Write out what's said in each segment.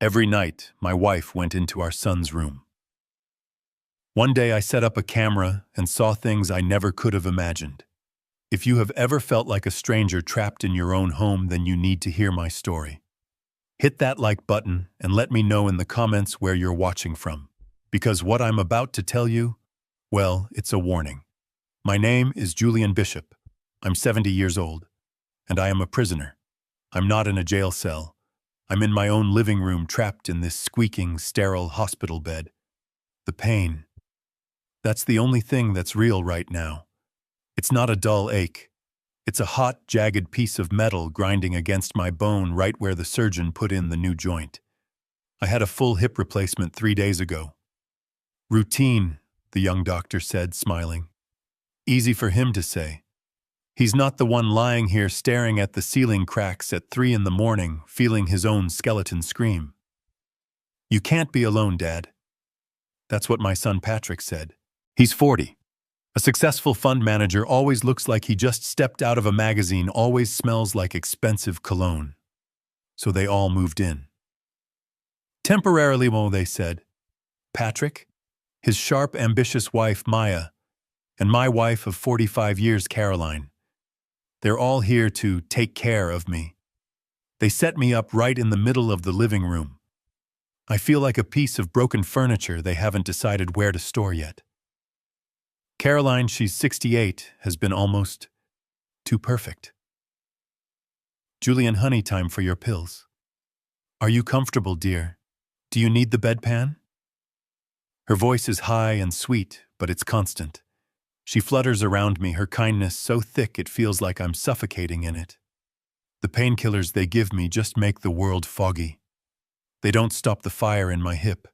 Every night, my wife went into our son's room. One day I set up a camera and saw things I never could have imagined. If you have ever felt like a stranger trapped in your own home, then you need to hear my story. Hit that like button and let me know in the comments where you're watching from. Because what I'm about to tell you, well, it's a warning. My name is Julian Bishop. I'm 70 years old, and I am a prisoner. I'm not in a jail cell. I'm in my own living room, trapped in this squeaking, sterile hospital bed. The pain. That's the only thing that's real right now. It's not a dull ache. It's a hot, jagged piece of metal grinding against my bone right where the surgeon put in the new joint. I had a full hip replacement 3 days ago. Routine, the young doctor said, smiling. Easy for him to say. He's not the one lying here staring at the ceiling cracks at 3 in the morning, feeling his own skeleton scream. You can't be alone, Dad. That's what my son Patrick said. He's 40. A successful fund manager, always looks like he just stepped out of a magazine, always smells like expensive cologne. So they all moved in. Temporarily, they said. Patrick, his sharp, ambitious wife, Maya, and my wife of 45 years, Caroline. They're all here to take care of me. They set me up right in the middle of the living room. I feel like a piece of broken furniture they haven't decided where to store yet. Caroline, she's 68, has been almost too perfect. Julian, honey, time for your pills. Are you comfortable, dear? Do you need the bedpan? Her voice is high and sweet, but it's constant. She flutters around me, her kindness so thick it feels like I'm suffocating in it. The painkillers they give me just make the world foggy. They don't stop the fire in my hip.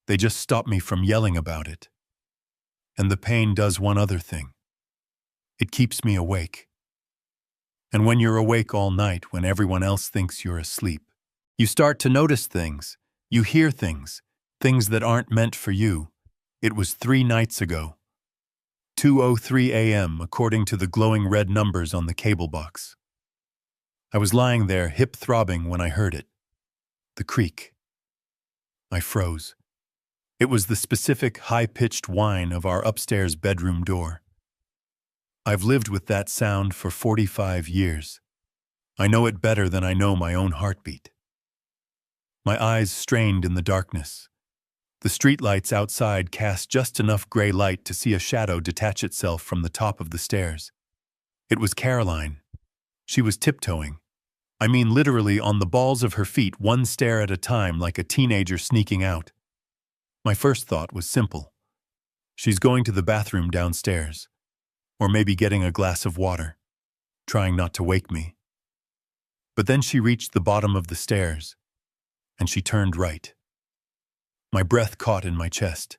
They just stop me from yelling about it. And the pain does one other thing. It keeps me awake. And when you're awake all night, when everyone else thinks you're asleep, you start to notice things. You hear things, things that aren't meant for you. It was 3 nights ago. 2:03 a.m., according to the glowing red numbers on the cable box. I was lying there, hip throbbing, when I heard it. The creak. I froze. It was the specific, high-pitched whine of our upstairs bedroom door. I've lived with that sound for 45 years. I know it better than I know my own heartbeat. My eyes strained in the darkness. The streetlights outside cast just enough gray light to see a shadow detach itself from the top of the stairs. It was Caroline. She was tiptoeing. I mean literally on the balls of her feet, one stair at a time, like a teenager sneaking out. My first thought was simple. She's going to the bathroom downstairs, or maybe getting a glass of water, trying not to wake me. But then she reached the bottom of the stairs, and she turned right. My breath caught in my chest.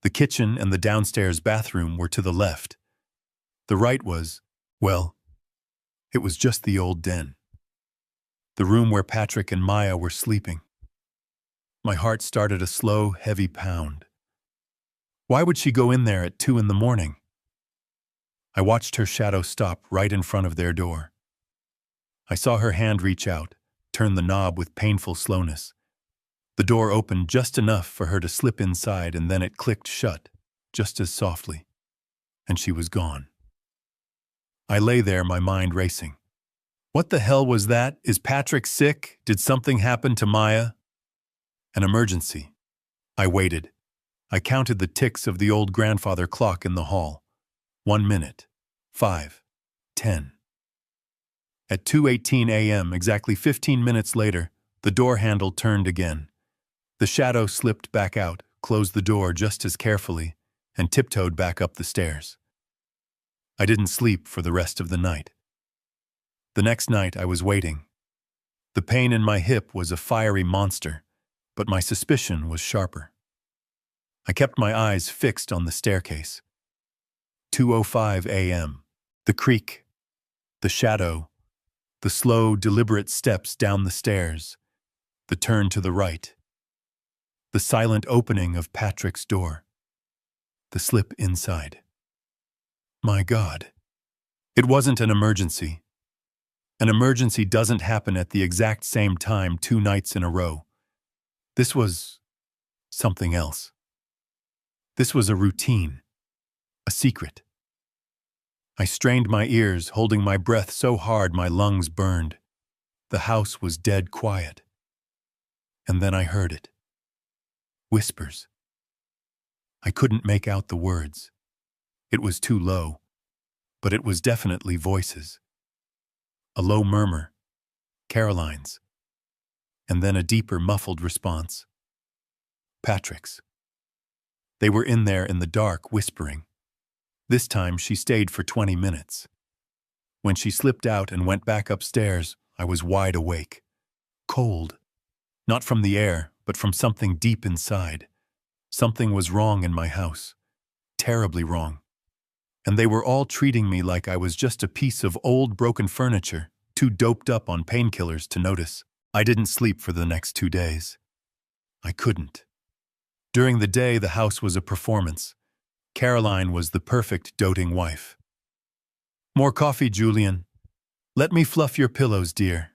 The kitchen and the downstairs bathroom were to the left. The right was, well, it was just the old den. The room where Patrick and Maya were sleeping. My heart started a slow, heavy pound. Why would she go in there at 2 in the morning? I watched her shadow stop right in front of their door. I saw her hand reach out, turn the knob with painful slowness. The door opened just enough for her to slip inside, and then it clicked shut, just as softly. And she was gone. I lay there, my mind racing. What the hell was that? Is Patrick sick? Did something happen to Maya? An emergency. I waited. I counted the ticks of the old grandfather clock in the hall. 1 minute. 5. 10. At 2:18 a.m., exactly 15 minutes later, the door handle turned again. The shadow slipped back out, closed the door just as carefully, and tiptoed back up the stairs. I didn't sleep for the rest of the night. The next night I was waiting. The pain in my hip was a fiery monster, but my suspicion was sharper. I kept my eyes fixed on the staircase. 2:05 a.m. The creak, the shadow, the slow, deliberate steps down the stairs, the turn to the right, the silent opening of Patrick's door, the slip inside. My God. It wasn't an emergency. An emergency doesn't happen at the exact same time 2 nights in a row. This was something else. This was a routine, a secret. I strained my ears, holding my breath so hard my lungs burned. The house was dead quiet. And then I heard it. Whispers. I couldn't make out the words. It was too low, but it was definitely voices. A low murmur, Caroline's, and then a deeper, muffled response. Patrick's. They were in there in the dark, whispering. This time she stayed for 20 minutes. When she slipped out and went back upstairs, I was wide awake. Cold. Not from the air, but from something deep inside. Something was wrong in my house. Terribly wrong. And they were all treating me like I was just a piece of old broken furniture, too doped up on painkillers to notice. I didn't sleep for the next 2 days. I couldn't. During the day, the house was a performance. Caroline was the perfect doting wife. More coffee, Julian. Let me fluff your pillows, dear.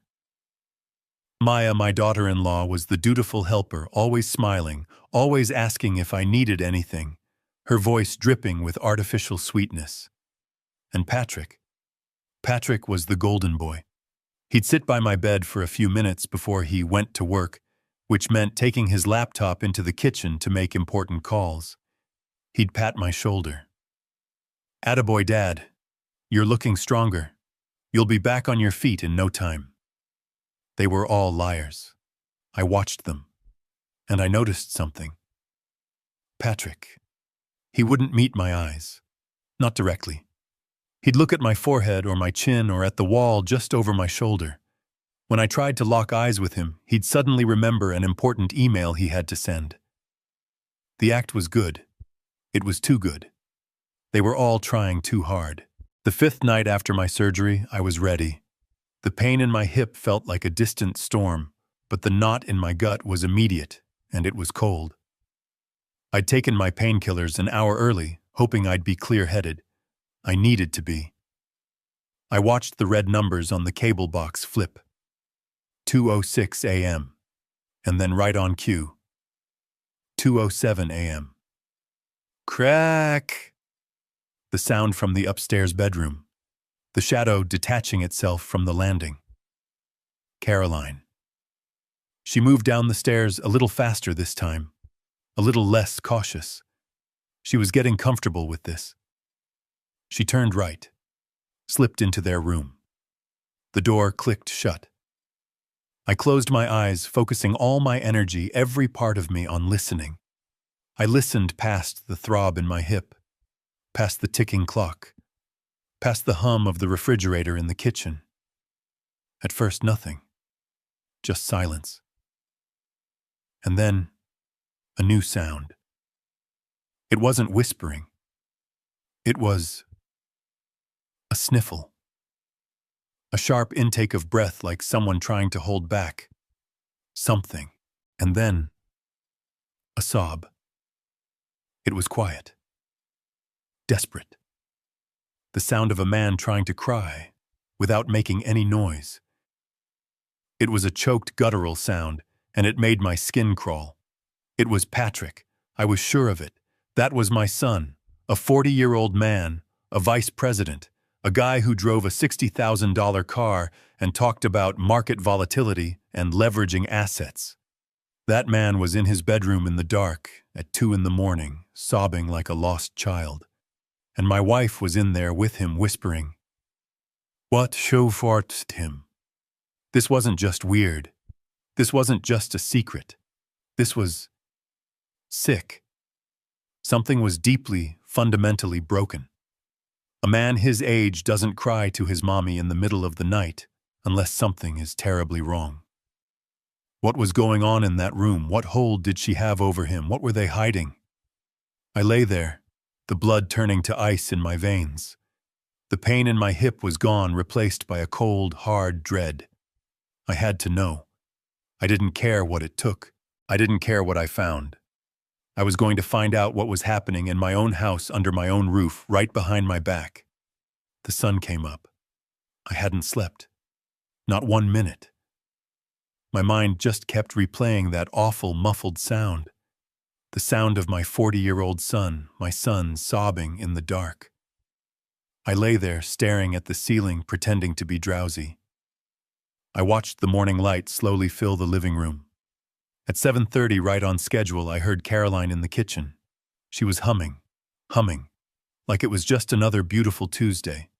Maya, my daughter-in-law, was the dutiful helper, always smiling, always asking if I needed anything, her voice dripping with artificial sweetness. And Patrick was the golden boy. He'd sit by my bed for a few minutes before he went to work, which meant taking his laptop into the kitchen to make important calls. He'd pat my shoulder. "Attaboy, Dad. You're looking stronger. You'll be back on your feet in no time." They were all liars. I watched them, and I noticed something. Patrick. He wouldn't meet my eyes. Not directly. He'd look at my forehead or my chin or at the wall just over my shoulder. When I tried to lock eyes with him, he'd suddenly remember an important email he had to send. The act was good. It was too good. They were all trying too hard. The 5th night after my surgery, I was ready. The pain in my hip felt like a distant storm, but the knot in my gut was immediate, and it was cold. I'd taken my painkillers an hour early, hoping I'd be clear-headed. I needed to be. I watched the red numbers on the cable box flip. 2:06 a.m. And then right on cue. 2:07 a.m. Crack! The sound from the upstairs bedroom. The shadow detaching itself from the landing. Caroline. She moved down the stairs a little faster this time, a little less cautious. She was getting comfortable with this. She turned right, slipped into their room. The door clicked shut. I closed my eyes, focusing all my energy, every part of me, on listening. I listened past the throb in my hip, past the ticking clock, past the hum of the refrigerator in the kitchen. At first, nothing. Just silence. And then, a new sound. It wasn't whispering. It was a sniffle. A sharp intake of breath, like someone trying to hold back something. And then, a sob. It was quiet. Desperate. The sound of a man trying to cry without making any noise. It was a choked, guttural sound, and it made my skin crawl. It was Patrick. I was sure of it. That was my son, a 40-year-old man, a vice president, a guy who drove a $60,000 car and talked about market volatility and leveraging assets. That man was in his bedroom in the dark at 2 a.m, sobbing like a lost child. And my wife was in there with him, whispering, "What chauffeured him?" This wasn't just weird. This wasn't just a secret. This was sick. Something was deeply, fundamentally broken. A man his age doesn't cry to his mommy in the middle of the night unless something is terribly wrong. What was going on in that room? What hold did she have over him? What were they hiding? I lay there, the blood turning to ice in my veins. The pain in my hip was gone, replaced by a cold, hard dread. I had to know. I didn't care what it took. I didn't care what I found. I was going to find out what was happening in my own house, under my own roof, right behind my back. The sun came up. I hadn't slept. Not 1 minute. My mind just kept replaying that awful muffled sound. The sound of my 40-year-old son, my son sobbing in the dark. I lay there staring at the ceiling, pretending to be drowsy. I watched the morning light slowly fill the living room. At 7:30, right on schedule, I heard Caroline in the kitchen. She was humming, like it was just another beautiful Tuesday.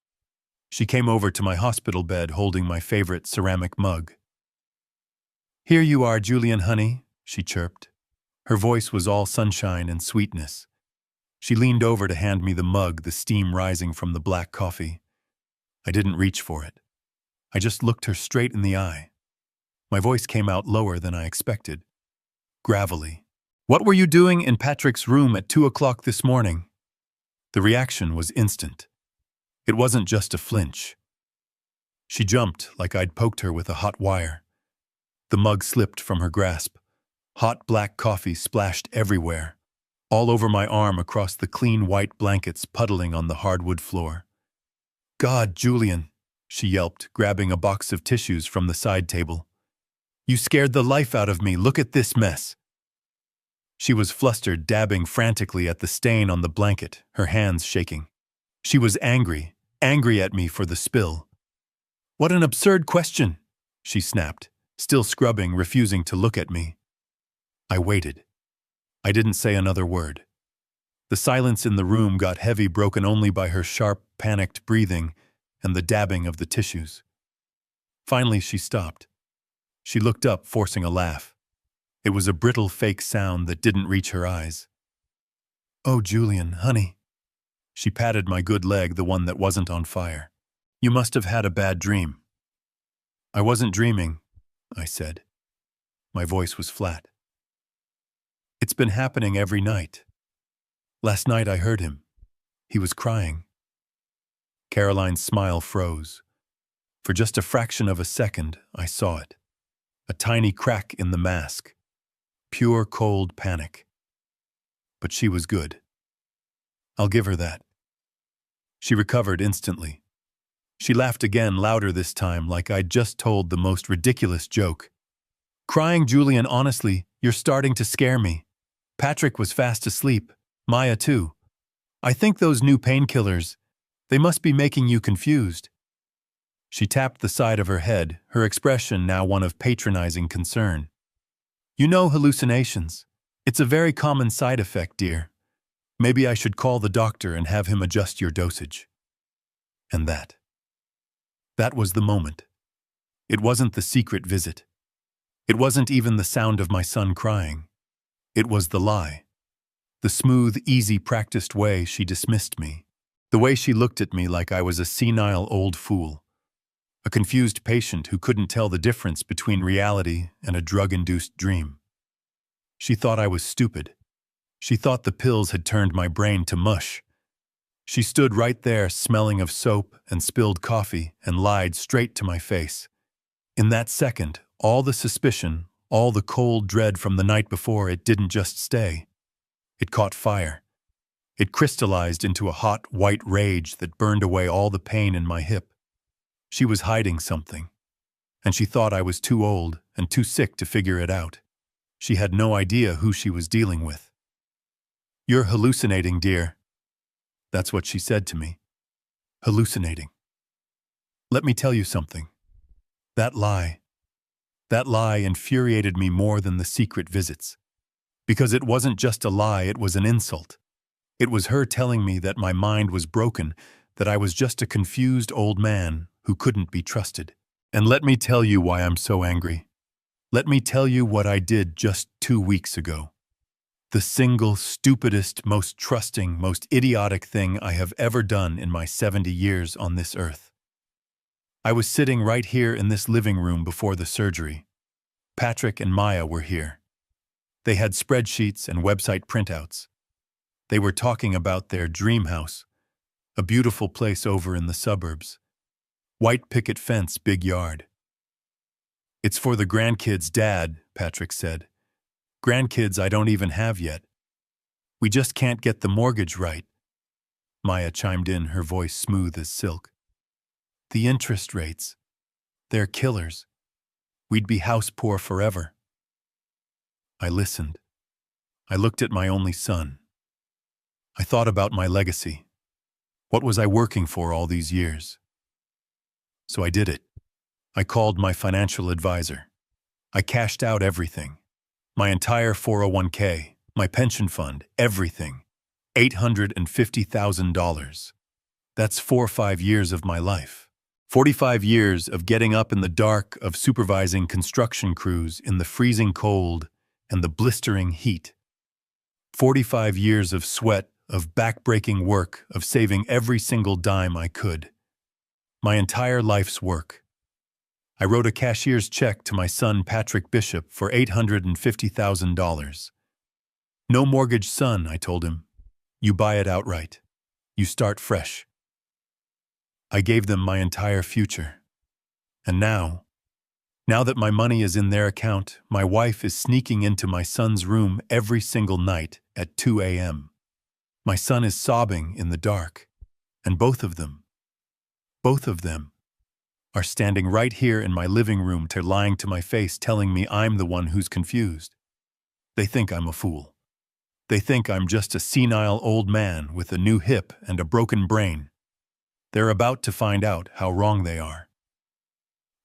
She came over to my hospital bed holding my favorite ceramic mug. "Here you are, Julian, honey," she chirped. Her voice was all sunshine and sweetness. She leaned over to hand me the mug, the steam rising from the black coffee. I didn't reach for it. I just looked her straight in the eye. My voice came out lower than I expected. Gravelly. "What were you doing in Patrick's room at 2 o'clock this morning?" The reaction was instant. It wasn't just a flinch. She jumped like I'd poked her with a hot wire. The mug slipped from her grasp. Hot black coffee splashed everywhere, all over my arm, across the clean white blankets puddling on the hardwood floor. "God, Julian," she yelped, grabbing a box of tissues from the side table. "You scared the life out of me. Look at this mess." She was flustered, dabbing frantically at the stain on the blanket, her hands shaking. She was angry at me for the spill. "What an absurd question," she snapped, still scrubbing, refusing to look at me. I waited. I didn't say another word. The silence in the room got heavy, broken only by her sharp, panicked breathing and the dabbing of the tissues. Finally, she stopped. She looked up, forcing a laugh. It was a brittle, fake sound that didn't reach her eyes. "Oh, Julian, honey." She patted my good leg, the one that wasn't on fire. "You must have had a bad dream." "I wasn't dreaming," I said. My voice was flat. "It's been happening every night. Last night I heard him. He was crying." Caroline's smile froze. For just a fraction of a second, I saw it. A tiny crack in the mask. Pure cold panic. But she was good. I'll give her that. She recovered instantly. She laughed again, louder this time, like I'd just told the most ridiculous joke. "Crying, Julian, honestly, you're starting to scare me. Patrick was fast asleep. Maya too. I think those new painkillers, they must be making you confused." She tapped the side of her head, her expression now one of patronizing concern. "You know hallucinations. It's a very common side effect, dear. Maybe I should call the doctor and have him adjust your dosage." And that was the moment. It wasn't the secret visit. It wasn't even the sound of my son crying. It was the lie. The smooth, easy, practiced way she dismissed me. The way she looked at me like I was a senile old fool. A confused patient who couldn't tell the difference between reality and a drug-induced dream. She thought I was stupid. She thought the pills had turned my brain to mush. She stood right there, smelling of soap and spilled coffee, and lied straight to my face. In that second, all the suspicion, all the cold dread from the night before, it didn't just stay. It caught fire. It crystallized into a hot, white rage that burned away all the pain in my hip. She was hiding something, and she thought I was too old and too sick to figure it out. She had no idea who she was dealing with. "You're hallucinating, dear." That's what she said to me. Hallucinating. Let me tell you something. That lie infuriated me more than the secret visits. Because it wasn't just a lie, it was an insult. It was her telling me that my mind was broken, that I was just a confused old man who couldn't be trusted. And let me tell you why I'm so angry. Let me tell you what I did just 2 weeks ago. The single, stupidest, most trusting, most idiotic thing I have ever done in my 70 years on this earth. I was sitting right here in this living room before the surgery. Patrick and Maya were here. They had spreadsheets and website printouts. They were talking about their dream house, a beautiful place over in the suburbs. White picket fence, big yard. "It's for the grandkids, Dad," Patrick said. "Grandkids I don't even have yet. We just can't get the mortgage right." Maya chimed in, her voice smooth as silk. "The interest rates. They're killers. We'd be house poor forever. I listened. I looked at my only son. I thought about my legacy. What was I working for all these years? So I did it. I called my financial advisor. I cashed out everything. My entire 401k, my pension fund, everything. $850,000. That's 4 or 5 years of my life. 45 years of getting up in the dark, of supervising construction crews in the freezing cold and the blistering heat. 45 years of sweat, of back-breaking work, of saving every single dime I could. My entire life's work. I wrote a cashier's check to my son Patrick Bishop for $850,000. No mortgage, son, I told him. You buy it outright. You start fresh. I gave them my entire future. And now that my money is in their account, my wife is sneaking into my son's room every single night at 2 a.m. My son is sobbing in the dark, and both of them, are standing right here in my living room, lying to my face, telling me I'm the one who's confused. They think I'm a fool. They think I'm just a senile old man with a new hip and a broken brain. They're about to find out how wrong they are.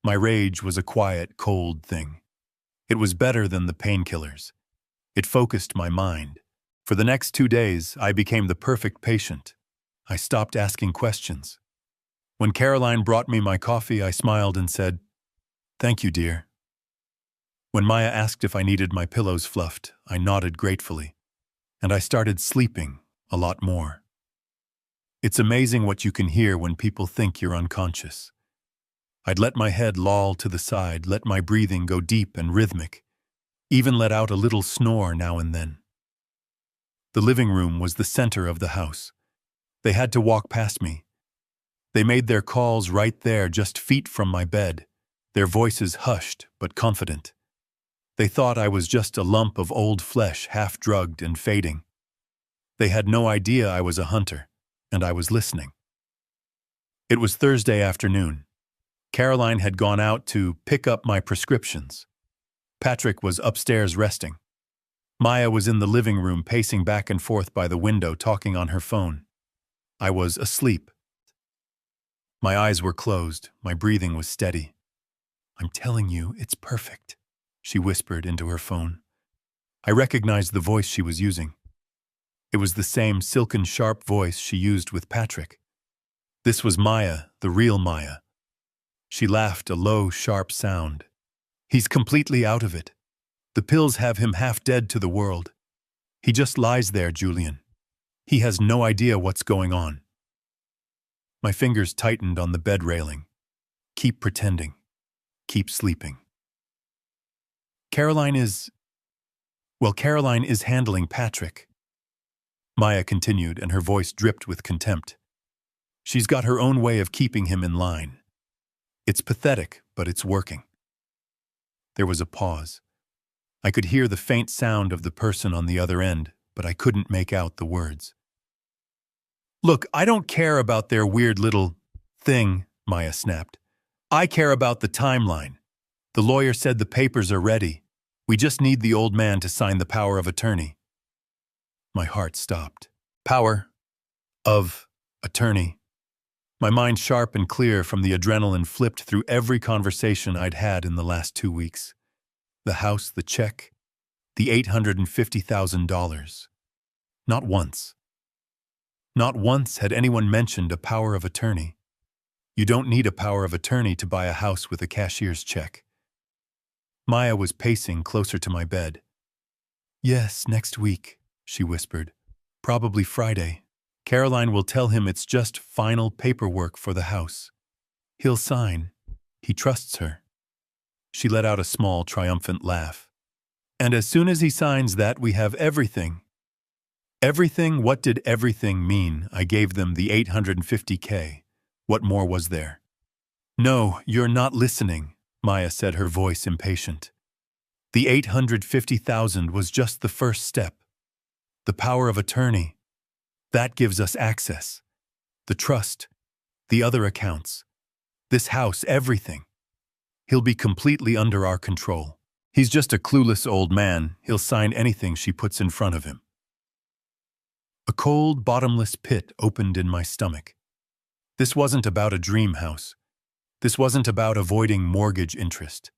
My rage was a quiet, cold thing. It was better than the painkillers. It focused my mind. For the next 2 days, I became the perfect patient. I stopped asking questions. When Caroline brought me my coffee, I smiled and said, "Thank you, dear." When Maya asked if I needed my pillows fluffed, I nodded gratefully, and I started sleeping a lot more. It's amazing what you can hear when people think you're unconscious. I'd let my head loll to the side, let my breathing go deep and rhythmic, even let out a little snore now and then. The living room was the center of the house. They had to walk past me. They made their calls right there, just feet from my bed, their voices hushed but confident. They thought I was just a lump of old flesh, half-drugged and fading. They had no idea I was a hunter, and I was listening. It was Thursday afternoon. Caroline had gone out to pick up my prescriptions. Patrick was upstairs resting. Maya was in the living room, pacing back and forth by the window, talking on her phone. I was asleep. My eyes were closed, my breathing was steady. "I'm telling you, it's perfect," she whispered into her phone. I recognized the voice she was using. It was the same silken, sharp voice she used with Patrick. This was Maya, the real Maya. She laughed, a low, sharp sound. "He's completely out of it. The pills have him half dead to the world. He just lies there, Julian. He has no idea what's going on." My fingers tightened on the bed railing. Keep pretending. Keep sleeping. Caroline is handling Patrick," Maya continued, and her voice dripped with contempt. "She's got her own way of keeping him in line. It's pathetic, but it's working." There was a pause. I could hear the faint sound of the person on the other end, but I couldn't make out the words. "Look, I don't care about their weird little thing," Maya snapped. "I care about the timeline. The lawyer said the papers are ready. We just need the old man to sign the power of attorney." My heart stopped. Power of attorney. My mind, sharp and clear from the adrenaline, flipped through every conversation I'd had in the last 2 weeks. The house, the check, the $850,000. Not once had anyone mentioned a power of attorney. You don't need a power of attorney to buy a house with a cashier's check. Maya was pacing closer to my bed. "Yes, next week," she whispered. "Probably Friday. Caroline will tell him it's just final paperwork for the house. He'll sign. He trusts her." She let out a small, triumphant laugh. "And as soon as he signs that, we have everything." Everything? What did everything mean? I gave them the $850K. What more was there? "No, you're not listening," Maya said, her voice impatient. "The $850,000 was just the first step. The power of attorney. That gives us access. The trust. The other accounts. This house, everything. He'll be completely under our control. He's just a clueless old man. He'll sign anything she puts in front of him. A cold, bottomless pit opened in my stomach. This wasn't about a dream house. This wasn't about avoiding mortgage interest.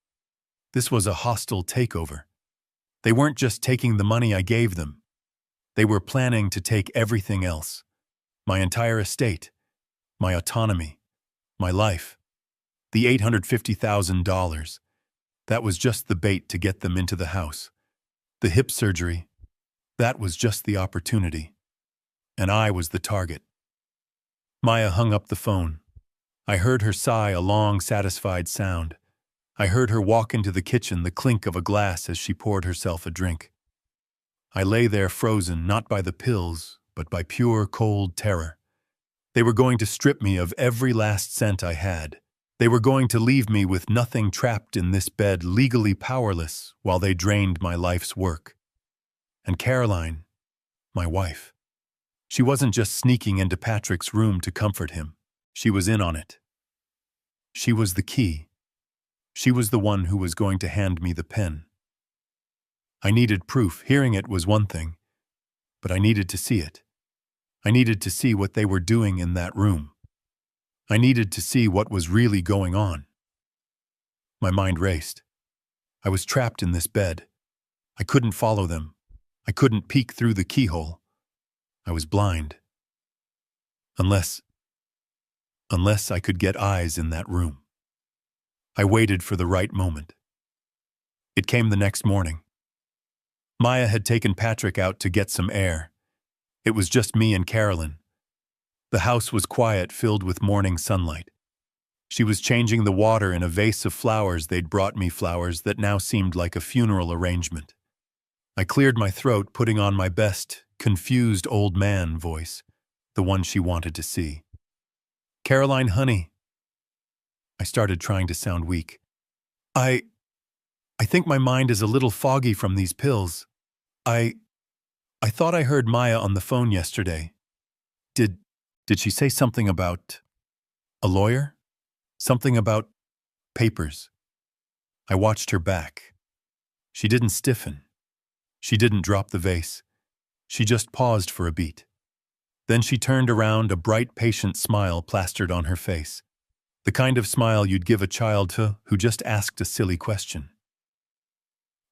This was a hostile takeover. They weren't just taking the money I gave them. They were planning to take everything else. My entire estate, my autonomy, my life. The $850,000. That was just the bait to get them into the house. The hip surgery, that was just the opportunity. And I was the target. Maya hung up the phone. I heard her sigh, a long, satisfied sound. I heard her walk into the kitchen, the clink of a glass as she poured herself a drink. I lay there frozen, not by the pills, but by pure, cold terror. They were going to strip me of every last cent I had. They were going to leave me with nothing, trapped in this bed, legally powerless, while they drained my life's work. And Caroline, my wife, she wasn't just sneaking into Patrick's room to comfort him. She was in on it. She was the key. She was the one who was going to hand me the pen. I needed proof. Hearing it was one thing, but I needed to see it. I needed to see what they were doing in that room. I needed to see what was really going on. My mind raced. I was trapped in this bed. I couldn't follow them. I couldn't peek through the keyhole. I was blind. Unless I could get eyes in that room. I waited for the right moment. It came the next morning. Maya had taken Patrick out to get some air. It was just me and Carolyn. The house was quiet, filled with morning sunlight. She was changing the water in a vase of flowers. They'd brought me, flowers that now seemed like a funeral arrangement. I cleared my throat, putting on my best, confused old man voice, the one she wanted to see. "Caroline, honey." I started trying to sound weak. I think my mind is a little foggy from these pills. I thought I heard Maya on the phone yesterday. Did she say something about a lawyer? Something about papers? I watched her back. She didn't stiffen. She didn't drop the vase. She just paused for a beat. Then she turned around, a bright, patient smile plastered on her face. The kind of smile you'd give a child who just asked a silly question.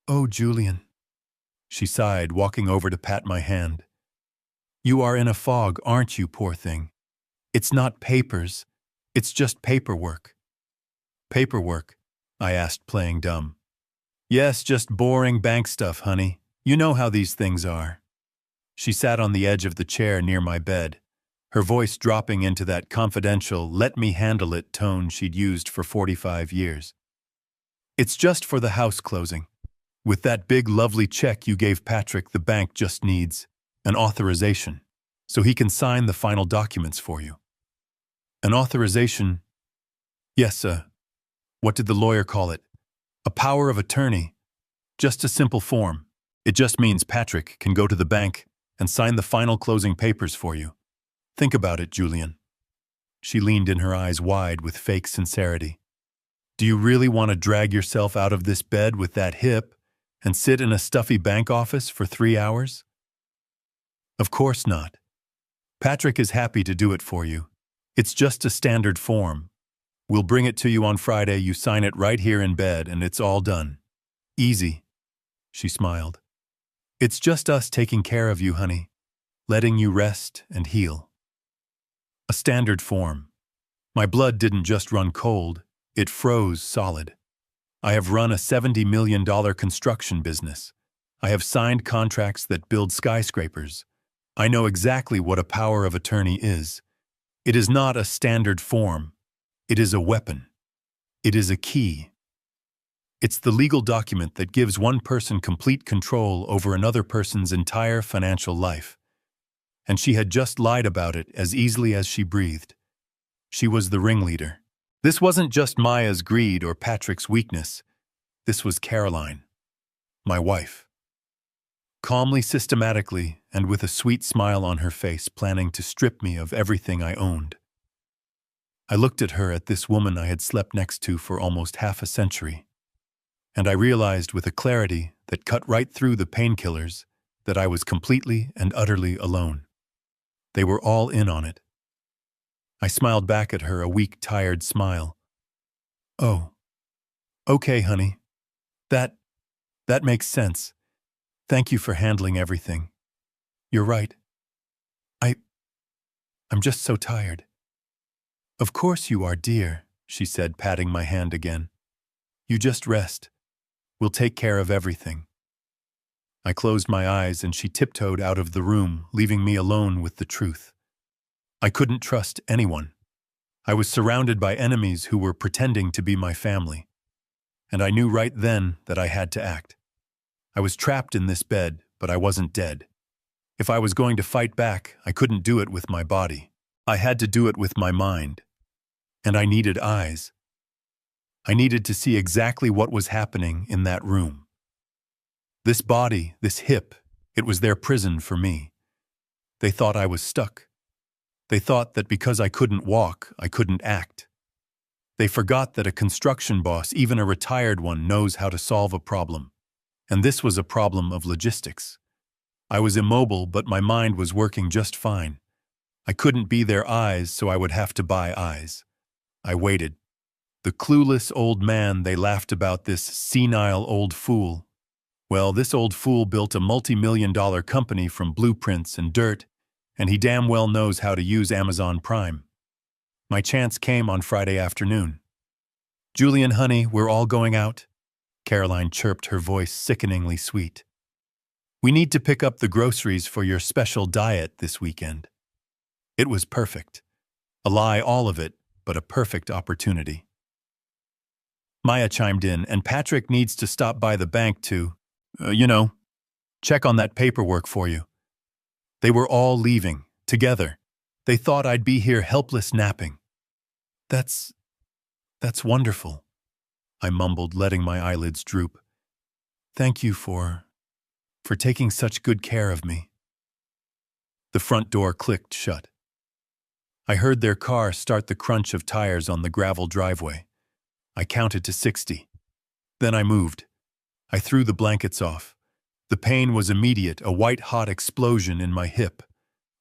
"Oh, Julian," she sighed, walking over to pat my hand. "You are in a fog, aren't you, poor thing? It's not papers. It's just paperwork." "Paperwork?" I asked, playing dumb. "Yes, just boring bank stuff, honey. You know how these things are." She sat on the edge of the chair near my bed, her voice dropping into that confidential, let-me-handle-it tone she'd used for 45 years. "It's just for the house closing. With that big, lovely check you gave Patrick, the bank just needs an authorization, so he can sign the final documents for you." "An authorization?" "Yes, what did the lawyer call it? A power of attorney. Just a simple form. It just means Patrick can go to the bank and sign the final closing papers for you. Think about it, Julian." She leaned in, her eyes wide with fake sincerity. "Do you really want to drag yourself out of this bed with that hip and sit in a stuffy bank office for 3 hours? Of course not. Patrick is happy to do it for you. It's just a standard form. We'll bring it to you on Friday. You sign it right here in bed and it's all done. Easy." She smiled. "It's just us taking care of you, honey, letting you rest and heal." A standard form. My blood didn't just run cold, it froze solid. I have run a $70 million construction business. I have signed contracts that build skyscrapers. I know exactly what a power of attorney is. It is not a standard form. It is a weapon. It is a key. It's the legal document that gives one person complete control over another person's entire financial life. And she had just lied about it as easily as she breathed. She was the ringleader. This wasn't just Maya's greed or Patrick's weakness. This was Caroline, my wife. Calmly, systematically, and with a sweet smile on her face, planning to strip me of everything I owned. I looked at her, at this woman I had slept next to for almost half a century, and I realized with a clarity that cut right through the painkillers that I was completely and utterly alone. They were all in on it. I smiled back at her, a weak, tired smile. "Oh, okay, honey. That makes sense. Thank you for handling everything. You're right. I I'm just so tired." "Of course you are, dear," she said, patting my hand again. "You just rest. We'll take care of everything." I closed my eyes and she tiptoed out of the room, leaving me alone with the truth. I couldn't trust anyone. I was surrounded by enemies who were pretending to be my family. And I knew right then that I had to act. I was trapped in this bed, but I wasn't dead. If I was going to fight back, I couldn't do it with my body. I had to do it with my mind. And I needed eyes. I needed to see exactly what was happening in that room. This body, this hip, it was their prison for me. They thought I was stuck. They thought that because I couldn't walk, I couldn't act. They forgot that a construction boss, even a retired one, knows how to solve a problem. And this was a problem of logistics. I was immobile, but my mind was working just fine. I couldn't be their eyes, so I would have to buy eyes. I waited. The clueless old man they laughed about, this senile old fool. Well, this old fool built a multi-million-dollar company from blueprints and dirt, and he damn well knows how to use Amazon Prime. My chance came on Friday afternoon. "Julian, honey, we're all going out," Caroline chirped, her voice sickeningly sweet. "We need to pick up the groceries for your special diet this weekend." It was perfect. A lie, all of it, but a perfect opportunity. Maya chimed in, "And Patrick needs to stop by the bank to, check on that paperwork for you." They were all leaving, together. They thought I'd be here helpless napping. That's wonderful," I mumbled, letting my eyelids droop. "Thank you for taking such good care of me." The front door clicked shut. I heard their car start, the crunch of tires on the gravel driveway. I counted to 60. Then I moved. I threw the blankets off. The pain was immediate, a white-hot explosion in my hip.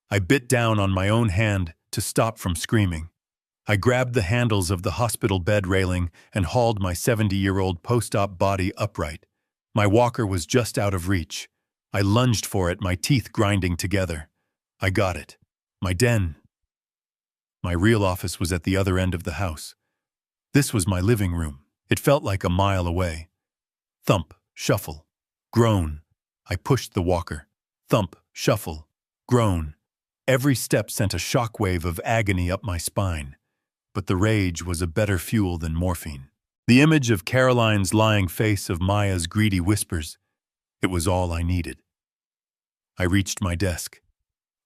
I bit down on my own hand to stop from screaming. I grabbed the handles of the hospital bed railing and hauled my 70-year-old post-op body upright. My walker was just out of reach. I lunged for it, my teeth grinding together. I got it. My den. My real office was at the other end of the house. This was my living room. It felt like a mile away. Thump, shuffle, groan. I pushed the walker. Thump, shuffle, groan. Every step sent a shockwave of agony up my spine. But the rage was a better fuel than morphine. The image of Caroline's lying face, of Maya's greedy whispers, it was all I needed. I reached my desk.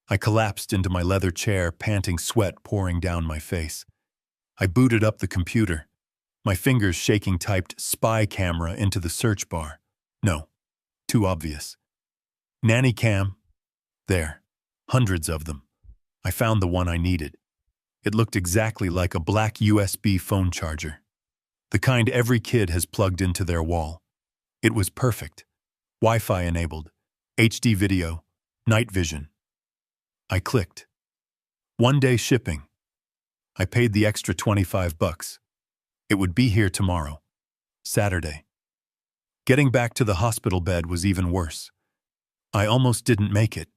I collapsed into my leather chair, panting, sweat pouring down my face. I booted up the computer. My fingers shaking, typed "spy camera" into the search bar. No, too obvious. Nanny cam. There. Hundreds of them. I found the one I needed. It looked exactly like a black USB phone charger. The kind every kid has plugged into their wall. It was perfect. Wi-Fi enabled. HD video. Night vision. I clicked. 1-day shipping. I paid the extra $25. It would be here tomorrow. Saturday. Getting back to the hospital bed was even worse. I almost didn't make it.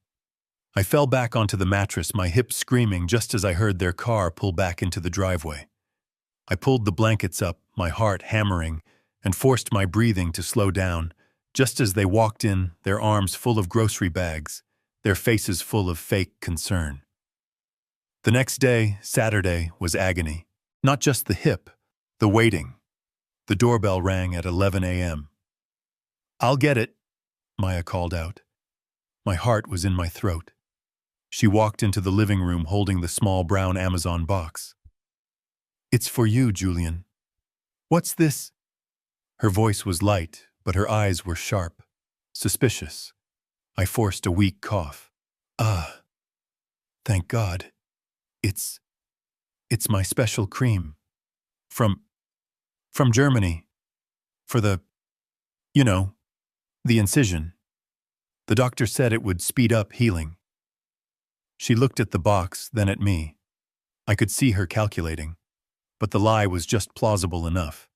I fell back onto the mattress, my hips screaming, just as I heard their car pull back into the driveway. I pulled the blankets up, my heart hammering, and forced my breathing to slow down, just as they walked in, their arms full of grocery bags, their faces full of fake concern. The next day, Saturday, was agony. Not just the hip, the waiting. The doorbell rang at 11 a.m. "I'll get it," Maya called out. My heart was in my throat. She walked into the living room holding the small brown Amazon box. "It's for you, Julian." "What's this?" Her voice was light, but her eyes were sharp, suspicious. I forced a weak cough. Thank God. It's It's my special cream. From, from Germany. For the, you know, the incision. The doctor said it would speed up healing. She looked at the box, then at me. I could see her calculating, but the lie was just plausible enough.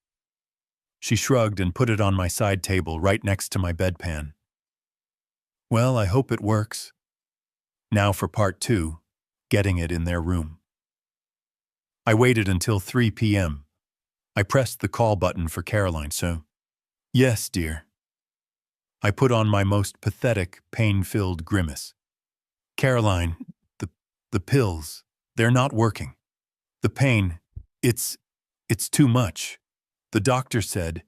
She shrugged and put it on my side table right next to my bedpan. Well, I hope it works. Now for part 2, getting it in their room. I waited until 3 p.m. I pressed the call button for Caroline, so, yes, dear. I put on my most pathetic, pain-filled grimace. Caroline, the pills, they're not working. The pain, it's too much. The doctor said,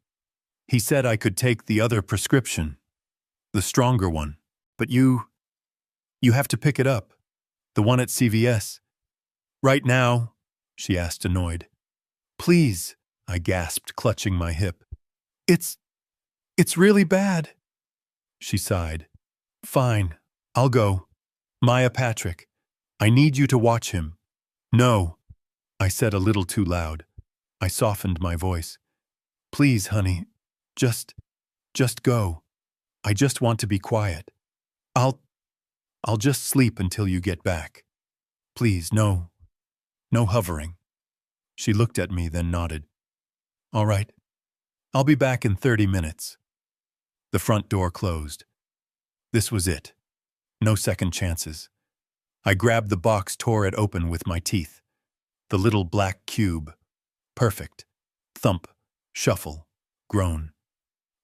he said I could take the other prescription, the stronger one, but you have to pick it up, the one at CVS. Right now, she asked, annoyed. Please, I gasped, clutching my hip. It's really bad. She sighed. Fine, I'll go. Maya Patrick, I need you to watch him. No, I said a little too loud. I softened my voice. Please, honey, just go. I just want to be quiet. I'll just sleep until you get back. Please, no hovering. She looked at me, then nodded. All right, I'll be back in 30 minutes. The front door closed. This was it. No second chances. I grabbed the box, tore it open with my teeth. The little black cube. Perfect. Thump, shuffle, groan.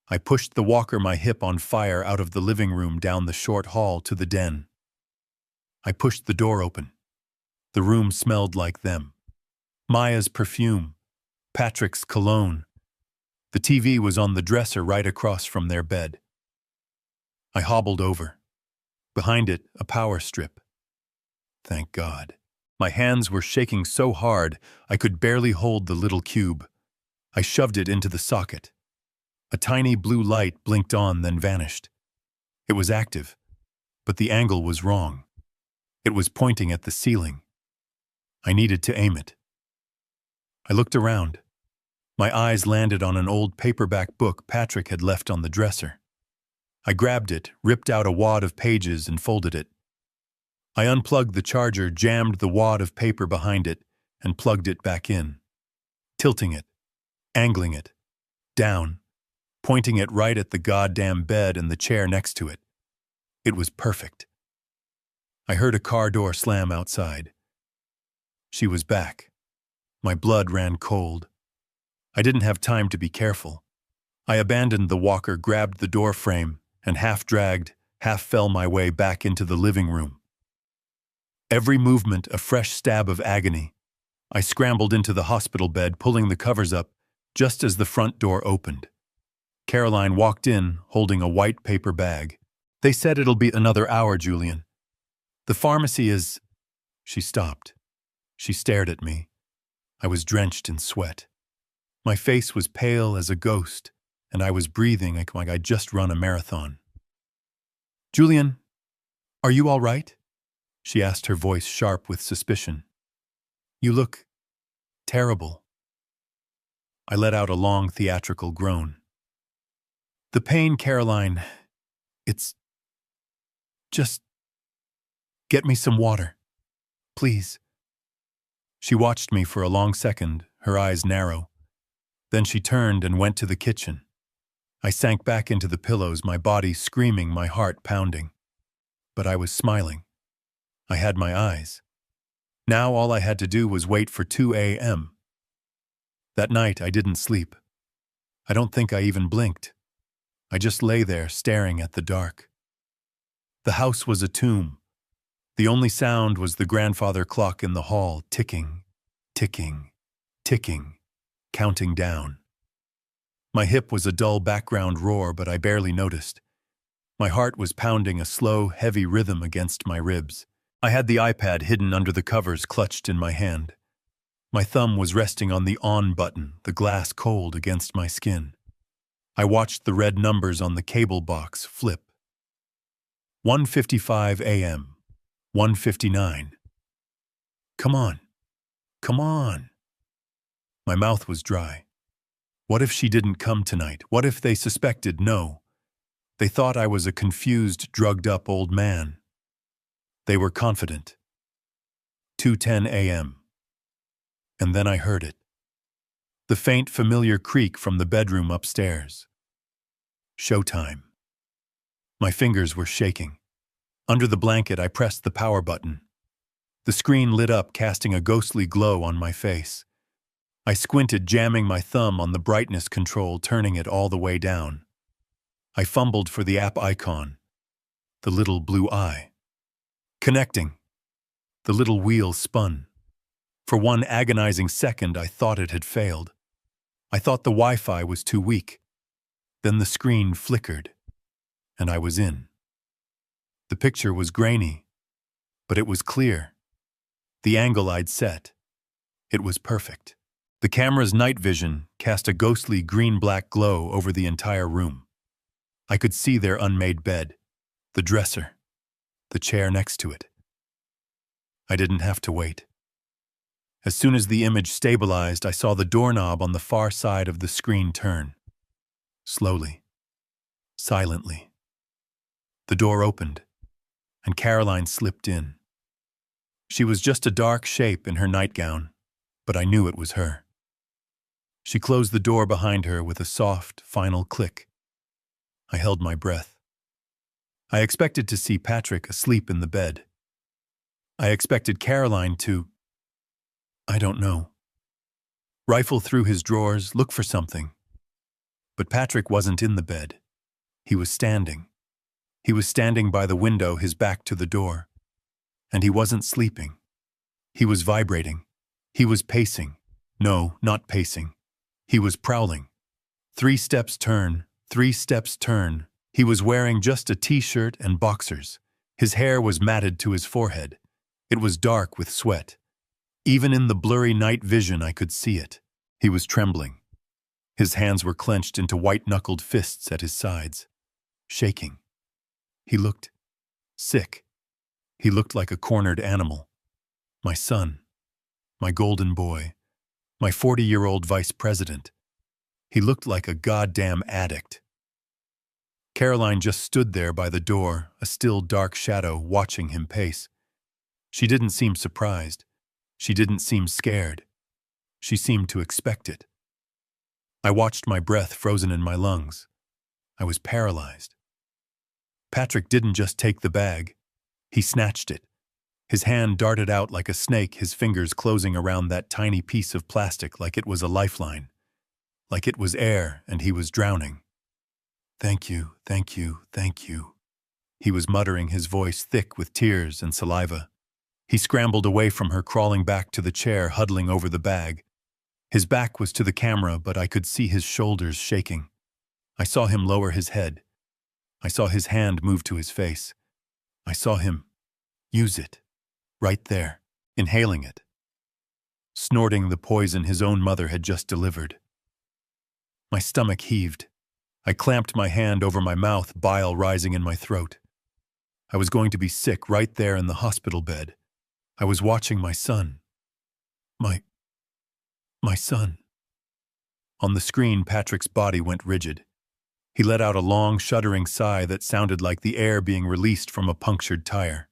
I pushed the walker, my hip on fire, out of the living room, down the short hall to the den. I pushed the door open. The room smelled like them. Maya's perfume, Patrick's cologne. The TV was on the dresser right across from their bed. I hobbled over. Behind it, a power strip. Thank God. My hands were shaking so hard I could barely hold the little cube. I shoved it into the socket. A tiny blue light blinked on, then vanished. It was active, but the angle was wrong. It was pointing at the ceiling. I needed to aim it. I looked around. My eyes landed on an old paperback book Patrick had left on the dresser. I grabbed it, ripped out a wad of pages, and folded it. I unplugged the charger, jammed the wad of paper behind it, and plugged it back in, tilting it, angling it, down, pointing it right at the goddamn bed and the chair next to it. It was perfect. I heard a car door slam outside. She was back. My blood ran cold. I didn't have time to be careful. I abandoned the walker, grabbed the door frame, and half dragged, half fell my way back into the living room. Every movement a fresh stab of agony. I scrambled into the hospital bed, pulling the covers up, just as the front door opened. Caroline walked in, holding a white paper bag. They said it'll be another hour, Julian. The pharmacy is... She stopped. She stared at me. I was drenched in sweat. My face was pale as a ghost, and I was breathing like I'd just run a marathon. Julian, are you all right? She asked, her voice sharp with suspicion. You look terrible. I let out a long theatrical groan. The pain, Caroline, it's... Just get me some water, please. She watched me for a long second, her eyes narrow. Then she turned and went to the kitchen. I sank back into the pillows, my body screaming, my heart pounding. But I was smiling. I had my eyes. Now all I had to do was wait for 2 a.m. That night I didn't sleep. I don't think I even blinked. I just lay there staring at the dark. The house was a tomb. The only sound was the grandfather clock in the hall, ticking, ticking, ticking, counting down. My hip was a dull background roar, but I barely noticed. My heart was pounding a slow, heavy rhythm against my ribs. I had the iPad hidden under the covers, clutched in my hand. My thumb was resting on the on button, the glass cold against my skin. I watched the red numbers on the cable box flip. 1:55 a.m. 1:59. Come on. Come on. My mouth was dry. What if she didn't come tonight? What if they suspected? No. They thought I was a confused, drugged-up old man. They were confident. 2:10 a.m. And then I heard it. The faint, familiar creak from the bedroom upstairs. Showtime. My fingers were shaking. Under the blanket, I pressed the power button. The screen lit up, casting a ghostly glow on my face. I squinted, jamming my thumb on the brightness control, turning it all the way down. I fumbled for the app icon. The little blue eye. Connecting. The little wheel spun. For one agonizing second, I thought it had failed. I thought the Wi-Fi was too weak. Then the screen flickered, and I was in. The picture was grainy, but it was clear. The angle I'd set. It was perfect. The camera's night vision cast a ghostly green-black glow over the entire room. I could see their unmade bed, the dresser, the chair next to it. I didn't have to wait. As soon as the image stabilized, I saw the doorknob on the far side of the screen turn. Slowly, silently. The door opened, and Caroline slipped in. She was just a dark shape in her nightgown, but I knew it was her. She closed the door behind her with a soft, final click. I held my breath. I expected to see Patrick asleep in the bed. I expected Caroline to, I don't know, rifle through his drawers, look for something. But Patrick wasn't in the bed. He was standing. He was standing by the window, his back to the door. And he wasn't sleeping. He was vibrating. He was pacing. No, not pacing. He was prowling. 3 steps turn, 3 steps turn. He was wearing just a t-shirt and boxers. His hair was matted to his forehead. It was dark with sweat. Even in the blurry night vision, I could see it. He was trembling. His hands were clenched into white-knuckled fists at his sides, shaking. He looked sick. He looked like a cornered animal. My son, my golden boy, my 40-year-old vice president. He looked like a goddamn addict. Caroline just stood there by the door, a still dark shadow, watching him pace. She didn't seem surprised. She didn't seem scared. She seemed to expect it. I watched my breath frozen in my lungs. I was paralyzed. Patrick didn't just take the bag. He snatched it. His hand darted out like a snake, his fingers closing around that tiny piece of plastic like it was a lifeline, like it was air and he was drowning. "Thank you, thank you, thank you," he was muttering, his voice thick with tears and saliva. He scrambled away from her, crawling back to the chair, huddling over the bag. His back was to the camera, but I could see his shoulders shaking. I saw him lower his head. I saw his hand move to his face. I saw him use it, right there, inhaling it, snorting the poison his own mother had just delivered. My stomach heaved. I clamped my hand over my mouth, bile rising in my throat. I was going to be sick right there in the hospital bed. I was watching my son. My son. On the screen, Patrick's body went rigid. He let out a long, shuddering sigh that sounded like the air being released from a punctured tire.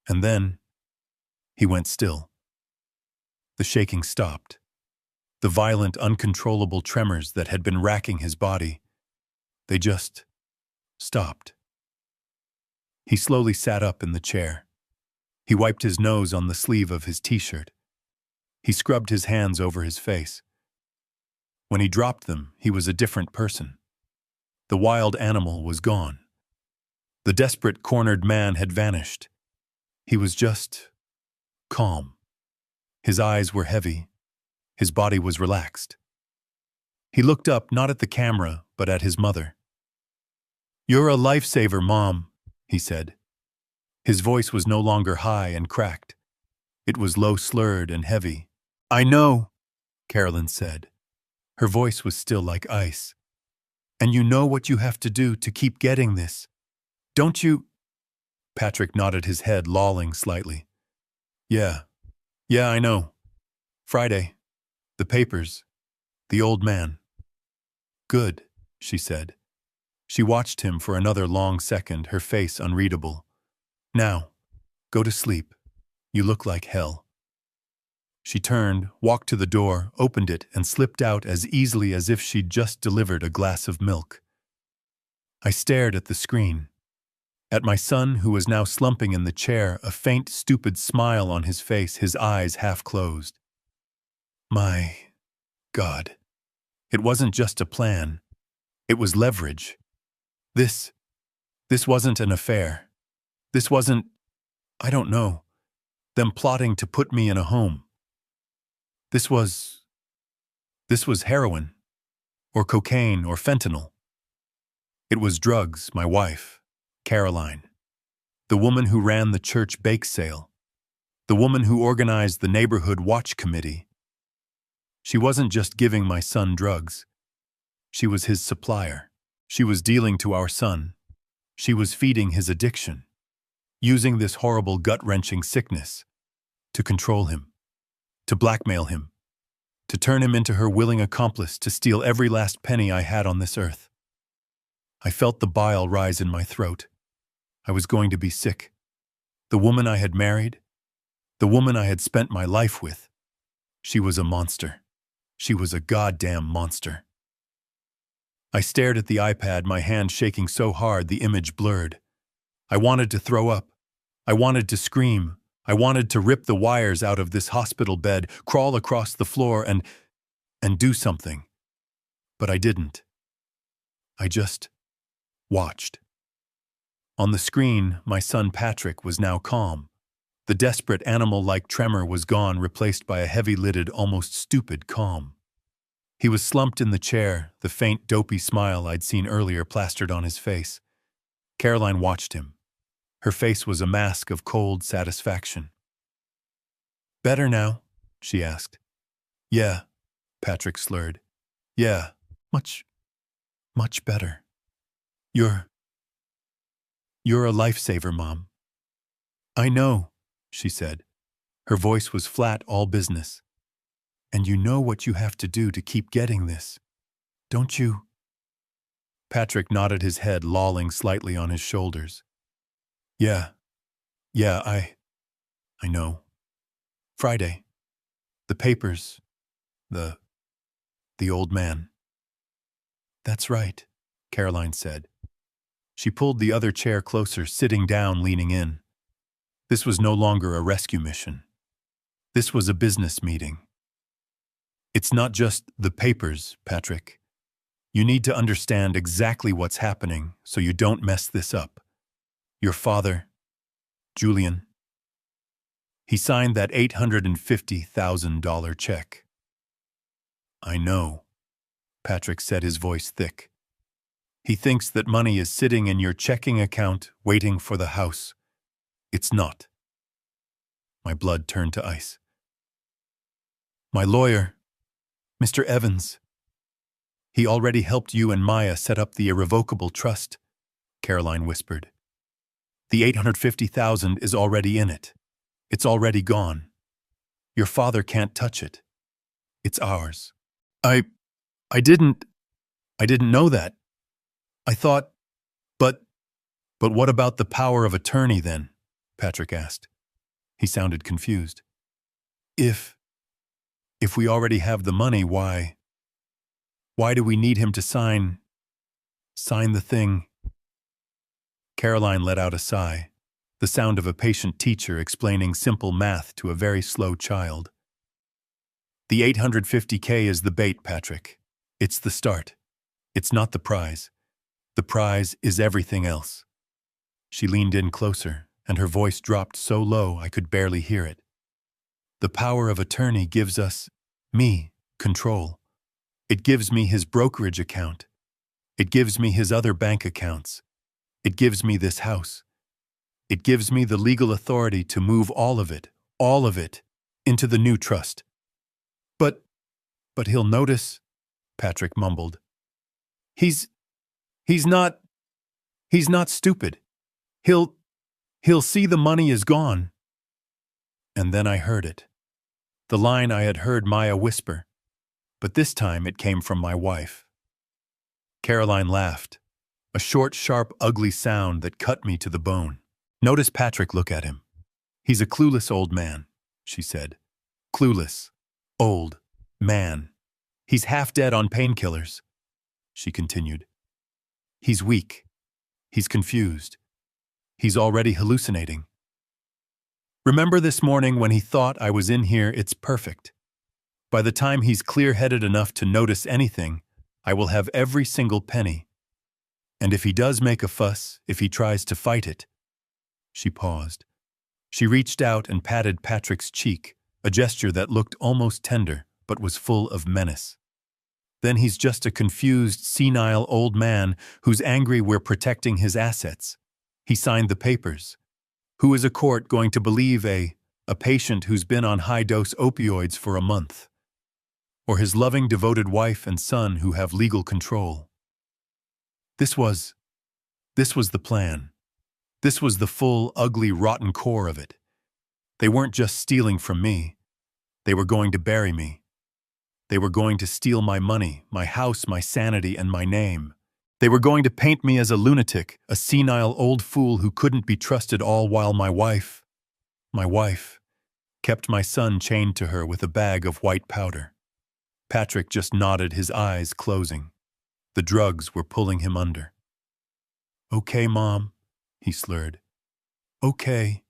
And then, he went still. The shaking stopped. The violent, uncontrollable tremors that had been racking his body, they just stopped. He slowly sat up in the chair. He wiped his nose on the sleeve of his t-shirt. He scrubbed his hands over his face. When he dropped them, he was a different person. The wild animal was gone. The desperate, cornered man had vanished. He was just calm. His eyes were heavy. His body was relaxed. He looked up, not at the camera, but at his mother. "You're a lifesaver, Mom," he said. His voice was no longer high and cracked. It was low, slurred, and heavy. "I know," Carolyn said. Her voice was still like ice. "And you know what you have to do to keep getting this, don't you?" Patrick nodded his head, lolling slightly. Yeah, I know," Friday. The papers. The old man. Good, she said. She watched him for another long second, her face unreadable. Now, go to sleep. You look like hell. She turned, walked to the door, opened it, and slipped out as easily as if she'd just delivered a glass of milk. I stared at the screen. At my son, who was now slumping in the chair, a faint, stupid smile on his face, his eyes half closed. My God. It wasn't just a plan. It was leverage. This wasn't an affair. This wasn't, I don't know, them plotting to put me in a home. This was heroin, or cocaine, or fentanyl. It was drugs, my wife, Caroline, the woman who ran the church bake sale, the woman who organized the neighborhood watch committee. She wasn't just giving my son drugs. She was his supplier. She was dealing to our son. She was feeding his addiction, using this horrible gut-wrenching sickness to control him, to blackmail him, to turn him into her willing accomplice, to steal every last penny I had on this earth. I felt the bile rise in my throat. I was going to be sick. The woman I had married, the woman I had spent my life with, she was a monster. She was a goddamn monster. I stared at the iPad, my hand shaking so hard the image blurred. I wanted to throw up. I wanted to scream. I wanted to rip the wires out of this hospital bed, crawl across the floor and do something. But I didn't. I just watched. On the screen, my son Patrick was now calm. The desperate animal-like tremor was gone, replaced by a heavy-lidded, almost stupid calm. He was slumped in the chair, the faint, dopey smile I'd seen earlier plastered on his face. Caroline watched him. Her face was a mask of cold satisfaction. "Better now?" she asked. "Yeah," Patrick slurred. "Yeah, much better. You're a lifesaver, Mom." "I know," she said. Her voice was flat, all business. "And you know what you have to do to keep getting this, don't you?" Patrick nodded his head, lolling slightly on his shoulders. Yeah, I know. Friday. The papers. The old man." "That's right," Caroline said. She pulled the other chair closer, sitting down, leaning in. This was no longer a rescue mission. This was a business meeting. "It's not just the papers, Patrick. You need to understand exactly what's happening so you don't mess this up. Your father, Julian, he signed that $850,000 check." "I know," Patrick said, his voice thick. "He thinks that money is sitting in your checking account waiting for the house. It's not." My blood turned to ice. "My lawyer, Mr. Evans, he already helped you and Maya set up the irrevocable trust," Caroline whispered. "The $850,000 is already in it. It's already gone. Your father can't touch it. It's ours." I didn't know that. I thought, but what about the power of attorney then?" Patrick asked. He sounded confused. If we already have the money, why do we need him to sign the thing?" Caroline let out a sigh, the sound of a patient teacher explaining simple math to a very slow child. "The $850K is the bait, Patrick. It's the start. It's not the prize. The prize is everything else." She leaned in closer, and her voice dropped so low I could barely hear it. "The power of attorney gives me, control. It gives me his brokerage account. It gives me his other bank accounts. It gives me this house. It gives me the legal authority to move all of it, into the new trust." But he'll notice," Patrick mumbled. He's not stupid. He'll see the money is gone." And then I heard it. The line I had heard Maya whisper, but this time it came from my wife. Caroline laughed, a short, sharp, ugly sound that cut me to the bone. Notice Patrick look at him. He's a clueless old man, she said. Clueless. Old. Man. He's half dead on painkillers, she continued. He's weak. He's confused. He's already hallucinating. Remember this morning when he thought I was in here, it's perfect. By the time he's clear-headed enough to notice anything, I will have every single penny. And if he does make a fuss, if he tries to fight it. She paused. She reached out and patted Patrick's cheek, a gesture that looked almost tender, but was full of menace. Then he's just a confused, senile old man who's angry we're protecting his assets. He signed the papers. Who is a court going to believe a patient who's been on high-dose opioids for a month? Or his loving, devoted wife and son who have legal control? This was the plan. This was the full, ugly, rotten core of it. They weren't just stealing from me. They were going to bury me. They were going to steal my money, my house, my sanity, and my name. They were going to paint me as a lunatic, a senile old fool who couldn't be trusted, all while my wife, kept my son chained to her with a bag of white powder. Patrick just nodded, his eyes closing. The drugs were pulling him under. Okay, Mom, he slurred. Okay,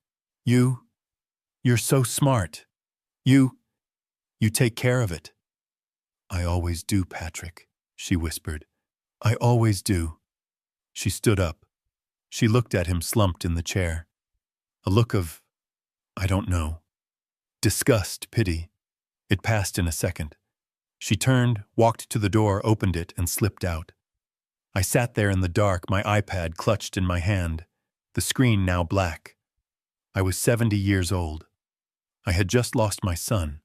you're so smart. You take care of it. I always do, Patrick, she whispered. I always do. She stood up. She looked at him slumped in the chair. A look of, I don't know, disgust, pity. It passed in a second. She turned, walked to the door, opened it, and slipped out. I sat there in the dark, my iPad clutched in my hand, the screen now black. I was 70 years old. I had just lost my son.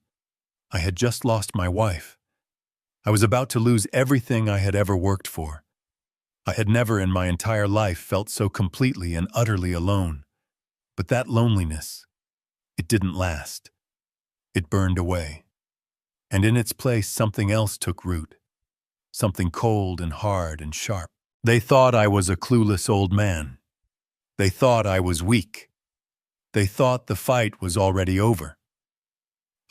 I had just lost my wife. I was about to lose everything I had ever worked for. I had never in my entire life felt so completely and utterly alone. But that loneliness, it didn't last. It burned away. And in its place, something else took root. Something cold and hard and sharp. They thought I was a clueless old man. They thought I was weak. They thought the fight was already over.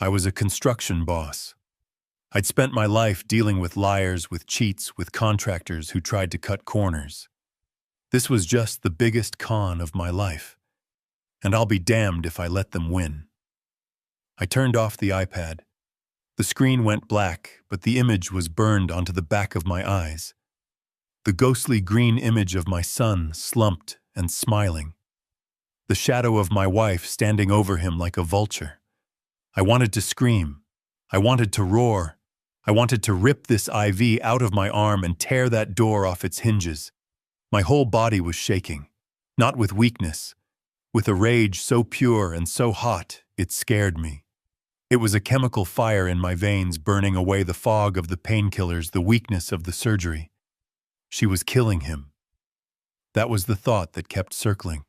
I was a construction boss. I'd spent my life dealing with liars, with cheats, with contractors who tried to cut corners. This was just the biggest con of my life. And I'll be damned if I let them win. I turned off the iPad. The screen went black, but the image was burned onto the back of my eyes. The ghostly green image of my son, slumped and smiling. The shadow of my wife standing over him like a vulture. I wanted to scream. I wanted to roar. I wanted to rip this IV out of my arm and tear that door off its hinges. My whole body was shaking, not with weakness, with a rage so pure and so hot, it scared me. It was a chemical fire in my veins burning away the fog of the painkillers, the weakness of the surgery. She was killing him. That was the thought that kept circling.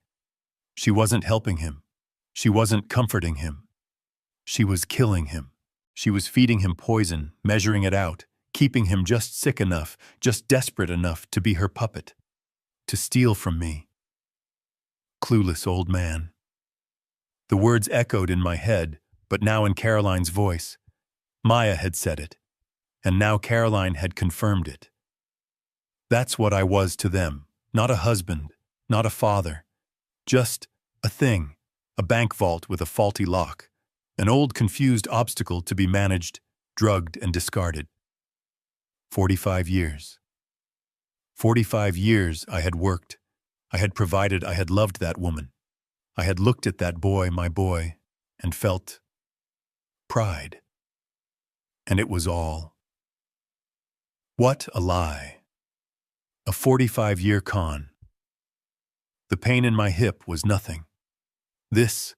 She wasn't helping him. She wasn't comforting him. She was killing him. She was feeding him poison, measuring it out, keeping him just sick enough, just desperate enough to be her puppet, to steal from me. Clueless old man. The words echoed in my head, but now in Caroline's voice. Maya had said it, and now Caroline had confirmed it. That's what I was to them, not a husband, not a father, just a thing, a bank vault with a faulty lock. An old, confused obstacle to be managed, drugged, and discarded. 45 years. 45 years I had worked. I had provided, I had loved that woman. I had looked at that boy, my boy, and felt pride. And it was all. What a lie. A 45-year con. The pain in my hip was nothing. This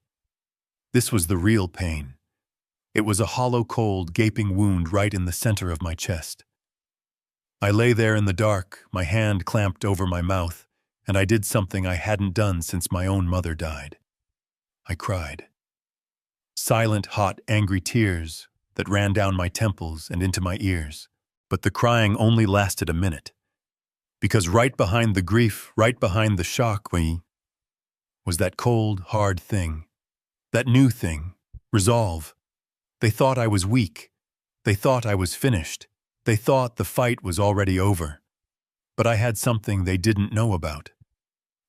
was the real pain. It was a hollow, cold, gaping wound right in the center of my chest. I lay there in the dark, my hand clamped over my mouth, and I did something I hadn't done since my own mother died. I cried. Silent, hot, angry tears that ran down my temples and into my ears. But the crying only lasted a minute. Because right behind the grief, right behind the shock, was that cold, hard thing. That new thing. Resolve. They thought I was weak. They thought I was finished. They thought the fight was already over. But I had something they didn't know about.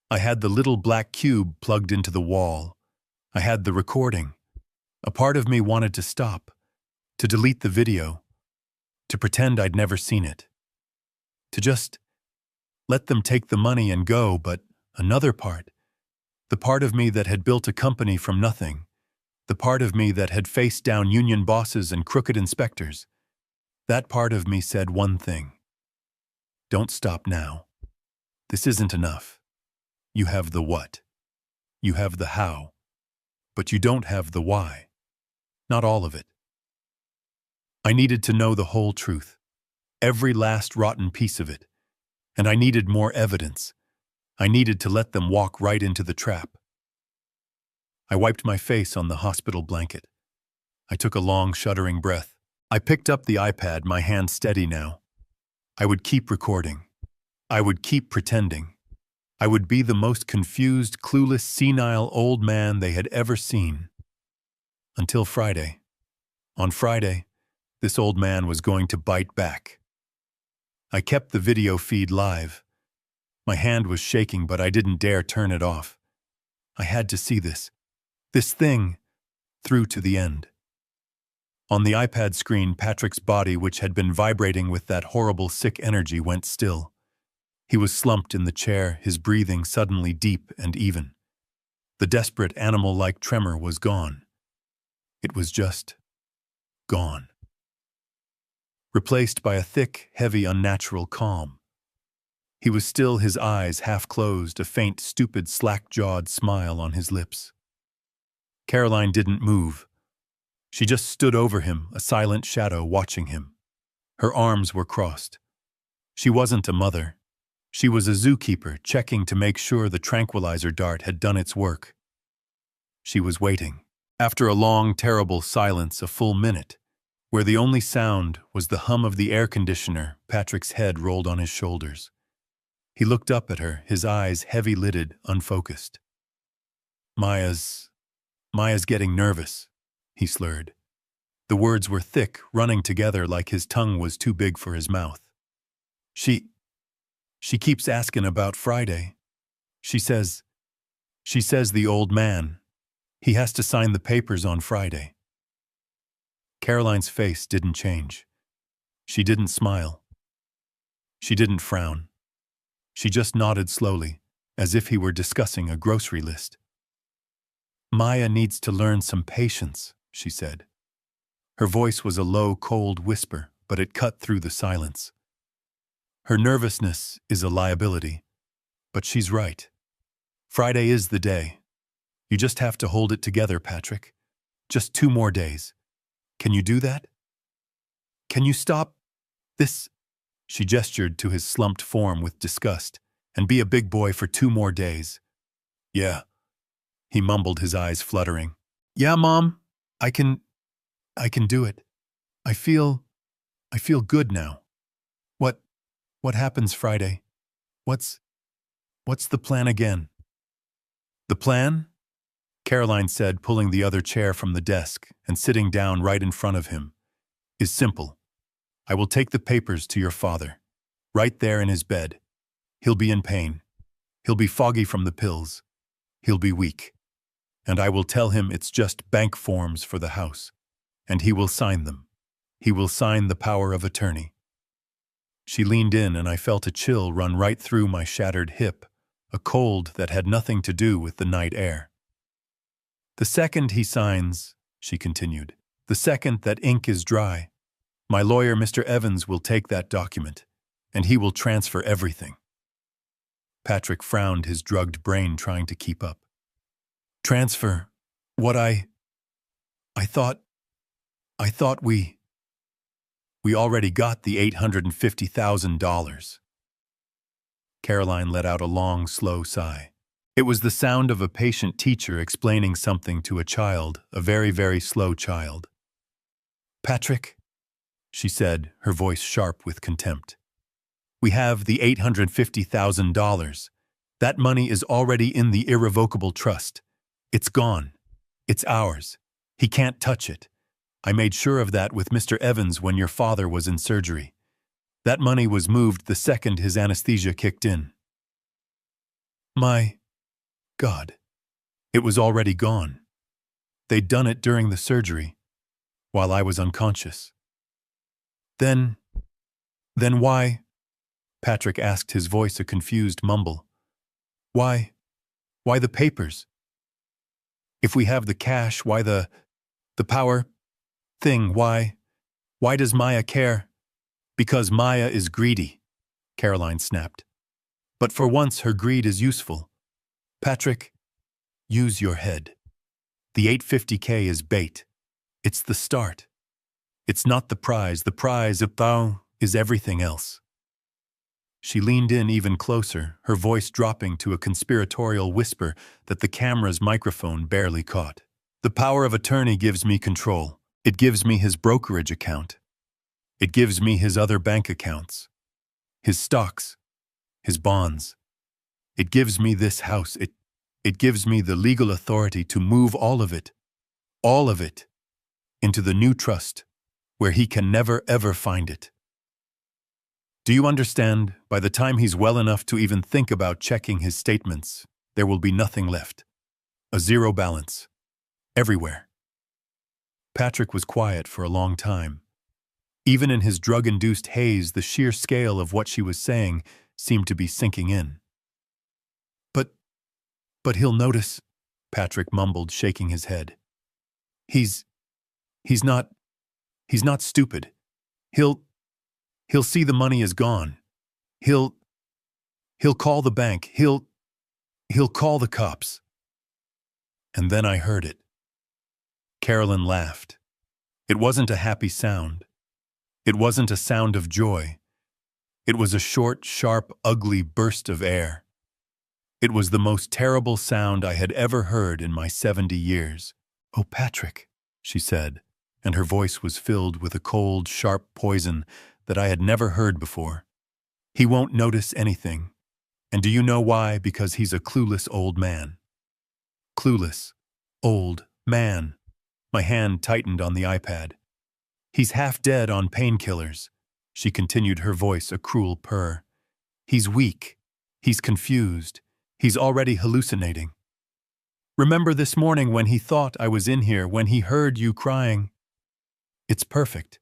I had the little black cube plugged into the wall. I had the recording. A part of me wanted to stop, to delete the video, to pretend I'd never seen it, to just let them take the money and go, but another part, the part of me that had built a company from nothing, the part of me that had faced down union bosses and crooked inspectors, that part of me said one thing: don't stop now. This isn't enough. You have the what. You have the how. But you don't have the why. Not all of it. I needed to know the whole truth, every last rotten piece of it, and I needed more evidence. I needed to let them walk right into the trap. I wiped my face on the hospital blanket. I took a long, shuddering breath. I picked up the iPad, my hand steady now. I would keep recording. I would keep pretending. I would be the most confused, clueless, senile old man they had ever seen. Until Friday. On Friday, this old man was going to bite back. I kept the video feed live. My hand was shaking, but I didn't dare turn it off. I had to see this thing, through to the end. On the iPad screen, Patrick's body, which had been vibrating with that horrible, sick energy, went still. He was slumped in the chair, his breathing suddenly deep and even. The desperate, animal-like tremor was gone. It was just gone. Replaced by a thick, heavy, unnatural calm. He was still, his eyes half closed, a faint, stupid, slack-jawed smile on his lips. Caroline didn't move. She just stood over him, a silent shadow watching him. Her arms were crossed. She wasn't a mother. She was a zookeeper, checking to make sure the tranquilizer dart had done its work. She was waiting. After a long, terrible silence, a full minute, where the only sound was the hum of the air conditioner, Patrick's head rolled on his shoulders. He looked up at her, his eyes heavy-lidded, unfocused. Maya's getting nervous, he slurred. The words were thick, running together like his tongue was too big for his mouth. She keeps asking about Friday. She says the old man, he has to sign the papers on Friday. Caroline's face didn't change. She didn't smile. She didn't frown. She just nodded slowly, as if he were discussing a grocery list. Maya needs to learn some patience, she said. Her voice was a low, cold whisper, but it cut through the silence. Her nervousness is a liability, but she's right. Friday is the day. You just have to hold it together, Patrick. Just 2 more days. Can you do that? Can you stop this? She gestured to his slumped form with disgust, and be a big boy for 2 more days. Yeah, he mumbled, his eyes fluttering. Yeah, Mom, I can do it. I feel good now. What happens Friday? What's the plan again? The plan? Caroline said, pulling the other chair from the desk and sitting down right in front of him, is simple. I will take the papers to your father, right there in his bed. He'll be in pain. He'll be foggy from the pills. He'll be weak. And I will tell him it's just bank forms for the house. And he will sign them. He will sign the power of attorney. She leaned in, and I felt a chill run right through my shattered hip, a cold that had nothing to do with the night air. The second he signs, she continued, the second that ink is dry, my lawyer, Mr. Evans, will take that document, and he will transfer everything. Patrick frowned, his drugged brain trying to keep up. Transfer? What I thought we already got the $850,000. Caroline let out a long, slow sigh. It was the sound of a patient teacher explaining something to a child, a very, very slow child. "Patrick," she said, her voice sharp with contempt. "We have the $850,000. That money is already in the irrevocable trust. It's gone. It's ours. He can't touch it. I made sure of that with Mr. Evans when your father was in surgery. That money was moved the second his anesthesia kicked in." My God. It was already gone. They'd done it during the surgery, while I was unconscious. Then why? Patrick asked, his voice a confused mumble. Why the papers? If we have the cash, why the power thing? Why does Maya care? Because Maya is greedy, Caroline snapped. But for once her greed is useful. Patrick, use your head. The 850K is bait. It's the start. It's not the prize. The prize, is everything else. She leaned in even closer, her voice dropping to a conspiratorial whisper that the camera's microphone barely caught. The power of attorney gives me control. It gives me his brokerage account. It gives me his other bank accounts, his stocks, his bonds. It gives me this house. It gives me the legal authority to move all of it, into the new trust, where he can never ever find it. Do you understand? By the time he's well enough to even think about checking his statements, there will be nothing left. A zero balance. Everywhere. Patrick was quiet for a long time. Even in his drug-induced haze, the sheer scale of what she was saying seemed to be sinking in. But he'll notice, Patrick mumbled, shaking his head. He's not stupid. He'll see the money is gone. He'll call the bank. He'll call the cops. And then I heard it. Carolyn laughed. It wasn't a happy sound. It wasn't a sound of joy. It was a short, sharp, ugly burst of air. It was the most terrible sound I had ever heard in my 70 years. "Oh, Patrick," she said, and her voice was filled with a cold, sharp poison that I had never heard before. "He won't notice anything. And do you know why? Because he's a clueless old man." Clueless. Old. Man. My hand tightened on the iPad. "He's half dead on painkillers," she continued, her voice a cruel purr. "He's weak. He's confused. He's already hallucinating. Remember this morning when he thought I was in here, when he heard you crying? It's perfect.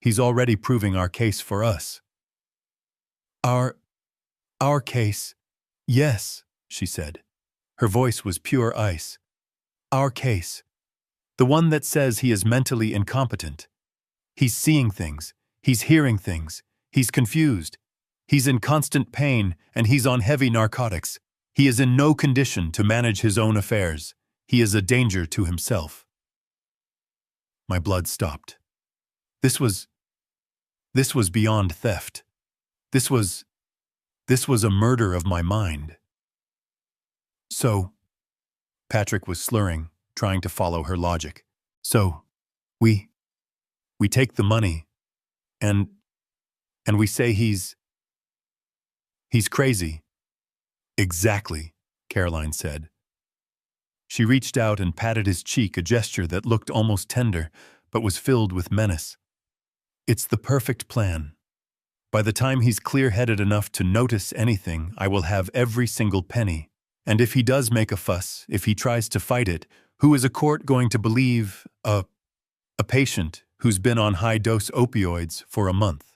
He's already proving our case for us." Our case? Yes," she said. Her voice was pure ice. "Our case. The one that says he is mentally incompetent. He's seeing things. He's hearing things. He's confused. He's in constant pain, and he's on heavy narcotics. He is in no condition to manage his own affairs. He is a danger to himself." My blood stopped. This was beyond theft. This was a murder of my mind. "So," Patrick was slurring, trying to follow her logic. "So, we take the money, and we say he's crazy." "Exactly," Caroline said. She reached out and patted his cheek, a gesture that looked almost tender, but was filled with menace. "It's the perfect plan. By the time he's clear-headed enough to notice anything, I will have every single penny. And if he does make a fuss, if he tries to fight it, who is a court going to believe a patient who's been on high-dose opioids for a month?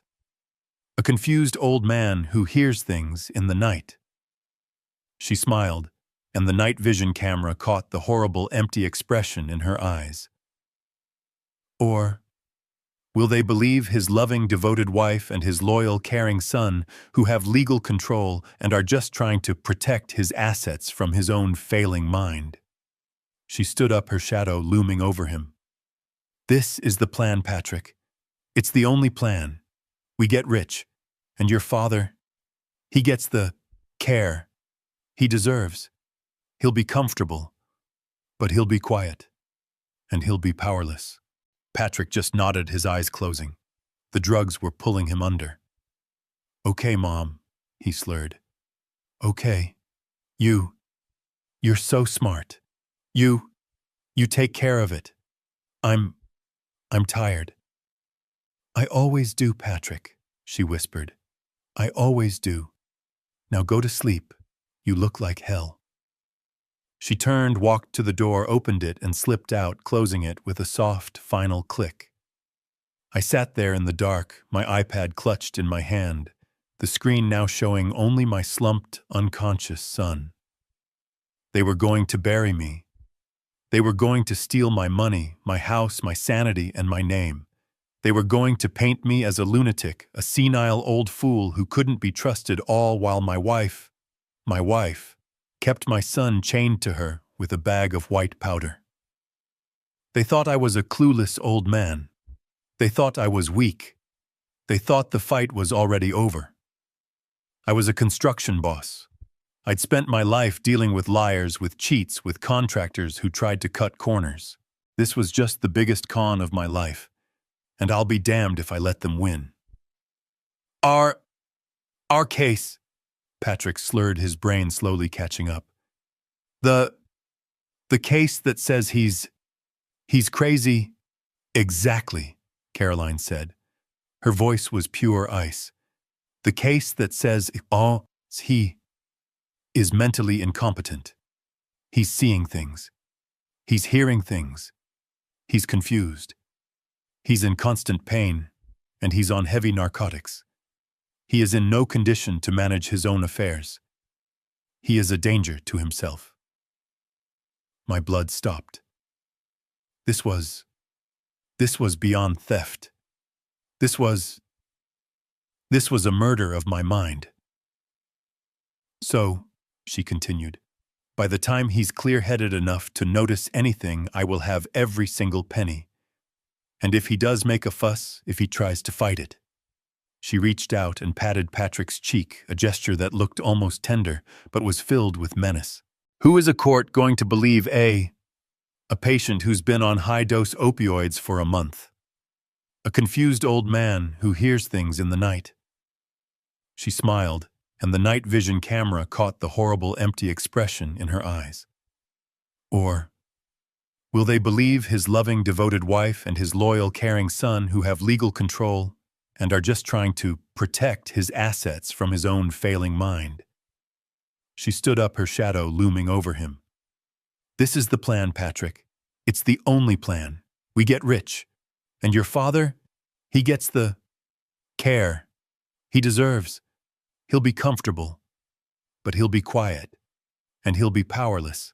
A confused old man who hears things in the night?" She smiled, and the night vision camera caught the horrible, empty expression in her eyes. "Or will they believe his loving, devoted wife and his loyal, caring son who have legal control and are just trying to protect his assets from his own failing mind?" She stood up, her shadow looming over him. "This is the plan, Patrick. It's the only plan. We get rich, and your father, he gets the care. He deserves. He'll be comfortable, but he'll be quiet, and he'll be powerless. Patrick just nodded, his eyes closing. The drugs were pulling him under. Okay, Mom, he slurred. Okay. You're so smart. You take care of it. I'm tired. I always do, Patrick, she whispered. I always do. Now go to sleep. You look like hell. She turned, walked to the door, opened it, and slipped out, closing it with a soft, final click. I sat there in the dark, my iPad clutched in my hand, the screen now showing only my slumped, unconscious son. They were going to bury me. They were going to steal my money, my house, my sanity, and my name. They were going to paint me as a lunatic, a senile old fool who couldn't be trusted, all while my wife, kept my son chained to her with a bag of white powder. They thought I was a clueless old man. They thought I was weak. They thought the fight was already over. I was a construction boss. I'd spent my life dealing with liars, with cheats, with contractors who tried to cut corners. This was just the biggest con of my life, and I'll be damned if I let them win. Our case, Patrick slurred, his brain slowly catching up. The case that says he's crazy. Exactly, Caroline said. Her voice was pure ice. The case that says he is mentally incompetent. He's seeing things. He's hearing things. He's confused. He's in constant pain, and he's on heavy narcotics. He is in no condition to manage his own affairs. He is a danger to himself. My blood stopped. This was beyond theft. This was a murder of my mind. So, she continued, by the time he's clear-headed enough to notice anything, I will have every single penny. And if he does make a fuss, if he tries to fight it. She reached out and patted Patrick's cheek, a gesture that looked almost tender, but was filled with menace. Who is a court going to believe a patient who's been on high-dose opioids for a month? A confused old man who hears things in the night. She smiled, and the night vision camera caught the horrible, empty expression in her eyes. Or will they believe his loving, devoted wife and his loyal, caring son who have legal control and are just trying to protect his assets from his own failing mind? She stood up, her shadow looming over him. This is the plan, Patrick. It's the only plan. We get rich. And your father, he gets the care he deserves. He'll be comfortable, but he'll be quiet, and he'll be powerless.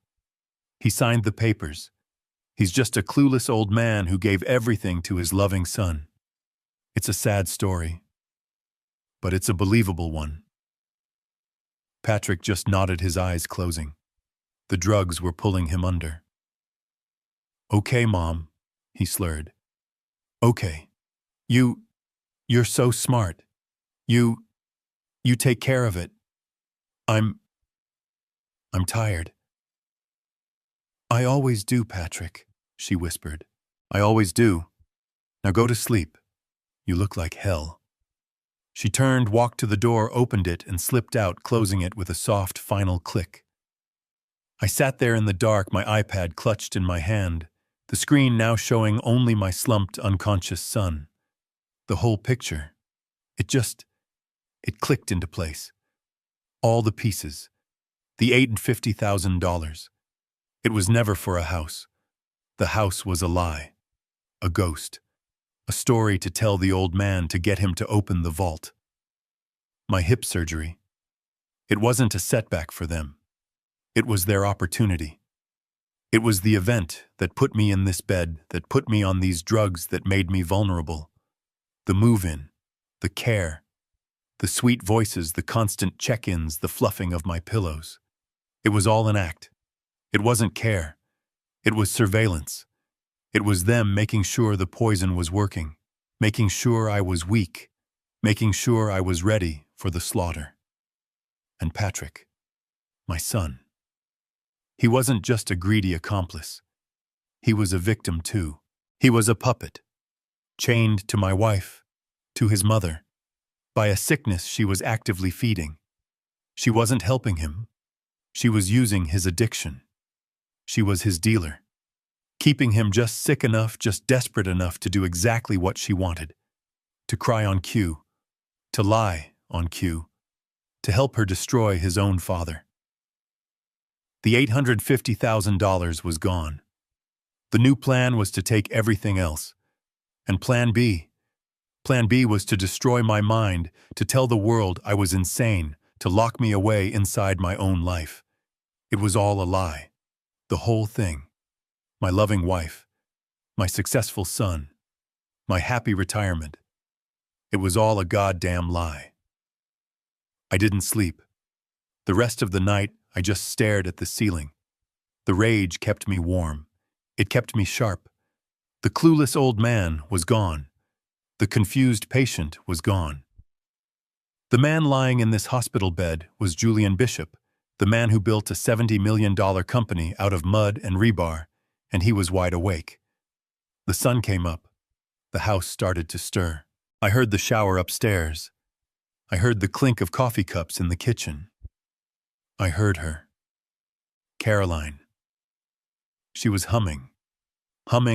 He signed the papers. He's just a clueless old man who gave everything to his loving son. It's a sad story, but it's a believable one. Patrick just nodded, his eyes closing. The drugs were pulling him under. Okay, Mom, he slurred. Okay. You're so smart. You take care of it. I'm tired. I always do, Patrick, she whispered. I always do. Now go to sleep. You look like hell. She turned, walked to the door, opened it, and slipped out, closing it with a soft, final click. I sat there in the dark, my iPad clutched in my hand, the screen now showing only my slumped, unconscious son. The whole picture. It clicked into place. All the pieces. The $850,000. It was never for a house. The house was a lie. A ghost. A story to tell the old man to get him to open the vault. My hip surgery. It wasn't a setback for them. It was their opportunity. It was the event that put me in this bed, that put me on these drugs, that made me vulnerable. The move-in, the care, the sweet voices, the constant check-ins, the fluffing of my pillows. It was all an act. It wasn't care. It was surveillance. It was them making sure the poison was working, making sure I was weak, making sure I was ready for the slaughter. And Patrick, my son. He wasn't just a greedy accomplice. He was a victim too. He was a puppet, chained to my wife, to his mother, by a sickness she was actively feeding. She wasn't helping him. She was using his addiction. She was his dealer, keeping him just sick enough, just desperate enough to do exactly what she wanted, to cry on cue, to lie on cue, to help her destroy his own father. The $850,000 was gone. The new plan was to take everything else. And Plan B was to destroy my mind, to tell the world I was insane, to lock me away inside my own life. It was all a lie. The whole thing. My loving wife, my successful son, my happy retirement. It was all a goddamn lie. I didn't sleep. The rest of the night, I just stared at the ceiling. The rage kept me warm. It kept me sharp. The clueless old man was gone. The confused patient was gone. The man lying in this hospital bed was Julian Bishop, the man who built a $70 million company out of mud and rebar, and he was wide awake. The sun came up. The house started to stir. I heard the shower upstairs. I heard the clink of coffee cups in the kitchen. I heard her. Caroline. She was humming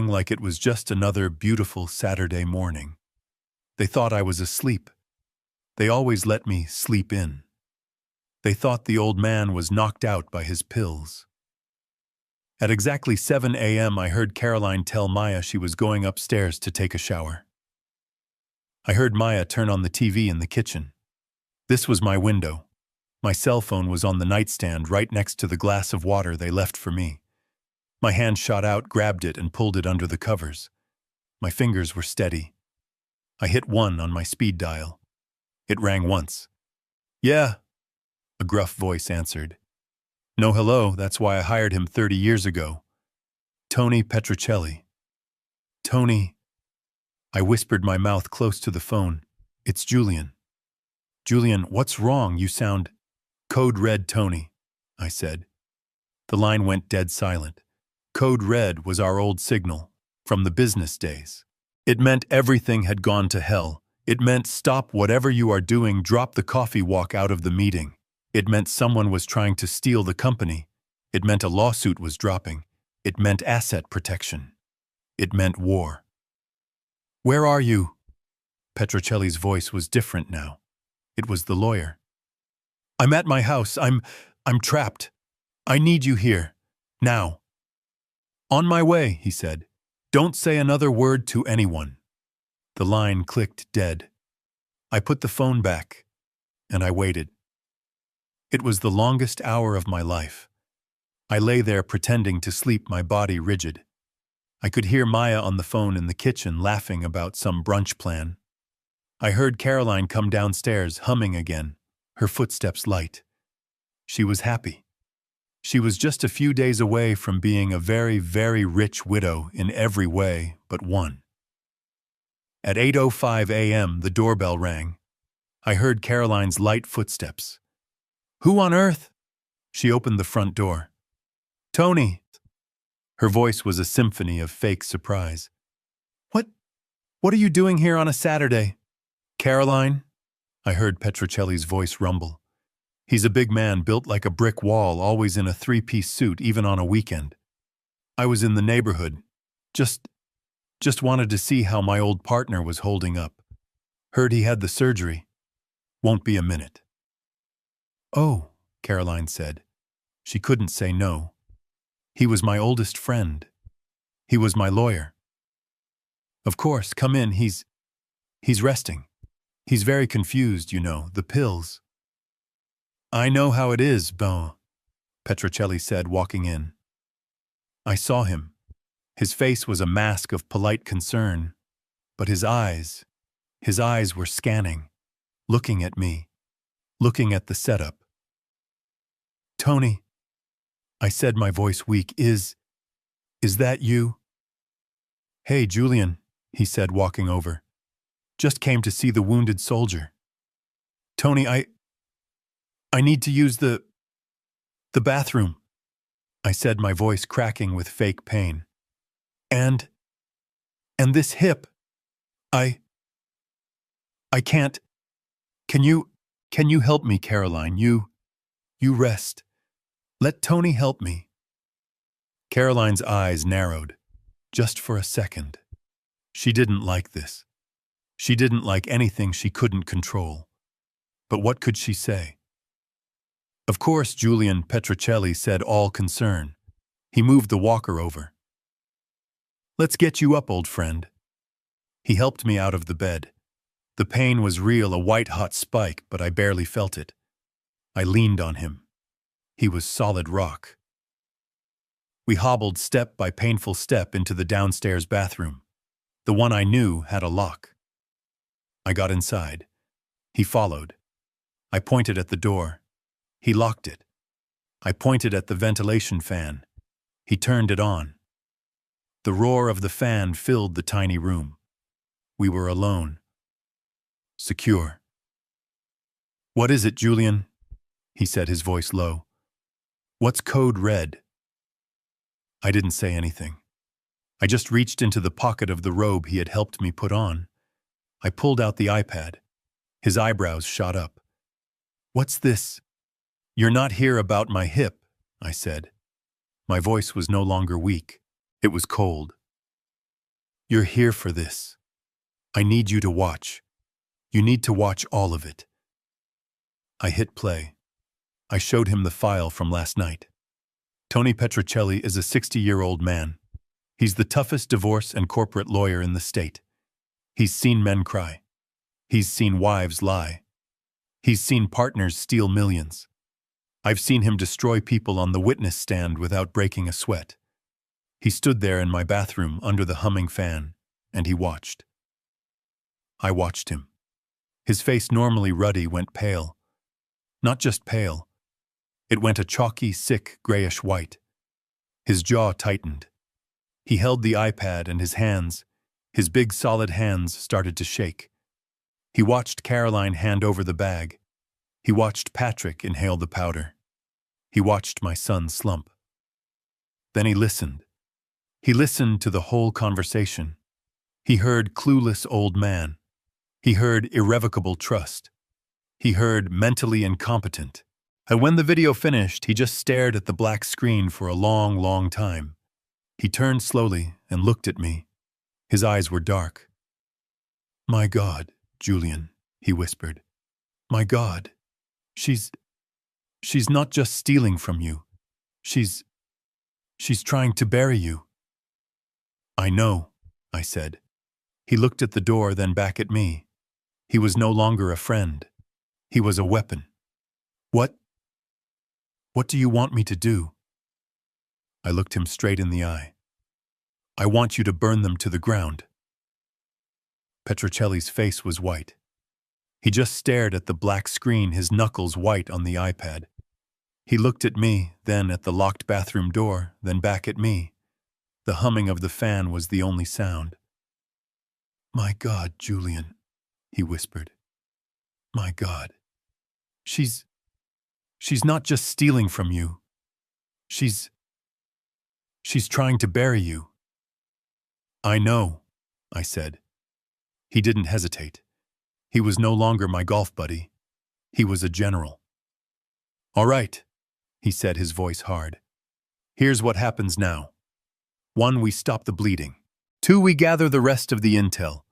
like it was just another beautiful Saturday morning. They thought I was asleep. They always let me sleep in. They thought the old man was knocked out by his pills. At exactly 7 a.m., I heard Caroline tell Maya she was going upstairs to take a shower. I heard Maya turn on the TV in the kitchen. This was my window. My cell phone was on the nightstand right next to the glass of water they left for me. My hand shot out, grabbed it, and pulled it under the covers. My fingers were steady. I hit 1 on my speed dial. It rang once. "Yeah," a gruff voice answered. "No hello, that's why I hired him 30 years ago. Tony Petrocelli." "Tony," I whispered, my mouth close to the phone. "It's Julian." "Julian, what's wrong? You sound—" "Code red, Tony," I said. The line went dead silent. Code red was our old signal, from the business days. It meant everything had gone to hell. It meant stop whatever you are doing, drop the coffee, walk out of the meeting. It meant someone was trying to steal the company. It meant a lawsuit was dropping. It meant asset protection. It meant war. "Where are you?" Petrocelli's voice was different now. It was the lawyer. "I'm at my house. I'm trapped. I need you here. Now." "On my way," he said. "Don't say another word to anyone." The line clicked dead. I put the phone back, and I waited. It was the longest hour of my life. I lay there pretending to sleep, my body rigid. I could hear Maya on the phone in the kitchen laughing about some brunch plan. I heard Caroline come downstairs, humming again, her footsteps light. She was happy. She was just a few days away from being a very, very rich widow in every way but one. At 8:05 a.m., the doorbell rang. I heard Caroline's light footsteps. "Who on earth?" She opened the front door. "Tony." Her voice was a symphony of fake surprise. What are you doing here on a Saturday?" "Caroline?" I heard Petrocelli's voice rumble. He's a big man, built like a brick wall, always in a 3-piece suit, even on a weekend. "I was in the neighborhood. Just wanted to see how my old partner was holding up. Heard he had the surgery. Won't be a minute." "Oh," Caroline said. She couldn't say no. "He was my oldest friend. He was my lawyer." "Of course, come in. He's resting. He's very confused, you know, the pills." "I know how it is, bon," Petrocelli said, walking in. I saw him. His face was a mask of polite concern, but his eyes were scanning, looking at me, looking at the setup. "Tony," I said, my voice weak, is that you?" "Hey, Julian," he said, walking over. "Just came to see the wounded soldier. Tony, I need to use the The bathroom, I said, my voice cracking with fake pain. And this hip. I can't. Can you help me, Caroline? You rest. Let Tony help me. Caroline's eyes narrowed, just for a second. She didn't like this. She didn't like anything she couldn't control. But what could she say? Of course, Julian Petrocelli said all concern. He moved the walker over. Let's get you up, old friend. He helped me out of the bed. The pain was real, a white-hot spike, but I barely felt it. I leaned on him. He was solid rock. We hobbled step by painful step into the downstairs bathroom. The one I knew had a lock. I got inside. He followed. I pointed at the door. He locked it. I pointed at the ventilation fan. He turned it on. The roar of the fan filled the tiny room. We were alone. Secure. What is it, Julian? He said, his voice low. What's code red? I didn't say anything. I just reached into the pocket of the robe he had helped me put on. I pulled out the iPad. His eyebrows shot up. What's this? You're not here about my hip, I said. My voice was no longer weak. It was cold. You're here for this. I need you to watch. You need to watch all of it. I hit play. I showed him the file from last night. Tony Petrocelli is a 60-year-old man. He's the toughest divorce and corporate lawyer in the state. He's seen men cry. He's seen wives lie. He's seen partners steal millions. I've seen him destroy people on the witness stand without breaking a sweat. He stood there in my bathroom under the humming fan, and he watched. I watched him. His face, normally ruddy, went pale. Not just pale. It went a chalky, sick, grayish white. His jaw tightened. He held the iPad, and his big solid hands, started to shake. He watched Caroline hand over the bag. He watched Patrick inhale the powder. He watched my son slump. Then he listened. He listened to the whole conversation. He heard clueless old man. He heard irrevocable trust. He heard mentally incompetent. And when the video finished, he just stared at the black screen for a long, long time. He turned slowly and looked at me. His eyes were dark. My God, Julian, he whispered. My God, she's not just stealing from you. She's trying to bury you. I know, I said. He looked at the door, then back at me. He was no longer a friend. He was a weapon. What do you want me to do? I looked him straight in the eye. I want you to burn them to the ground. Petrocelli's face was white. He just stared at the black screen, his knuckles white on the iPad. He looked at me, then at the locked bathroom door, then back at me. The humming of the fan was the only sound. My God, Julian, he whispered. My God. She's not just stealing from you. She's trying to bury you. I know, I said. He didn't hesitate. He was no longer my golf buddy. He was a general. All right, he said, his voice hard. Here's what happens now. 1, we stop the bleeding. 2, we gather the rest of the intel.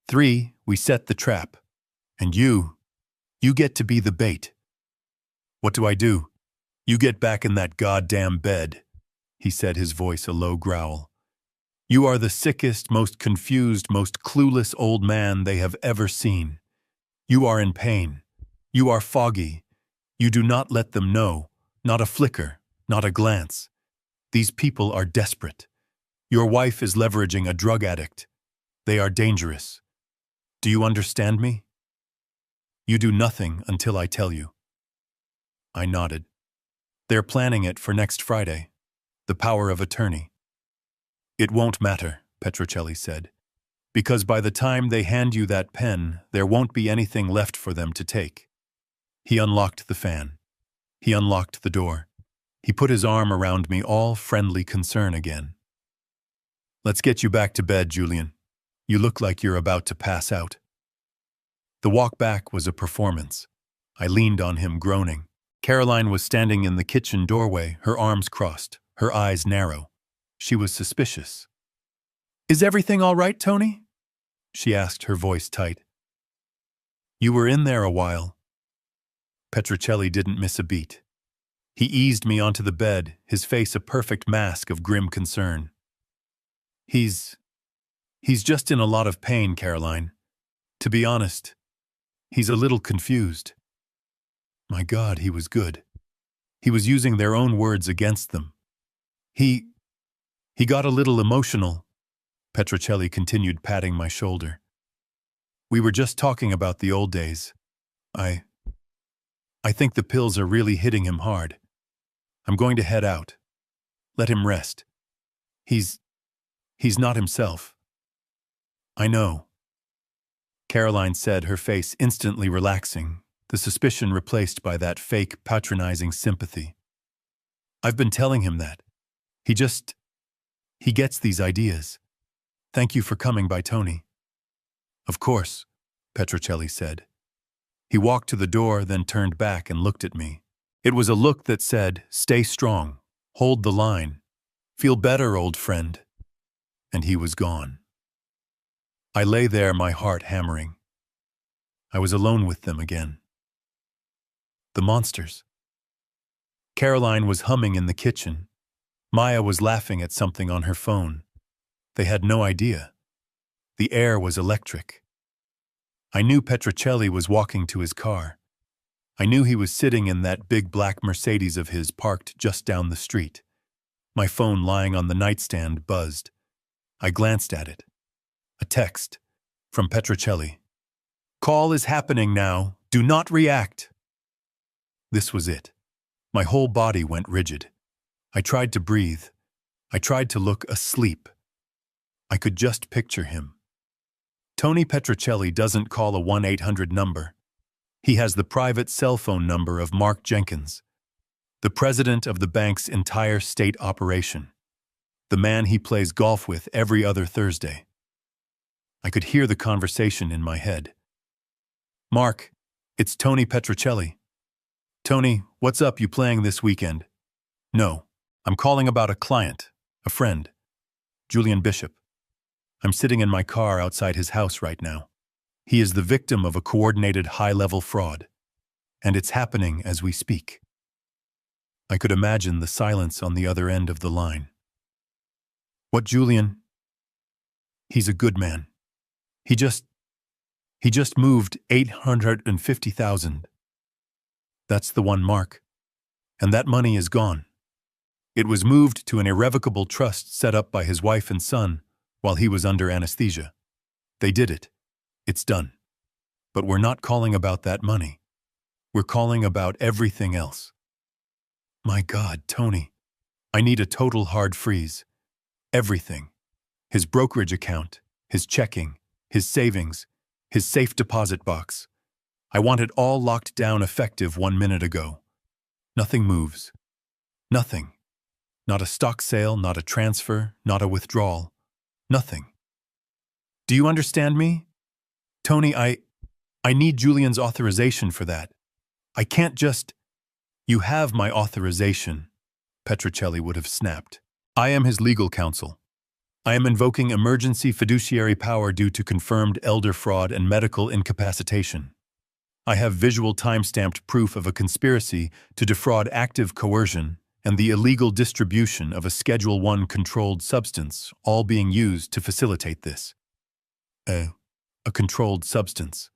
3, we set the trap. And you get to be the bait. What do I do? You get back in that goddamn bed, he said, his voice a low growl. You are the sickest, most confused, most clueless old man they have ever seen. You are in pain. You are foggy. You do not let them know, not a flicker, not a glance. These people are desperate. Your wife is leveraging a drug addict. They are dangerous. Do you understand me? You do nothing until I tell you. I nodded. They're planning it for next Friday. The power of attorney. It won't matter, Petrocelli said, because by the time they hand you that pen, there won't be anything left for them to take. He unlocked the fan. He unlocked the door. He put his arm around me, all friendly concern again. "Let's get you back to bed, Julian. You look like you're about to pass out." The walk back was a performance. I leaned on him, groaning. Caroline was standing in the kitchen doorway, her arms crossed, her eyes narrow. She was suspicious. "Is everything all right, Tony?" she asked, her voice tight. "You were in there a while." Petrocelli didn't miss a beat. He eased me onto the bed, his face a perfect mask of grim concern. He's just in a lot of pain, Caroline. To be honest, he's a little confused." My God, he was good. He was using their own words against them. He got a little emotional," Petrocelli continued, patting my shoulder. "We were just talking about the old days. I think the pills are really hitting him hard. I'm going to head out. Let him rest. He's not himself." "I know," Caroline said, her face instantly relaxing, the suspicion replaced by that fake, patronizing sympathy. "I've been telling him that. He gets these ideas. Thank you for coming by, Tony." "Of course," Petrocelli said. He walked to the door, then turned back and looked at me. It was a look that said, "Stay strong. Hold the line. Feel better, old friend." And he was gone. I lay there, my heart hammering. I was alone with them again. The monsters. Caroline was humming in the kitchen. Maya was laughing at something on her phone. They had no idea. The air was electric. I knew Petrocelli was walking to his car. I knew he was sitting in that big black Mercedes of his parked just down the street. My phone lying on the nightstand buzzed. I glanced at it. A text from Petrocelli. "Call is happening now. Do not react." This was it. My whole body went rigid. I tried to breathe. I tried to look asleep. I could just picture him. Tony Petrocelli doesn't call a 1-800 number. He has the private cell phone number of Mark Jenkins, the president of the bank's entire state operation, the man he plays golf with every other Thursday. I could hear the conversation in my head. "Mark, it's Tony Petrocelli." "Tony, what's up? You playing this weekend?" "No, I'm calling about a client, a friend, Julian Bishop. I'm sitting in my car outside his house right now. He is the victim of a coordinated high-level fraud, and it's happening as we speak." I could imagine the silence on the other end of the line. "What, Julian?" "He's a good man. He just moved 850,000. That's the one, Mark. And that money is gone. It was moved to an irrevocable trust set up by his wife and son while he was under anesthesia. They did it. It's done. But we're not calling about that money. We're calling about everything else." My God, Tony. I need a total hard freeze. Everything. His brokerage account, his checking, his savings, his safe deposit box. I want it all locked down effective 1 minute ago. Nothing moves. Nothing. Not a stock sale, not a transfer, not a withdrawal. Nothing. Do you understand me? Tony, I need Julian's authorization for that. I can't just... You have my authorization, Petrocelli would have snapped. I am his legal counsel. I am invoking emergency fiduciary power due to confirmed elder fraud and medical incapacitation. I have visual time-stamped proof of a conspiracy to defraud active coercion and the illegal distribution of a Schedule I controlled substance, all being used to facilitate this. A controlled substance.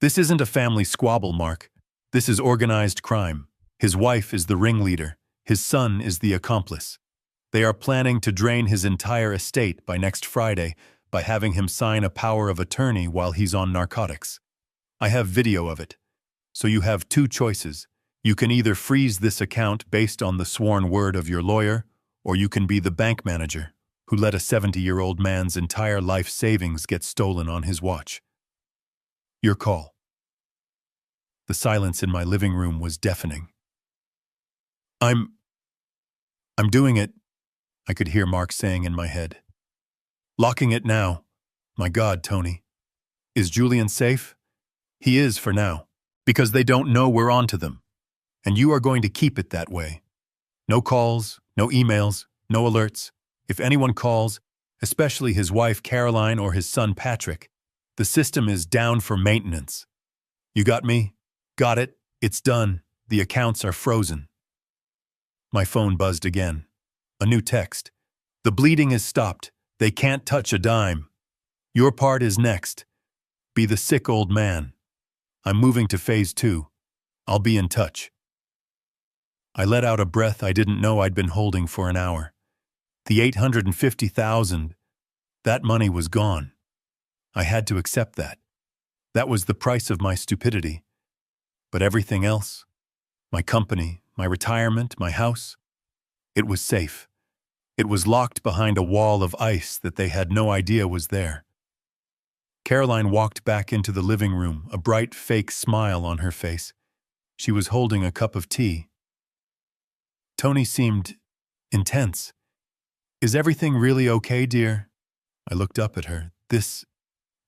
This isn't a family squabble, Mark. This is organized crime. His wife is the ringleader. His son is the accomplice. They are planning to drain his entire estate by next Friday by having him sign a power of attorney while he's on narcotics. I have video of it. So you have two choices. You can either freeze this account based on the sworn word of your lawyer, or you can be the bank manager who let a 70-year-old man's entire life savings get stolen on his watch. Your call. The silence in my living room was deafening. I'm doing it, I could hear Mark saying in my head. Locking it now. My God, Tony. Is Julian safe? He is for now, because they don't know we're onto them. And you are going to keep it that way. No calls, no emails, no alerts. If anyone calls, especially his wife Caroline or his son Patrick, the system is down for maintenance. You got me? Got it. It's done. The accounts are frozen. My phone buzzed again. A new text. The bleeding is stopped. They can't touch a dime. Your part is next. Be the sick old man. I'm moving to phase 2. I'll be in touch. I let out a breath I didn't know I'd been holding for an hour. The $850,000, that money was gone. I had to accept that. That was the price of my stupidity. But everything else, my company, my retirement, my house, it was safe. It was locked behind a wall of ice that they had no idea was there. Caroline walked back into the living room, a bright, fake smile on her face. She was holding a cup of tea. Tony seemed intense. Is everything really okay, dear? I looked up at her. This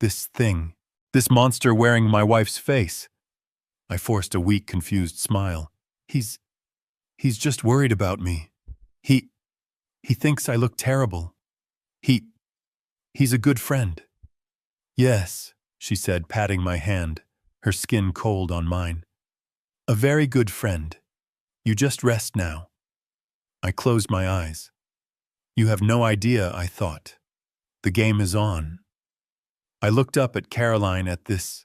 thing, this monster wearing my wife's face. I forced a weak, confused smile. He's just worried about me. He thinks I look terrible. He's a good friend. Yes, she said, patting my hand, her skin cold on mine. A very good friend. You just rest now. I closed my eyes. You have no idea, I thought. The game is on. I looked up at Caroline, at this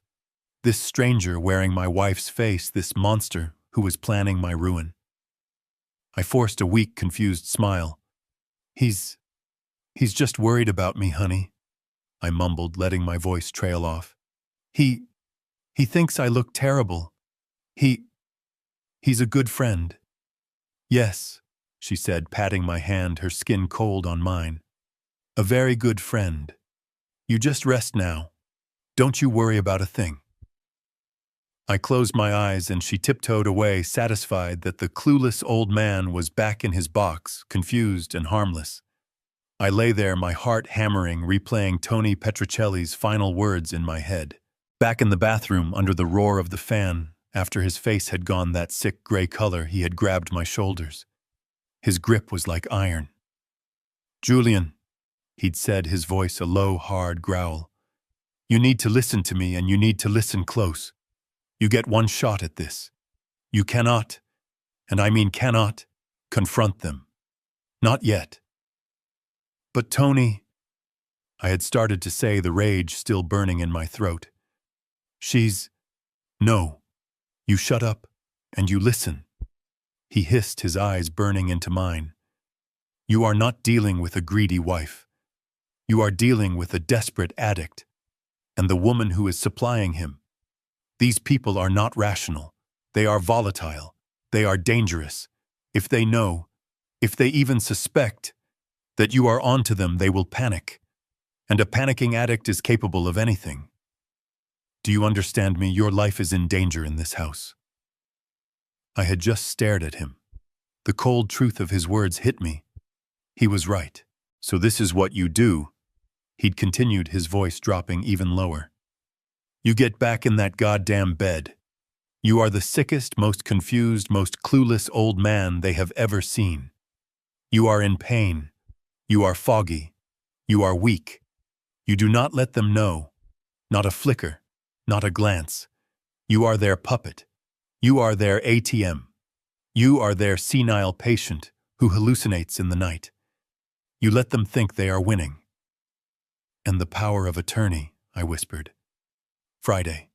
stranger wearing my wife's face, this monster who was planning my ruin. I forced a weak, confused smile. He's just worried about me, honey, I mumbled, letting my voice trail off. He thinks I look terrible. He's a good friend. Yes, she said, patting my hand, her skin cold on mine. A very good friend. You just rest now. Don't you worry about a thing. I closed my eyes and she tiptoed away, satisfied that the clueless old man was back in his box, confused and harmless. I lay there, my heart hammering, replaying Tony Petrocelli's final words in my head. Back in the bathroom, under the roar of the fan, after his face had gone that sick gray color, he had grabbed my shoulders. His grip was like iron. Julian, he'd said, his voice a low, hard growl. You need to listen to me, and you need to listen close. You get one shot at this. You cannot, and I mean cannot, confront them. Not yet. But Tony, I had started to say, the rage still burning in my throat. No, you shut up, and you listen. He hissed, his eyes burning into mine. You are not dealing with a greedy wife. You are dealing with a desperate addict, and the woman who is supplying him. These people are not rational. They are volatile. They are dangerous. If they know, if they even suspect that you are onto them, they will panic. And a panicking addict is capable of anything. Do you understand me? Your life is in danger in this house. I had just stared at him. The cold truth of his words hit me. He was right. So this is what you do. He'd continued, his voice dropping even lower. You get back in that goddamn bed. You are the sickest, most confused, most clueless old man they have ever seen. You are in pain. You are foggy. You are weak. You do not let them know. Not a flicker. Not a glance. You are their puppet. You are their ATM. You are their senile patient who hallucinates in the night. You let them think they are winning. And the power of attorney, I whispered. Friday.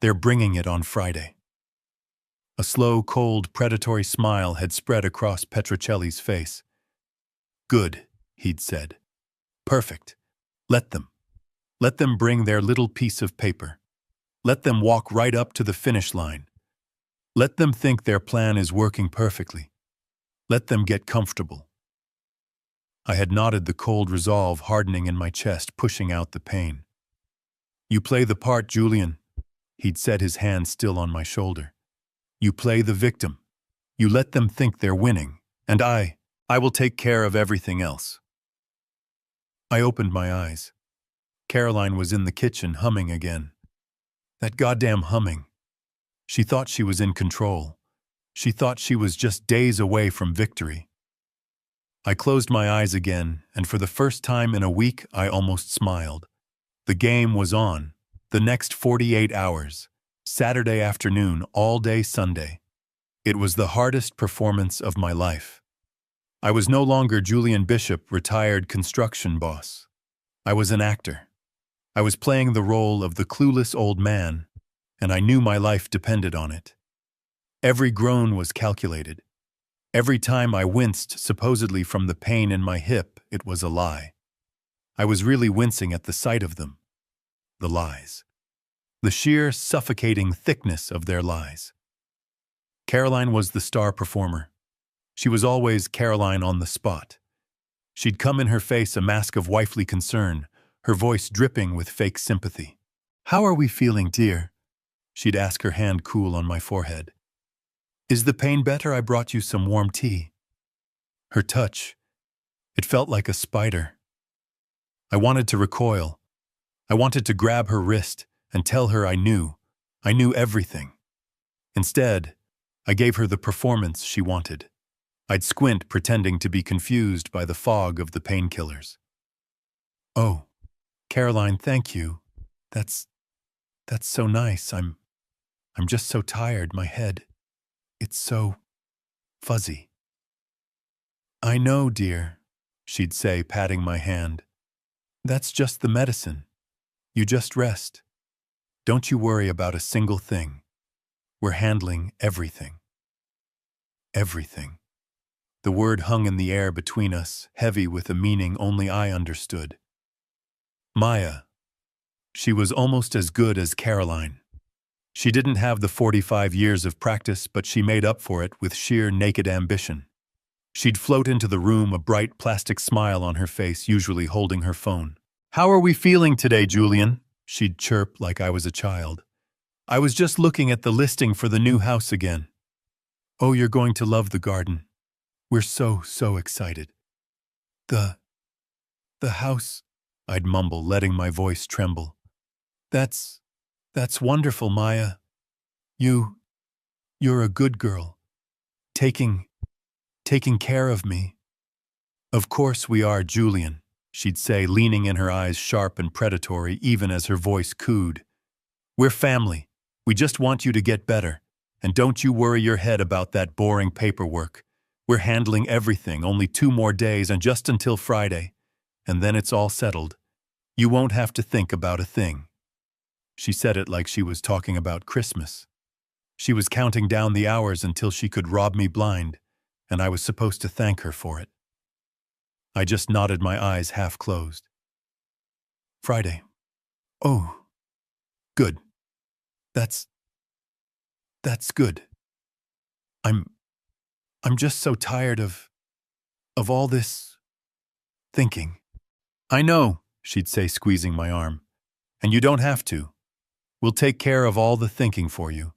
They're bringing it on Friday. A slow, cold, predatory smile had spread across Petrocelli's face. Good, he'd said. Perfect. Let them. Let them bring their little piece of paper. Let them walk right up to the finish line. Let them think their plan is working perfectly. Let them get comfortable. I had nodded, the cold resolve hardening in my chest, pushing out the pain. You play the part, Julian, he'd said, his hand still on my shoulder. You play the victim. You let them think they're winning. And I I will take care of everything else. I opened my eyes. Caroline was in the kitchen humming again. That goddamn humming. She thought she was in control. She thought she was just days away from victory. I closed my eyes again, and for the first time in a week, I almost smiled. The game was on. The next 48 hours. Saturday afternoon, all day Sunday. It was the hardest performance of my life. I was no longer Julian Bishop, retired construction boss. I was an actor. I was playing the role of the clueless old man, and I knew my life depended on it. Every groan was calculated. Every time I winced supposedly from the pain in my hip, it was a lie. I was really wincing at the sight of them. The lies. The sheer, suffocating thickness of their lies. Caroline was the star performer. She was always Caroline on the spot. She'd come in her face a mask of wifely concern, her voice dripping with fake sympathy. "How are we feeling, dear?" She'd ask, her hand cool on my forehead. "Is the pain better? I brought you some warm tea." Her touch, it felt like a spider. I wanted to recoil. I wanted to grab her wrist and tell her I knew everything. Instead, I gave her the performance she wanted. I'd squint, pretending to be confused by the fog of the painkillers. "Oh, Caroline, thank you. That's so nice. I'm just so tired. My head, it's so fuzzy." "I know, dear," she'd say, patting my hand. "That's just the medicine. You just rest. Don't you worry about a single thing. We're handling everything." Everything. The word hung in the air between us, heavy with a meaning only I understood. Maya. She was almost as good as Caroline. She didn't have the 45 years of practice, but she made up for it with sheer naked ambition. She'd float into the room, a bright plastic smile on her face, usually holding her phone. "How are we feeling today, Julian?" She'd chirp like I was a child. "I was just looking at the listing for the new house again." "Oh, you're going to love the garden. We're so excited." The house," I'd mumble, letting my voice tremble. That's wonderful, Maya. You're a good girl. Taking care of me." "Of course we are, Julian," she'd say, leaning in, her eyes sharp and predatory even as her voice cooed. "We're family. We just want you to get better. And don't you worry your head about that boring paperwork. We're handling everything, only 2 more days and just until Friday. And then it's all settled. You won't have to think about a thing." She said it like she was talking about Christmas. She was counting down the hours until she could rob me blind, and I was supposed to thank her for it. I just nodded, my eyes half closed. "Friday. Oh, good. That's good. I'm just so tired of all this thinking." "I know," she'd say, squeezing my arm. "And you don't have to. We'll take care of all the thinking for you."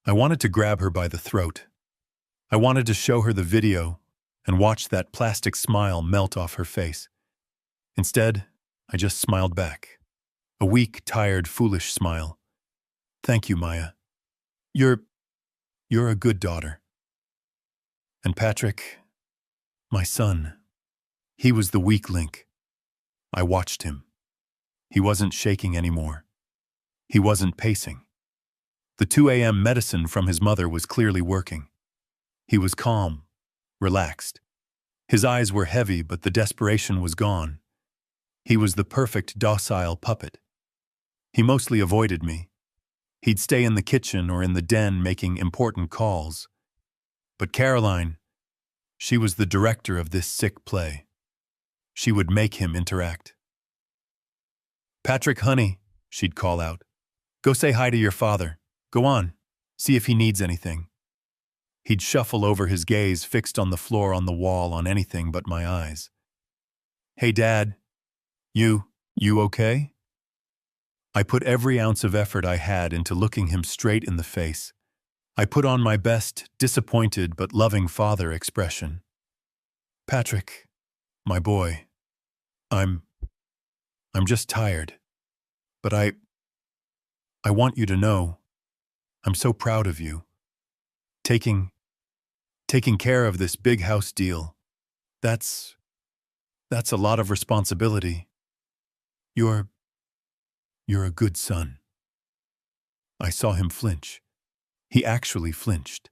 I wanted to grab her by the throat. I wanted to show her the video and watch that plastic smile melt off her face. Instead, I just smiled back. A weak, tired, foolish smile. "Thank you, Maya. You're a good daughter." And Patrick, my son, he was the weak link. I watched him. He wasn't shaking anymore. He wasn't pacing. The 2 a.m. medicine from his mother was clearly working. He was calm, relaxed. His eyes were heavy, but the desperation was gone. He was the perfect docile puppet. He mostly avoided me. He'd stay in the kitchen or in the den making important calls. But Caroline, she was the director of this sick play. She would make him interact. "Patrick, honey," she'd call out. "Go say hi to your father. Go on, see if he needs anything." He'd shuffle over, his gaze fixed on the floor, on the wall, on anything but my eyes. "Hey, Dad, you okay?" I put every ounce of effort I had into looking him straight in the face. I put on my best, disappointed but loving father expression. Patrick, my boy, I'm, I'm just tired. But I want you to know, I'm so proud of you. Taking, taking care of this big house deal. That's a lot of responsibility. You're, you're a good son. I saw him flinch. He actually flinched.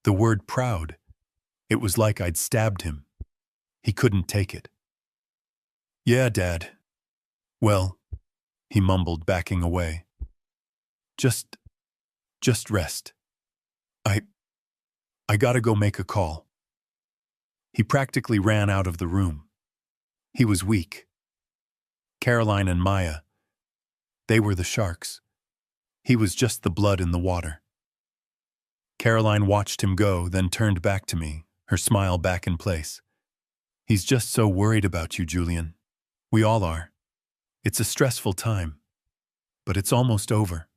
The word proud, it was like I'd stabbed him. He couldn't take it. Yeah, Dad. Well, he mumbled, backing away. Just rest. I gotta go make a call. He practically ran out of the room. He was weak. Caroline and Maya, they were the sharks. He was just the blood in the water. Caroline watched him go, then turned back to me, her smile back in place. He's just so worried about you, Julian. We all are. It's a stressful time, but it's almost over.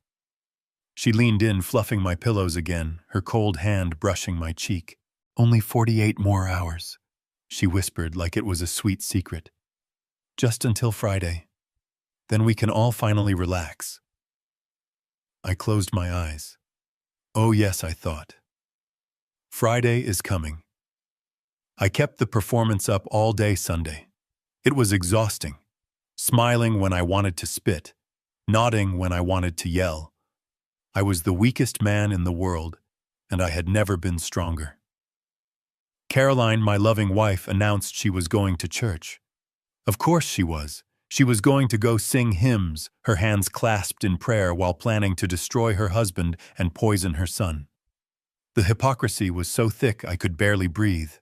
She leaned in, fluffing my pillows again, her cold hand brushing my cheek. Only 48 more hours, she whispered like it was a sweet secret. Just until Friday. Then we can all finally relax. I closed my eyes. Oh yes, I thought. Friday is coming. I kept the performance up all day Sunday. It was exhausting. Smiling when I wanted to spit, nodding when I wanted to yell. I was the weakest man in the world, and I had never been stronger. Caroline, my loving wife, announced she was going to church. Of course she was. She was going to go sing hymns, her hands clasped in prayer while planning to destroy her husband and poison her son. The hypocrisy was so thick I could barely breathe.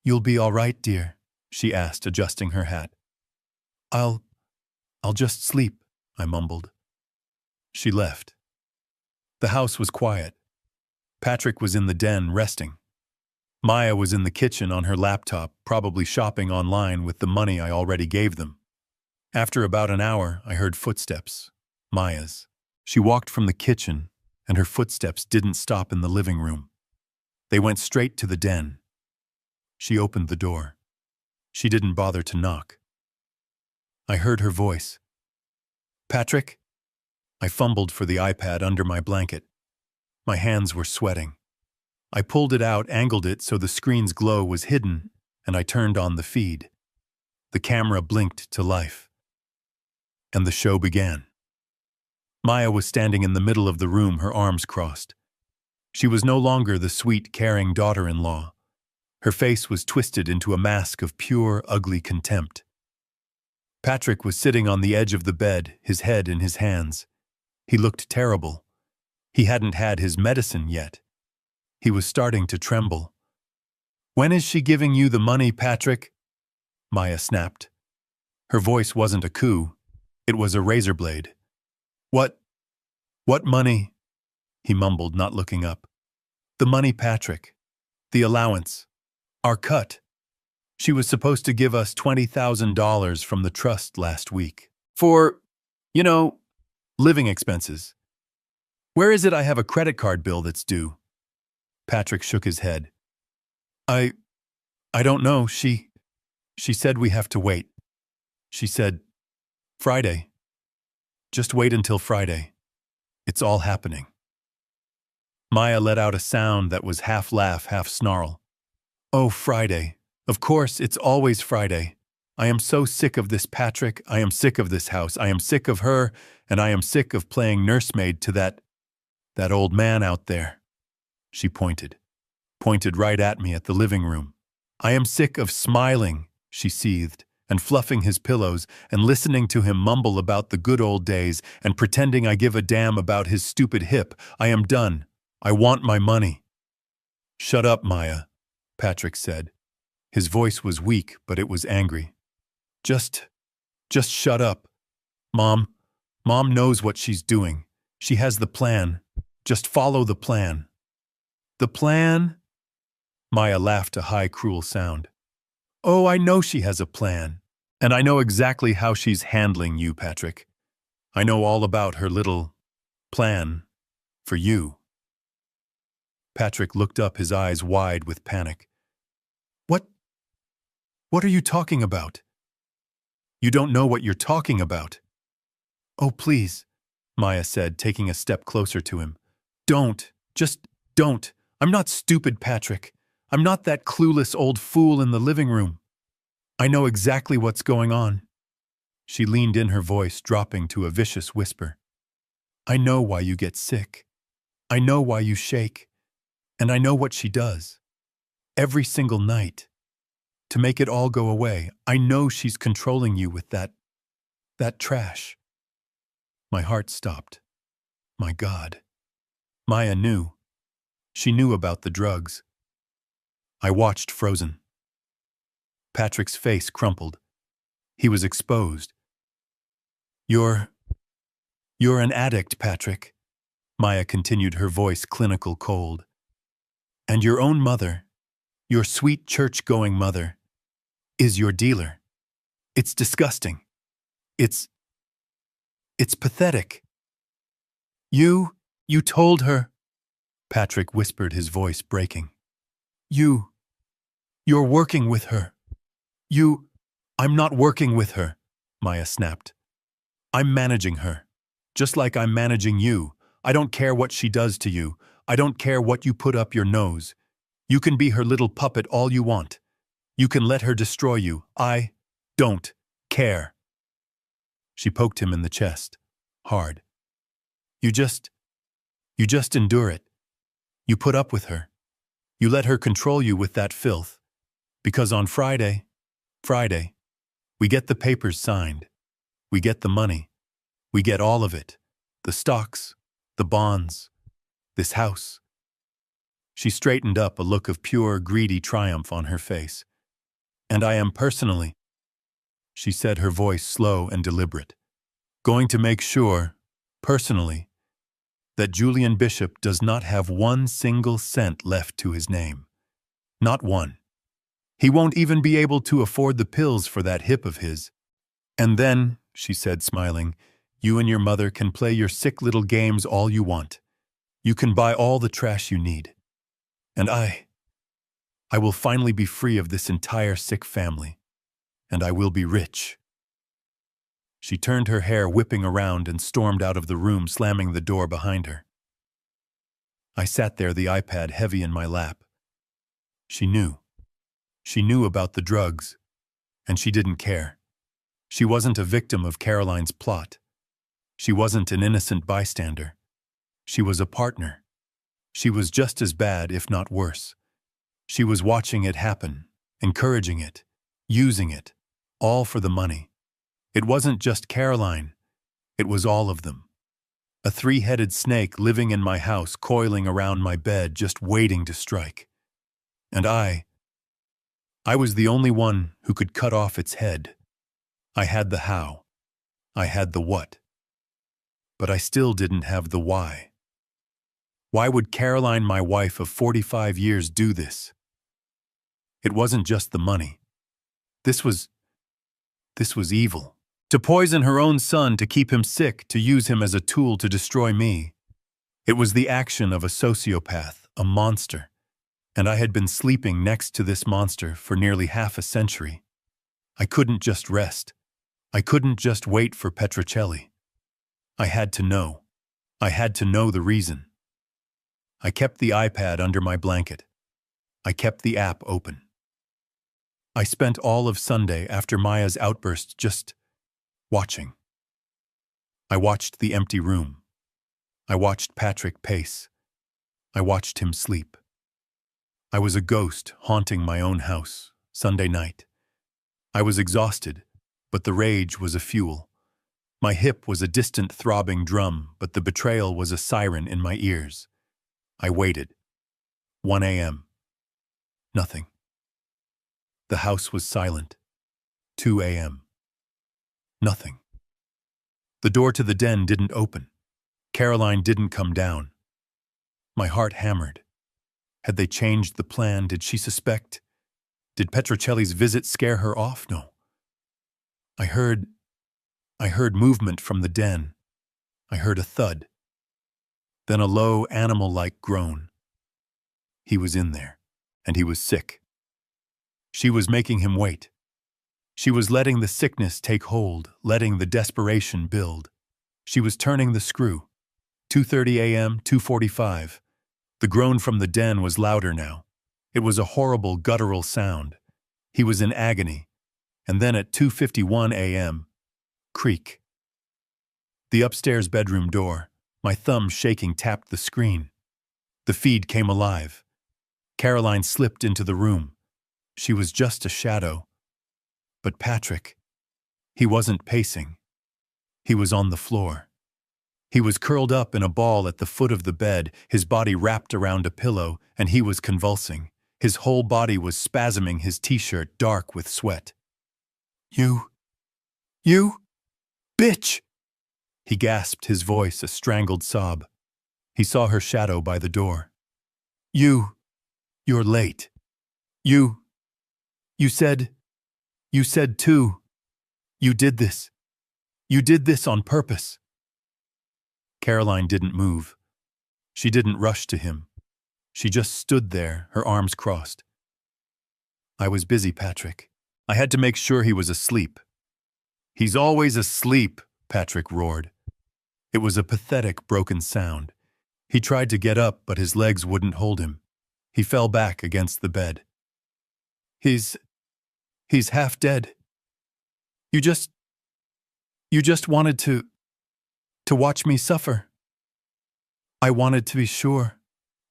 "You'll be all right, dear?" she asked, adjusting her hat. I'll just sleep," I mumbled. She left. The house was quiet. Patrick was in the den, resting. Maya was in the kitchen on her laptop, probably shopping online with the money I already gave them. After about an hour, I heard footsteps. Maya's. She walked from the kitchen, and her footsteps didn't stop in the living room. They went straight to the den. She opened the door. She didn't bother to knock. I heard her voice. "Patrick?" I fumbled for the iPad under my blanket. My hands were sweating. I pulled it out, angled it so the screen's glow was hidden, and I turned on the feed. The camera blinked to life. And the show began. Maya was standing in the middle of the room, her arms crossed. She was no longer the sweet, caring daughter-in-law. Her face was twisted into a mask of pure, ugly contempt. Patrick was sitting on the edge of the bed, his head in his hands. He looked terrible. He hadn't had his medicine yet. He was starting to tremble. "When is she giving you the money, Patrick?" Maya snapped. Her voice wasn't a coo. It was a razor blade. What money?" he mumbled, not looking up. "The money, Patrick. The allowance. Our cut. She was supposed to give us $20,000 from the trust last week. For, living expenses. Where is it I have a credit card bill that's due?" Patrick shook his head. I don't know. She said we have to wait. She said, Friday. Just wait until Friday. It's all happening." Maya let out a sound that was half laugh, half snarl. "Oh, Friday. Of course, it's always Friday. I am so sick of this, Patrick. I am sick of this house. I am sick of her, and I am sick of playing nursemaid to that old man out there." She pointed right at me at the living room. "I am sick of smiling," she seethed, "and fluffing his pillows, and listening to him mumble about the good old days, and pretending I give a damn about his stupid hip. I am done. I want my money." "Shut up, Maya," Patrick said. His voice was weak, but it was angry. Just shut up. Mom knows what she's doing. She has the plan. Just follow the plan." "The plan?" Maya laughed a high, cruel sound. "Oh, I know she has a plan. And I know exactly how she's handling you, Patrick. I know all about her little plan for you." Patrick looked up, his eyes wide with panic. What are you talking about? You don't know what you're talking about. Oh, please, Maya said, taking a step closer to him. Don't. Just don't. I'm not stupid, Patrick. I'm not that clueless old fool in the living room. I know exactly what's going on. She leaned in, her voice dropping to a vicious whisper. I know why you get sick. I know why you shake. And I know what she does. Every single night. To make it all go away, I know she's controlling you with that trash. My heart stopped. My God. Maya knew. She knew about the drugs. I watched, frozen. Patrick's face crumpled. He was exposed. You're an addict, Patrick. Maya continued, her voice clinical cold. And your own mother, your sweet church-going mother, is your dealer. It's disgusting. It's pathetic. You told her, Patrick whispered, his voice breaking. You're working with her. I'm not working with her, Maya snapped. I'm managing her. Just like I'm managing you. I don't care what she does to you. I don't care what you put up your nose. You can be her little puppet all you want. You can let her destroy you. I don't care. She poked him in the chest, hard. You just endure it. You put up with her. You let her control you with that filth. Because on Friday, we get the papers signed. We get the money. We get all of it. The stocks, the bonds, this house. She straightened up, a look of pure, greedy triumph on her face. And I am personally, she said, her voice slow and deliberate, going to make sure, personally, that Julian Bishop does not have 1 single cent left to his name. Not one. He won't even be able to afford the pills for that hip of his. And then, she said, smiling, you and your mother can play your sick little games all you want. You can buy all the trash you need. And I will finally be free of this entire sick family. And I will be rich. She turned, her hair whipping around, and stormed out of the room, slamming the door behind her. I sat there, the iPad heavy in my lap. She knew. She knew about the drugs, and she didn't care. She wasn't a victim of Caroline's plot. She wasn't an innocent bystander. She was a partner. She was just as bad, if not worse. She was watching it happen, encouraging it, using it, all for the money. It wasn't just Caroline. It was all of them. A 3-headed snake living in my house, coiling around my bed, just waiting to strike. And I was the only one who could cut off its head. I had the how. I had the what. But I still didn't have the why. Why would Caroline, my wife of 45 years, do this? It wasn't just the money. This was evil. To poison her own son, to keep him sick, to use him as a tool to destroy me. It was the action of a sociopath, a monster. And I had been sleeping next to this monster for nearly half a century. I couldn't just rest. I couldn't just wait for Petrocelli. I had to know. I had to know the reason. I kept the iPad under my blanket. I kept the app open. I spent all of Sunday after Maya's outburst just watching. I watched the empty room. I watched Patrick pace. I watched him sleep. I was a ghost haunting my own house, Sunday night. I was exhausted, but the rage was a fuel. My hip was a distant throbbing drum, but the betrayal was a siren in my ears. I waited. 1 a.m. Nothing. The house was silent. 2 a.m. Nothing. The door to the den didn't open. Caroline didn't come down. My heart hammered. Had they changed the plan? Did she suspect? Did Petrocelli's visit scare her off? No. I heard movement from the den. I heard a thud. Then a low, animal-like groan. He was in there, and he was sick. She was making him wait. She was letting the sickness take hold, letting the desperation build. She was turning the screw. 2:30 a.m., 2:45. The groan from the den was louder now. It was a horrible, guttural sound. He was in agony. And then at 2:51 a.m., creak. The upstairs bedroom door, my thumb shaking, tapped the screen. The feed came alive. Caroline slipped into the room. She was just a shadow. But Patrick, he wasn't pacing. He was on the floor. He was curled up in a ball at the foot of the bed, his body wrapped around a pillow, and he was convulsing. His whole body was spasming, his t-shirt dark with sweat. You, bitch! He gasped, his voice a strangled sob. He saw her shadow by the door. You're late. You said too. You did this. You did this on purpose. Caroline didn't move. She didn't rush to him. She just stood there, her arms crossed. I was busy, Patrick. I had to make sure he was asleep. He's always asleep, Patrick roared. It was a pathetic, broken sound. He tried to get up, but his legs wouldn't hold him. He fell back against the bed. He's half dead. You just wanted to watch me suffer. I wanted to be sure,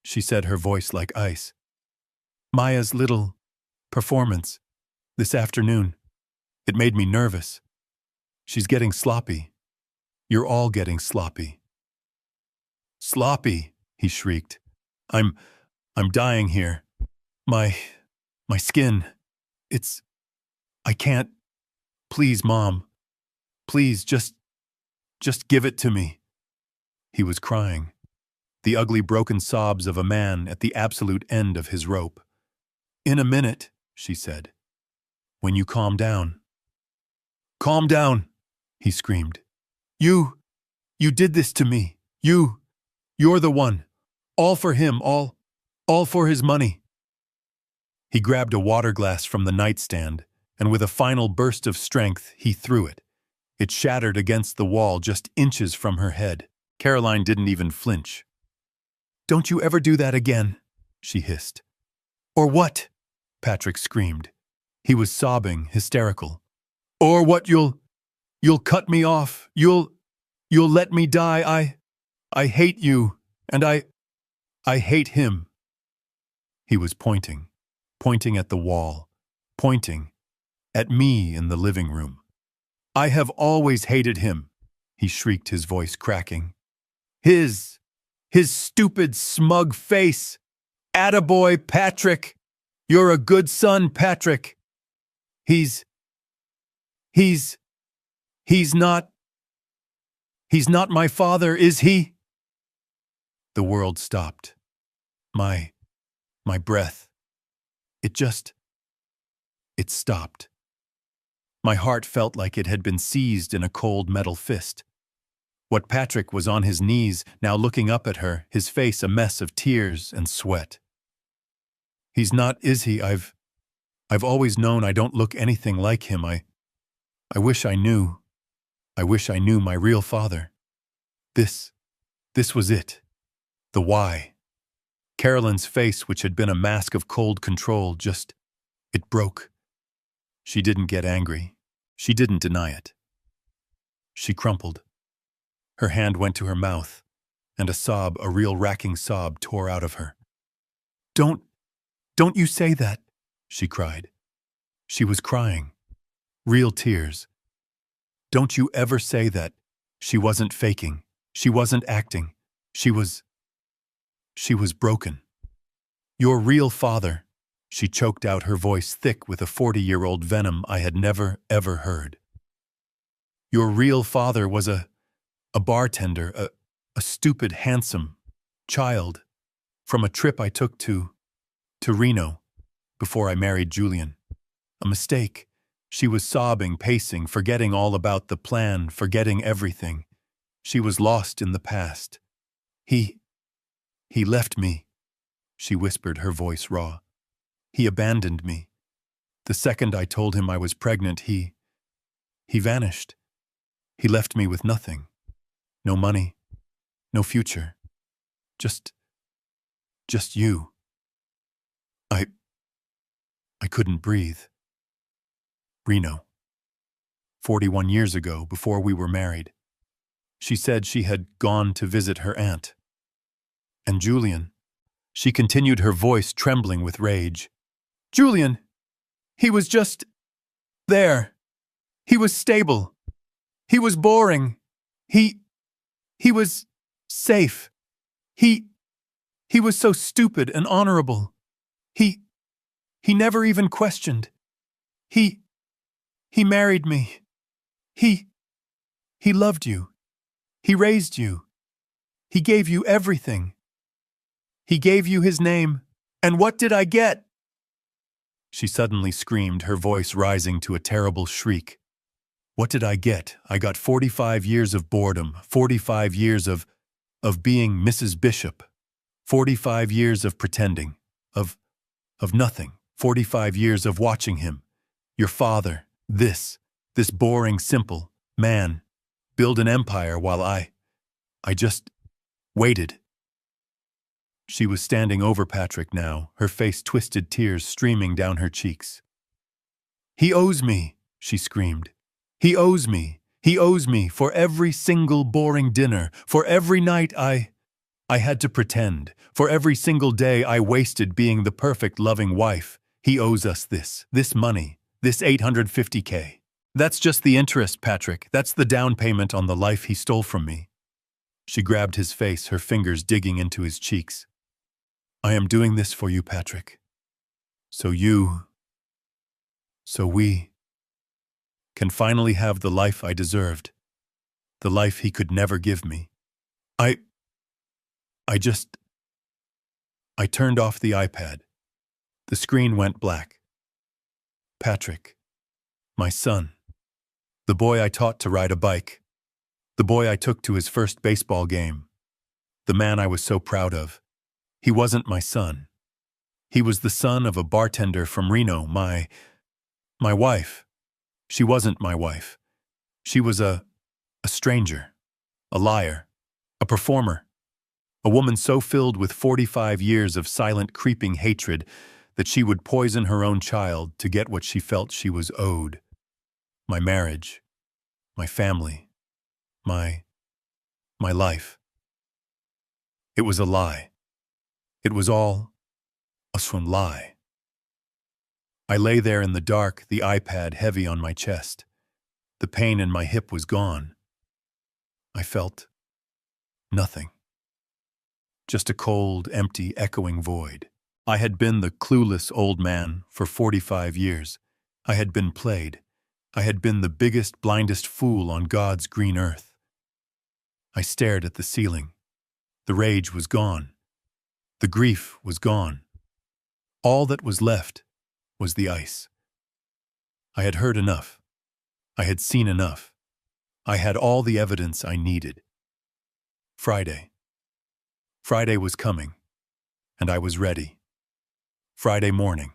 she said, her voice like ice. Maya's little performance this afternoon, it made me nervous. She's getting sloppy. You're all getting sloppy. Sloppy, he shrieked. I'm dying here. My skin, I can't. Please, Mom. Please, just give it to me. He was crying. The ugly broken sobs of a man at the absolute end of his rope. In a minute, she said. When you calm down. Calm down, he screamed. You did this to me. You're the one. All for him, all for his money. He grabbed a water glass from the nightstand, and with a final burst of strength, he threw it. It shattered against the wall just inches from her head. Caroline didn't even flinch. Don't you ever do that again, she hissed. Or what? Patrick screamed. He was sobbing, hysterical. Or what, you'll cut me off. You'll let me die. I hate you, and I hate him. He was pointing at the wall, pointing at me in the living room. I have always hated him, he shrieked, his voice cracking. His stupid, smug face. Attaboy, Patrick. You're a good son, Patrick. He's not my father, is he? The world stopped. My breath. It stopped. My heart felt like it had been seized in a cold metal fist. What Patrick was on his knees, now looking up at her, his face a mess of tears and sweat. He's not, is he? I've always known I don't look anything like him. I wish I knew. I wish I knew my real father. This was it. The why. Carolyn's face, which had been a mask of cold control, it broke. She didn't get angry. She didn't deny it. She crumpled. Her hand went to her mouth, and a real racking sob, tore out of her. Don't you say that, she cried. She was crying. Real tears. Don't you ever say that. She wasn't faking. She wasn't acting. She was broken. Your real father, she choked out, her voice thick with a 40-year-old venom I had never, ever heard. Your real father was a bartender, a stupid, handsome child from a trip I took to Reno before I married Julian. A mistake. She was sobbing, pacing, forgetting all about the plan, forgetting everything. She was lost in the past. He left me, she whispered, her voice raw. He abandoned me. The second I told him I was pregnant, he vanished. He left me with nothing. No money, no future. Just you. I couldn't breathe. Reno. 41 years ago, before we were married. She said she had gone to visit her aunt. And Julian, she continued, her voice trembling with rage. Julian, he was just there. He was stable. He was boring. He was safe. He was so stupid and honorable. He never even questioned. He married me. He loved you. He raised you. He gave you everything. He gave you his name. And what did I get? She suddenly screamed, her voice rising to a terrible shriek. What did I get? I got 45 years of boredom, 45 years of being Mrs. Bishop, 45 years of pretending, of nothing, 45 years of watching him, your father, this boring, simple man, build an empire while I just waited. She was standing over Patrick now, her face twisted, tears streaming down her cheeks. He owes me, she screamed. He owes me. He owes me for every single boring dinner, for every night I had to pretend, for every single day I wasted being the perfect loving wife. He owes us this money, this $850K. That's just the interest, Patrick. That's the down payment on the life he stole from me. She grabbed his face, her fingers digging into his cheeks. I am doing this for you, Patrick. So we can finally have the life I deserved, the life he could never give me. I turned off the iPad. The screen went black. Patrick, my son, the boy I taught to ride a bike, the boy I took to his first baseball game, the man I was so proud of. He wasn't my son. He was the son of a bartender from Reno, my wife. She wasn't my wife. She was a stranger, a liar, a performer, a woman so filled with 45 years of silent, creeping hatred that she would poison her own child to get what she felt she was owed. My marriage, my family, my life. It was a lie. It was all a lie. I lay there in the dark, the iPad heavy on my chest. The pain in my hip was gone. I felt nothing. Just a cold, empty, echoing void. I had been the clueless old man for 45 years. I had been played. I had been the biggest, blindest fool on God's green earth. I stared at the ceiling. The rage was gone. The grief was gone. All that was left was the ice. I had heard enough. I had seen enough. I had all the evidence I needed. Friday. Friday was coming, and I was ready. Friday morning.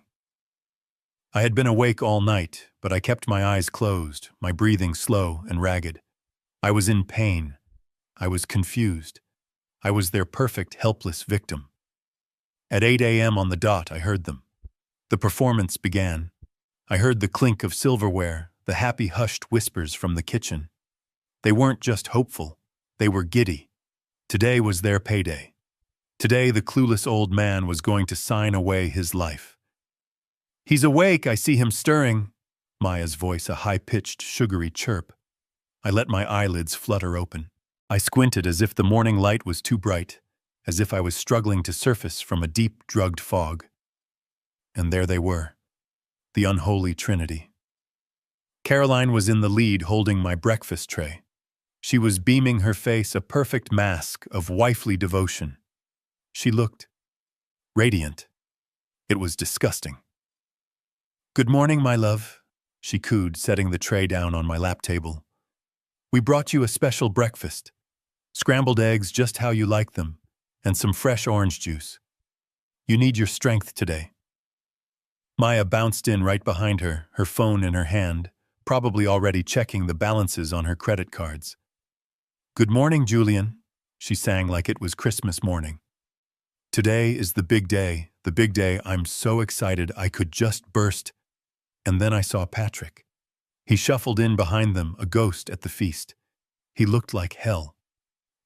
I had been awake all night, but I kept my eyes closed, my breathing slow and ragged. I was in pain. I was confused. I was their perfect, helpless victim. At 8 a.m. on the dot, I heard them. The performance began. I heard the clink of silverware, the happy, hushed whispers from the kitchen. They weren't just hopeful. They were giddy. Today was their payday. Today, the clueless old man was going to sign away his life. He's awake, I see him stirring. Maya's voice, a high-pitched, sugary chirp. I let my eyelids flutter open. I squinted as if the morning light was too bright, as if I was struggling to surface from a deep, drugged fog. And there they were, the unholy trinity. Caroline was in the lead holding my breakfast tray. She was beaming her face, a perfect mask of wifely devotion. She looked radiant. It was disgusting. Good morning, my love, she cooed, setting the tray down on my lap table. We brought you a special breakfast. Scrambled eggs just how you like them, and some fresh orange juice. You need your strength today. Maya bounced in right behind her, her phone in her hand, probably already checking the balances on her credit cards. "Good morning, Julian," she sang like it was Christmas morning. "Today is the big day. I'm so excited I could just burst." And then I saw Patrick. He shuffled in behind them, a ghost at the feast. He looked like hell.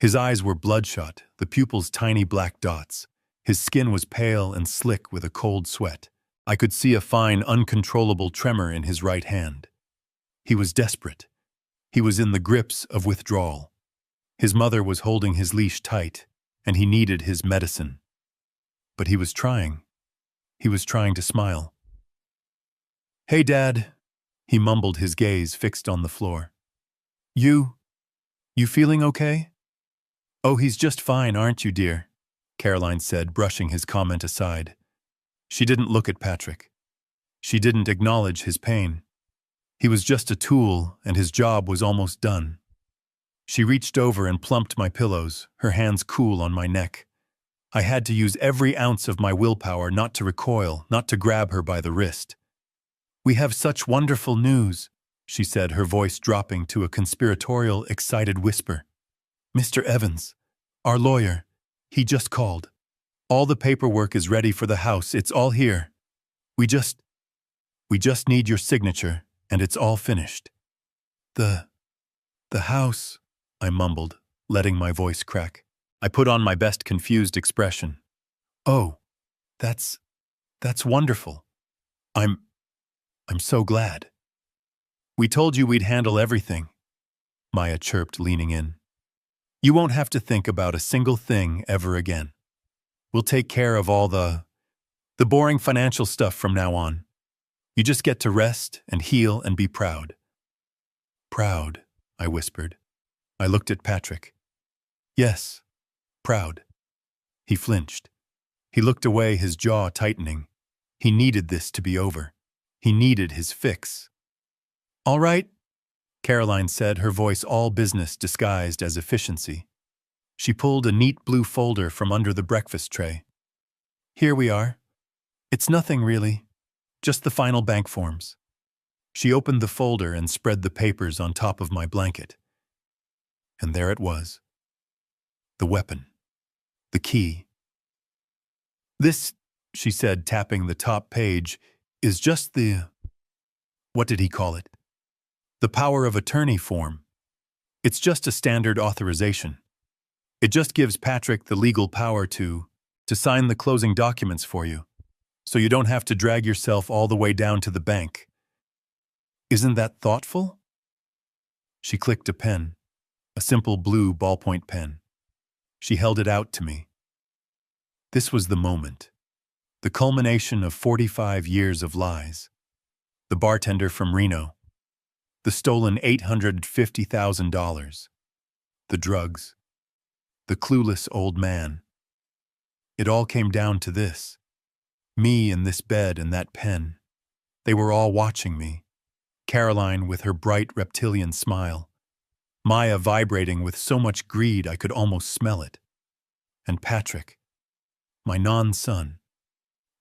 His eyes were bloodshot, the pupils tiny black dots. His skin was pale and slick with a cold sweat. I could see a fine, uncontrollable tremor in his right hand. He was desperate. He was in the grips of withdrawal. His mother was holding his leash tight, and he needed his medicine. But he was trying. He was trying to smile. "Hey, Dad," he mumbled, his gaze fixed on the floor. You feeling okay?" "Oh, he's just fine, aren't you, dear?" Caroline said, brushing his comment aside. She didn't look at Patrick. She didn't acknowledge his pain. He was just a tool, and his job was almost done. She reached over and plumped my pillows, her hands cool on my neck. I had to use every ounce of my willpower not to recoil, not to grab her by the wrist. "We have such wonderful news," she said, her voice dropping to a conspiratorial, excited whisper. "Mr. Evans, our lawyer, he just called. All the paperwork is ready for the house, it's all here. We just need your signature, and it's all finished." The house," I mumbled, letting my voice crack. I put on my best confused expression. "Oh, that's wonderful. I'm so glad." "We told you we'd handle everything," Maya chirped, leaning in. "You won't have to think about a single thing ever again. We'll take care of all the boring financial stuff from now on. You just get to rest and heal and be proud." "Proud," I whispered. I looked at Patrick. "Yes, proud." He flinched. He looked away, his jaw tightening. He needed this to be over. He needed his fix. "All right," Caroline said, her voice all business disguised as efficiency. She pulled a neat blue folder from under the breakfast tray. "Here we are. It's nothing really, just the final bank forms." She opened the folder and spread the papers on top of my blanket. And there it was. The weapon. The key. "This," she said, tapping the top page, "is just the... what did he call it? The power of attorney form. It's just a standard authorization. It just gives Patrick the legal power to sign the closing documents for you, so you don't have to drag yourself all the way down to the bank. Isn't that thoughtful?" She clicked a pen, a simple blue ballpoint pen. She held it out to me. This was the moment, the culmination of 45 years of lies. The bartender from Reno, the stolen $850,000, the drugs, the clueless old man. It all came down to this. Me in this bed and that pen. They were all watching me. Caroline with her bright reptilian smile. Maya vibrating with so much greed I could almost smell it. And Patrick, my non-son,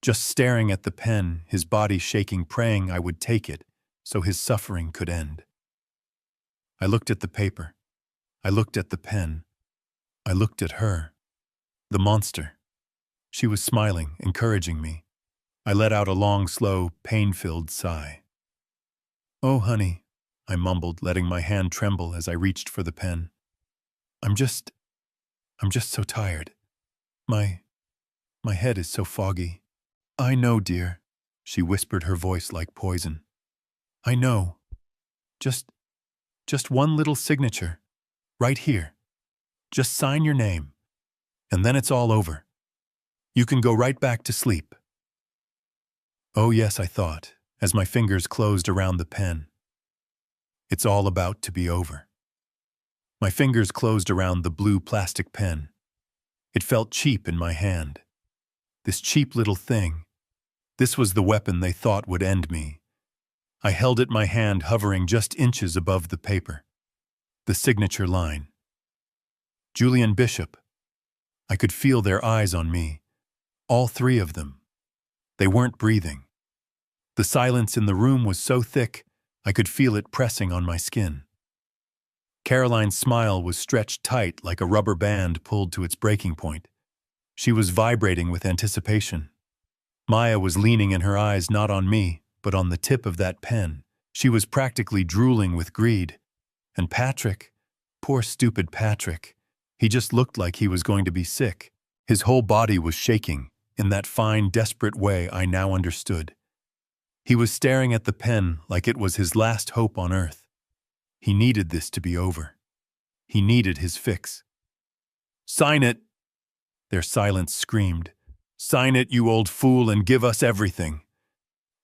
just staring at the pen, his body shaking, praying I would take it so his suffering could end. I looked at the paper. I looked at the pen. I looked at her. The monster. She was smiling, encouraging me. I let out a long, slow, pain-filled sigh. "Oh, honey," I mumbled, letting my hand tremble as I reached for the pen. I'm just so tired. My head is so foggy." "I know, dear," she whispered, her voice like poison. "I know. Just one little signature. Right here. Just sign your name. And then it's all over. You can go right back to sleep." Oh yes, I thought, as my fingers closed around the pen. It's all about to be over. My fingers closed around the blue plastic pen. It felt cheap in my hand. This cheap little thing. This was the weapon they thought would end me. I held it, my hand hovering just inches above the paper. The signature line. Julian Bishop. I could feel their eyes on me. All three of them. They weren't breathing. The silence in the room was so thick, I could feel it pressing on my skin. Caroline's smile was stretched tight like a rubber band pulled to its breaking point. She was vibrating with anticipation. Maya was leaning in her eyes not on me, but on the tip of that pen. She was practically drooling with greed. And Patrick, poor stupid Patrick, he just looked like he was going to be sick. His whole body was shaking, in that fine, desperate way I now understood. He was staring at the pen like it was his last hope on earth. He needed this to be over. He needed his fix. "Sign it!" Their silence screamed. "Sign it, you old fool, and give us everything."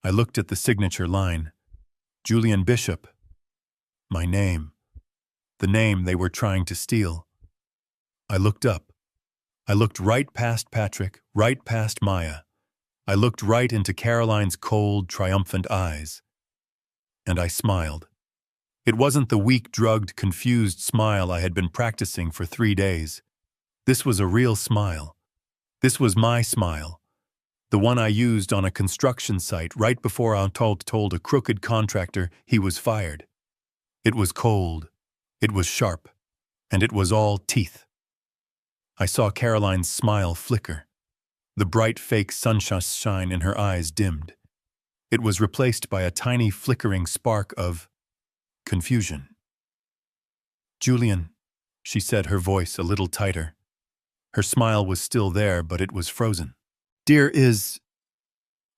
I looked at the signature line. Julian Bishop. My name. The name they were trying to steal. I looked up. I looked right past Patrick, right past Maya. I looked right into Caroline's cold, triumphant eyes. And I smiled. It wasn't the weak, drugged, confused smile I had been practicing for 3 days. This was a real smile. This was my smile. The one I used on a construction site right before I told a crooked contractor he was fired. It was cold. It was sharp. And it was all teeth. I saw Caroline's smile flicker. The bright fake sunshine in her eyes dimmed. It was replaced by a tiny flickering spark of confusion. "Julian," she said, her voice a little tighter. Her smile was still there, but it was frozen. "Dear, is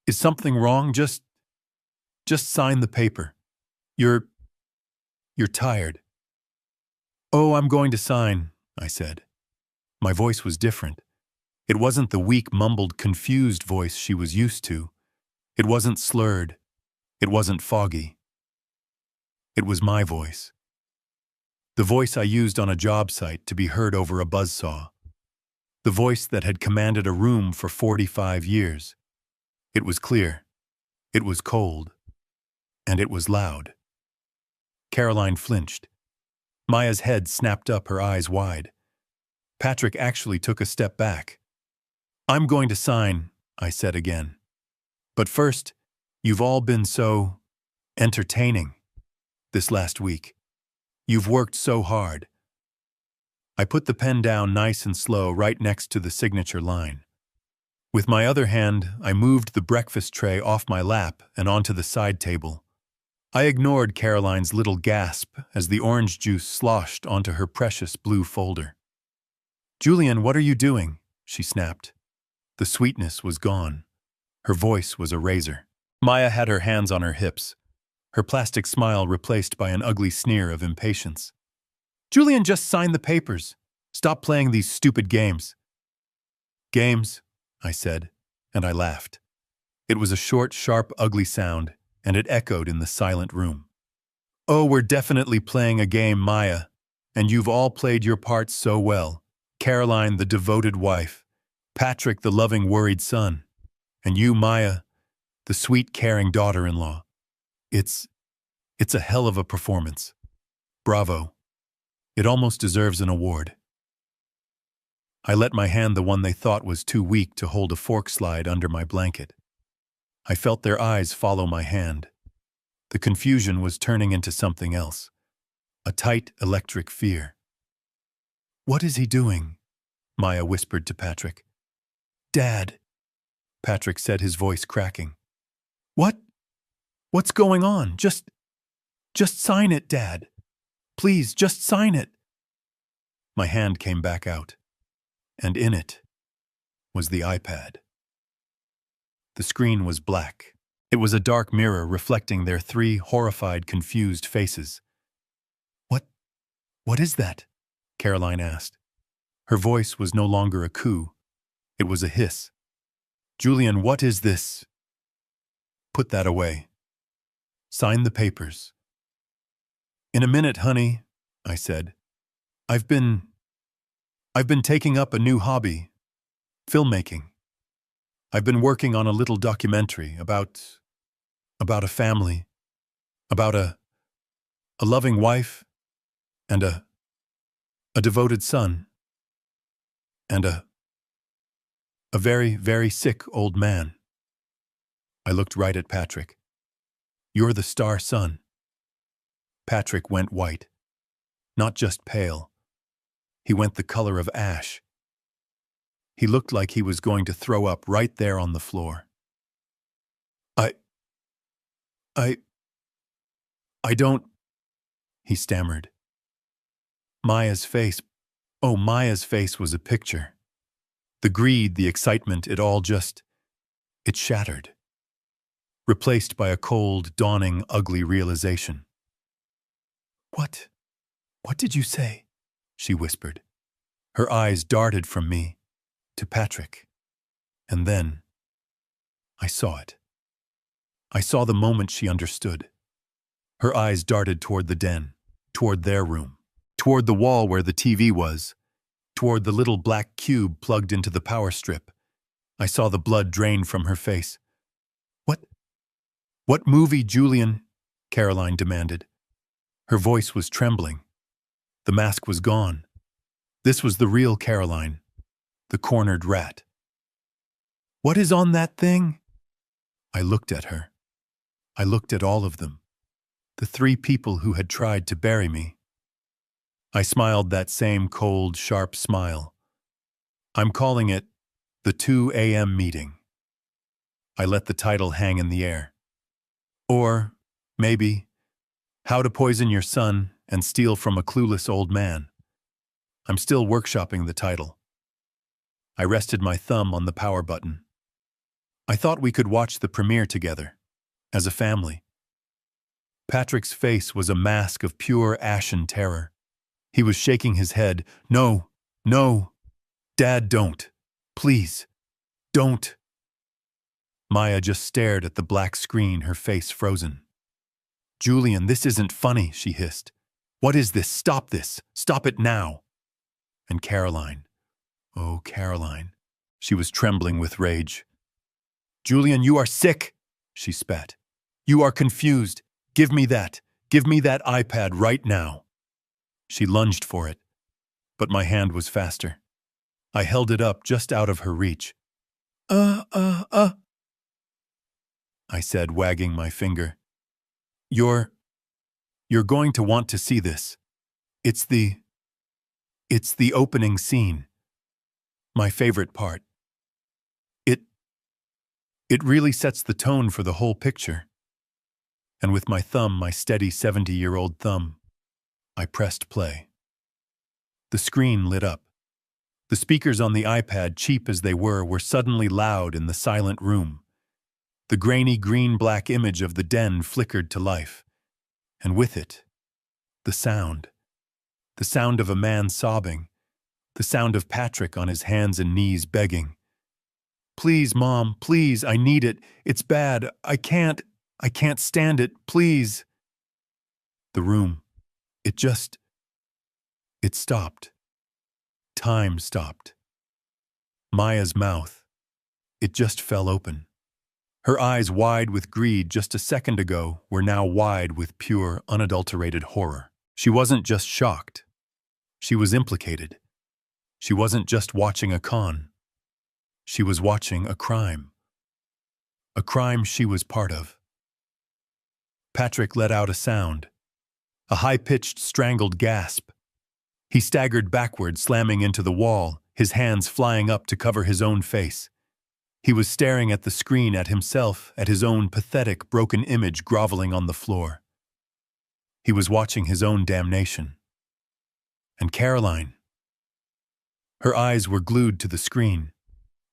something wrong? Just sign the paper. You're tired." "Oh, I'm going to sign," I said. My voice was different. It wasn't the weak, mumbled, confused voice she was used to. It wasn't slurred. It wasn't foggy. It was my voice. The voice I used on a job site to be heard over a buzzsaw. The voice that had commanded a room for 45 years. It was clear. It was cold. And it was loud. Caroline flinched. Maya's head snapped up, her eyes wide. Patrick actually took a step back. "I'm going to sign," I said again. "But first, you've all been so entertaining this last week. You've worked so hard." I put the pen down nice and slow right next to the signature line. With my other hand, I moved the breakfast tray off my lap and onto the side table. I ignored Caroline's little gasp as the orange juice sloshed onto her precious blue folder. "Julian, what are you doing?" she snapped. The sweetness was gone. Her voice was a razor. Maya had her hands on her hips, her plastic smile replaced by an ugly sneer of impatience. "Julian, just sign the papers. Stop playing these stupid games." "Games," I said, and I laughed. It was a short, sharp, ugly sound, and it echoed in the silent room. "Oh, we're definitely playing a game, Maya, and you've all played your parts so well. Caroline, the devoted wife. Patrick, the loving, worried son. And you, Maya, the sweet, caring daughter-in-law. It's a hell of a performance. Bravo. It almost deserves an award." I let my hand the one they thought was too weak to hold a fork slide under my blanket. I felt their eyes follow my hand. The confusion was turning into something else. A tight, electric fear. "What is he doing?" Maya whispered to Patrick. "Dad," Patrick said, his voice cracking. What's going on? Just sign it, Dad. Please, just sign it." My hand came back out, and in it was the iPad. The screen was black. It was a dark mirror reflecting their 3 horrified, confused faces. What is that?" Caroline asked. Her voice was no longer a coo. It was a hiss. "Julian, what is this?" "Put that away. Sign the papers." "In a minute, honey," I said. I've been taking up a new hobby, filmmaking. I've been working on a little documentary about a family, about a loving wife, and a devoted son, and a very, very sick old man." I looked right at Patrick. You're the star son. Patrick went white. Not just pale. He went the color of ash. He looked like he was going to throw up right there on the floor. I don't, he stammered. Maya's face was a picture. The greed, the excitement, it shattered. Replaced by a cold, dawning, ugly realization. What did you say? She whispered. Her eyes darted from me to Patrick. And then, I saw it. I saw the moment she understood. Her eyes darted toward the den, toward their room, toward the wall where the TV was, toward the little black cube plugged into the power strip. I saw the blood drain from her face. What movie, Julian? Caroline demanded. Her voice was trembling. The mask was gone. This was the real Caroline, the cornered rat. What is on that thing? I looked at her. I looked at all of them, the 3 people who had tried to bury me. I smiled that same cold, sharp smile. I'm calling it the 2 a.m. meeting. I let the title hang in the air. Or, maybe, How to Poison Your Son and Steal from a Clueless Old Man. I'm still workshopping the title. I rested my thumb on the power button. I thought we could watch the premiere together, as a family. Patrick's face was a mask of pure ashen terror. He was shaking his head. No, Dad, don't. Please, don't. Maya just stared at the black screen, her face frozen. Julian, this isn't funny, she hissed. What is this? Stop this. Stop it now. And Caroline. Oh, Caroline. She was trembling with rage. Julian, you are sick, she spat. You are confused. Give me that. Give me that iPad right now. She lunged for it, but my hand was faster. I held it up just out of her reach. I said, wagging my finger. You're going to want to see this. It's the opening scene. My favorite part. It really sets the tone for the whole picture. And with my thumb, my steady 70-year-old thumb, I pressed play. The screen lit up. The speakers on the iPad, cheap as they were suddenly loud in the silent room. The grainy green-black image of the den flickered to life. And with it, the sound. The sound of a man sobbing. The sound of Patrick on his hands and knees begging. Please, Mom, please, I need it. It's bad. I can't stand it, please. The room, it stopped. Time stopped. Maya's mouth, it just fell open. Her eyes wide with greed just a second ago were now wide with pure, unadulterated horror. She wasn't just shocked. She was implicated. She wasn't just watching a con. She was watching a crime. A crime she was part of. Patrick let out a sound. A high-pitched, strangled gasp. He staggered backward, slamming into the wall, his hands flying up to cover his own face. He was staring at the screen, at himself, at his own pathetic, broken image groveling on the floor. He was watching his own damnation. And Caroline. Her eyes were glued to the screen.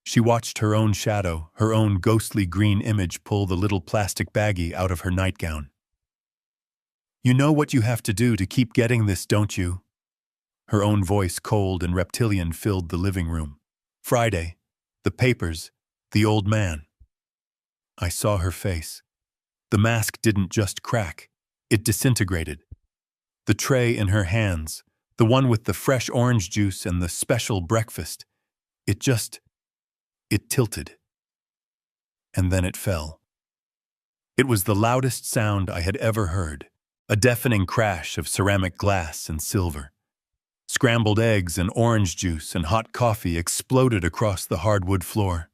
She watched her own shadow, her own ghostly green image pull the little plastic baggie out of her nightgown. You know what you have to do to keep getting this, don't you? Her own voice, cold and reptilian, filled the living room. Friday, the papers, the old man. I saw her face. The mask didn't just crack, it disintegrated. The tray in her hands, the one with the fresh orange juice and the special breakfast, it tilted. And then it fell. It was the loudest sound I had ever heard, a deafening crash of ceramic glass and silver. Scrambled eggs and orange juice and hot coffee exploded across the hardwood floor.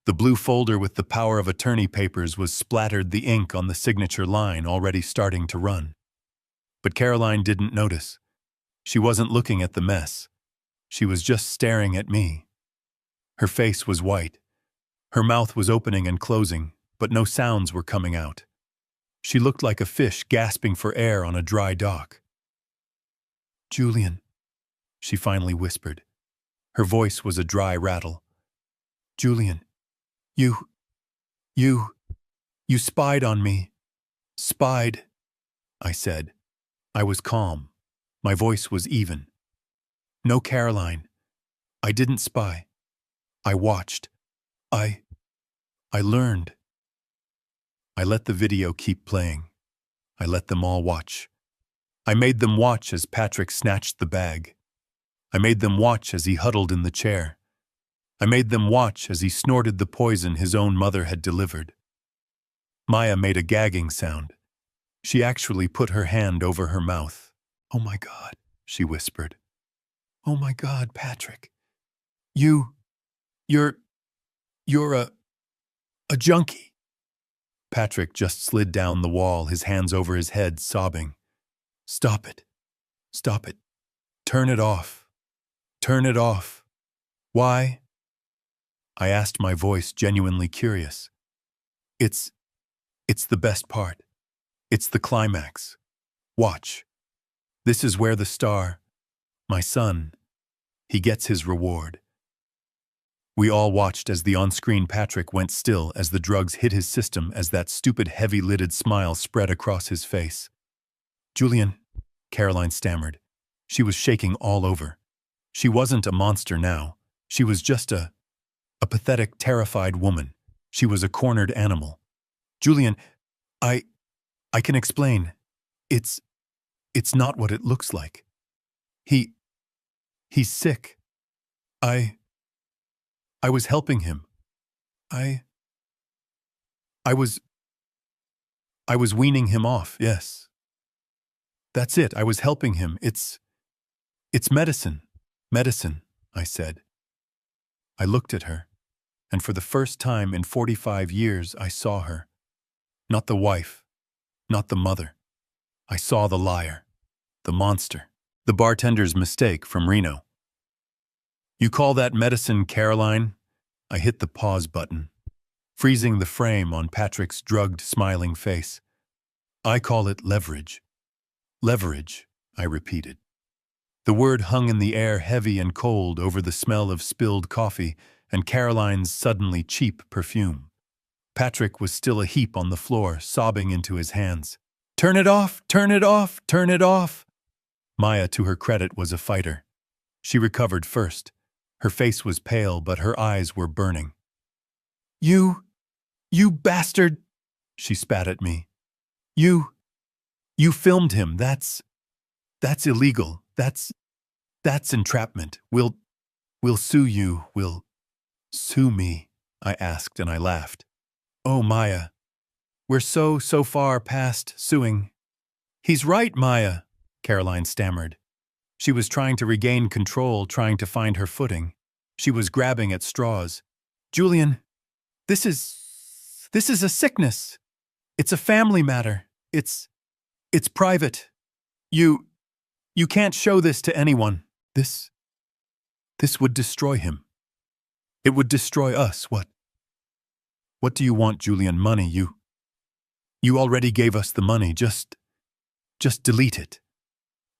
The blue folder with the power of attorney papers was splattered the ink on the signature line already starting to run. But Caroline didn't notice. She wasn't looking at the mess. She was just staring at me. Her face was white. Her mouth was opening and closing, but no sounds were coming out. She looked like a fish gasping for air on a dry dock. "Julian," she finally whispered. Her voice was a dry rattle. "Julian, you spied on me." "Spied," I said. I was calm. My voice was even. "No, Caroline. I didn't spy. I watched. I learned." I let the video keep playing. I let them all watch. I made them watch as Patrick snatched the bag. I made them watch as he huddled in the chair. I made them watch as he snorted the poison his own mother had delivered. Maya made a gagging sound. She actually put her hand over her mouth. "Oh my God," she whispered. "Oh my God, Patrick. You're a junkie." Patrick just slid down the wall, his hands over his head, sobbing. "Stop it. Stop it. Turn it off. Turn it off." "Why?" I asked, my voice genuinely curious. It's the best part. It's the climax. Watch. This is where the star, my son, he gets his reward." We all watched as the on-screen Patrick went still as the drugs hit his system, as that stupid heavy-lidded smile spread across his face. "Julian," Caroline stammered. She was shaking all over. She wasn't a monster now. She was just a pathetic, terrified woman. She was a cornered animal. "Julian, I can explain. It's not what it looks like. He's sick. I was helping him. I was weaning him off, yes. That's it, I was helping him. It's medicine. Medicine," I said. I looked at her, and for the first time in 45 years I saw her. Not the wife, not the mother. I saw the liar, the monster, the bartender's mistake from Reno. "You call that medicine, Caroline?" I hit the pause button, freezing the frame on Patrick's drugged, smiling face. "I call it leverage." "Leverage," I repeated. The word hung in the air heavy and cold over the smell of spilled coffee and Caroline's suddenly cheap perfume. Patrick was still a heap on the floor, sobbing into his hands. "Turn it off! Turn it off! Turn it off!" Maya, to her credit, was a fighter. She recovered first. Her face was pale, but her eyes were burning. You bastard!" she spat at me. You filmed him. That's illegal. That's entrapment. We'll sue you. We'll sue me," I asked, and I laughed. "Oh, Maya, we're so far past suing." "He's right, Maya," Caroline stammered. She was trying to regain control, trying to find her footing. She was grabbing at straws. "Julian, this is a sickness. It's a family matter. It's private. You can't show this to anyone. This would destroy him. It would destroy us. What do you want, Julian? Money? You already gave us the money. Just delete it.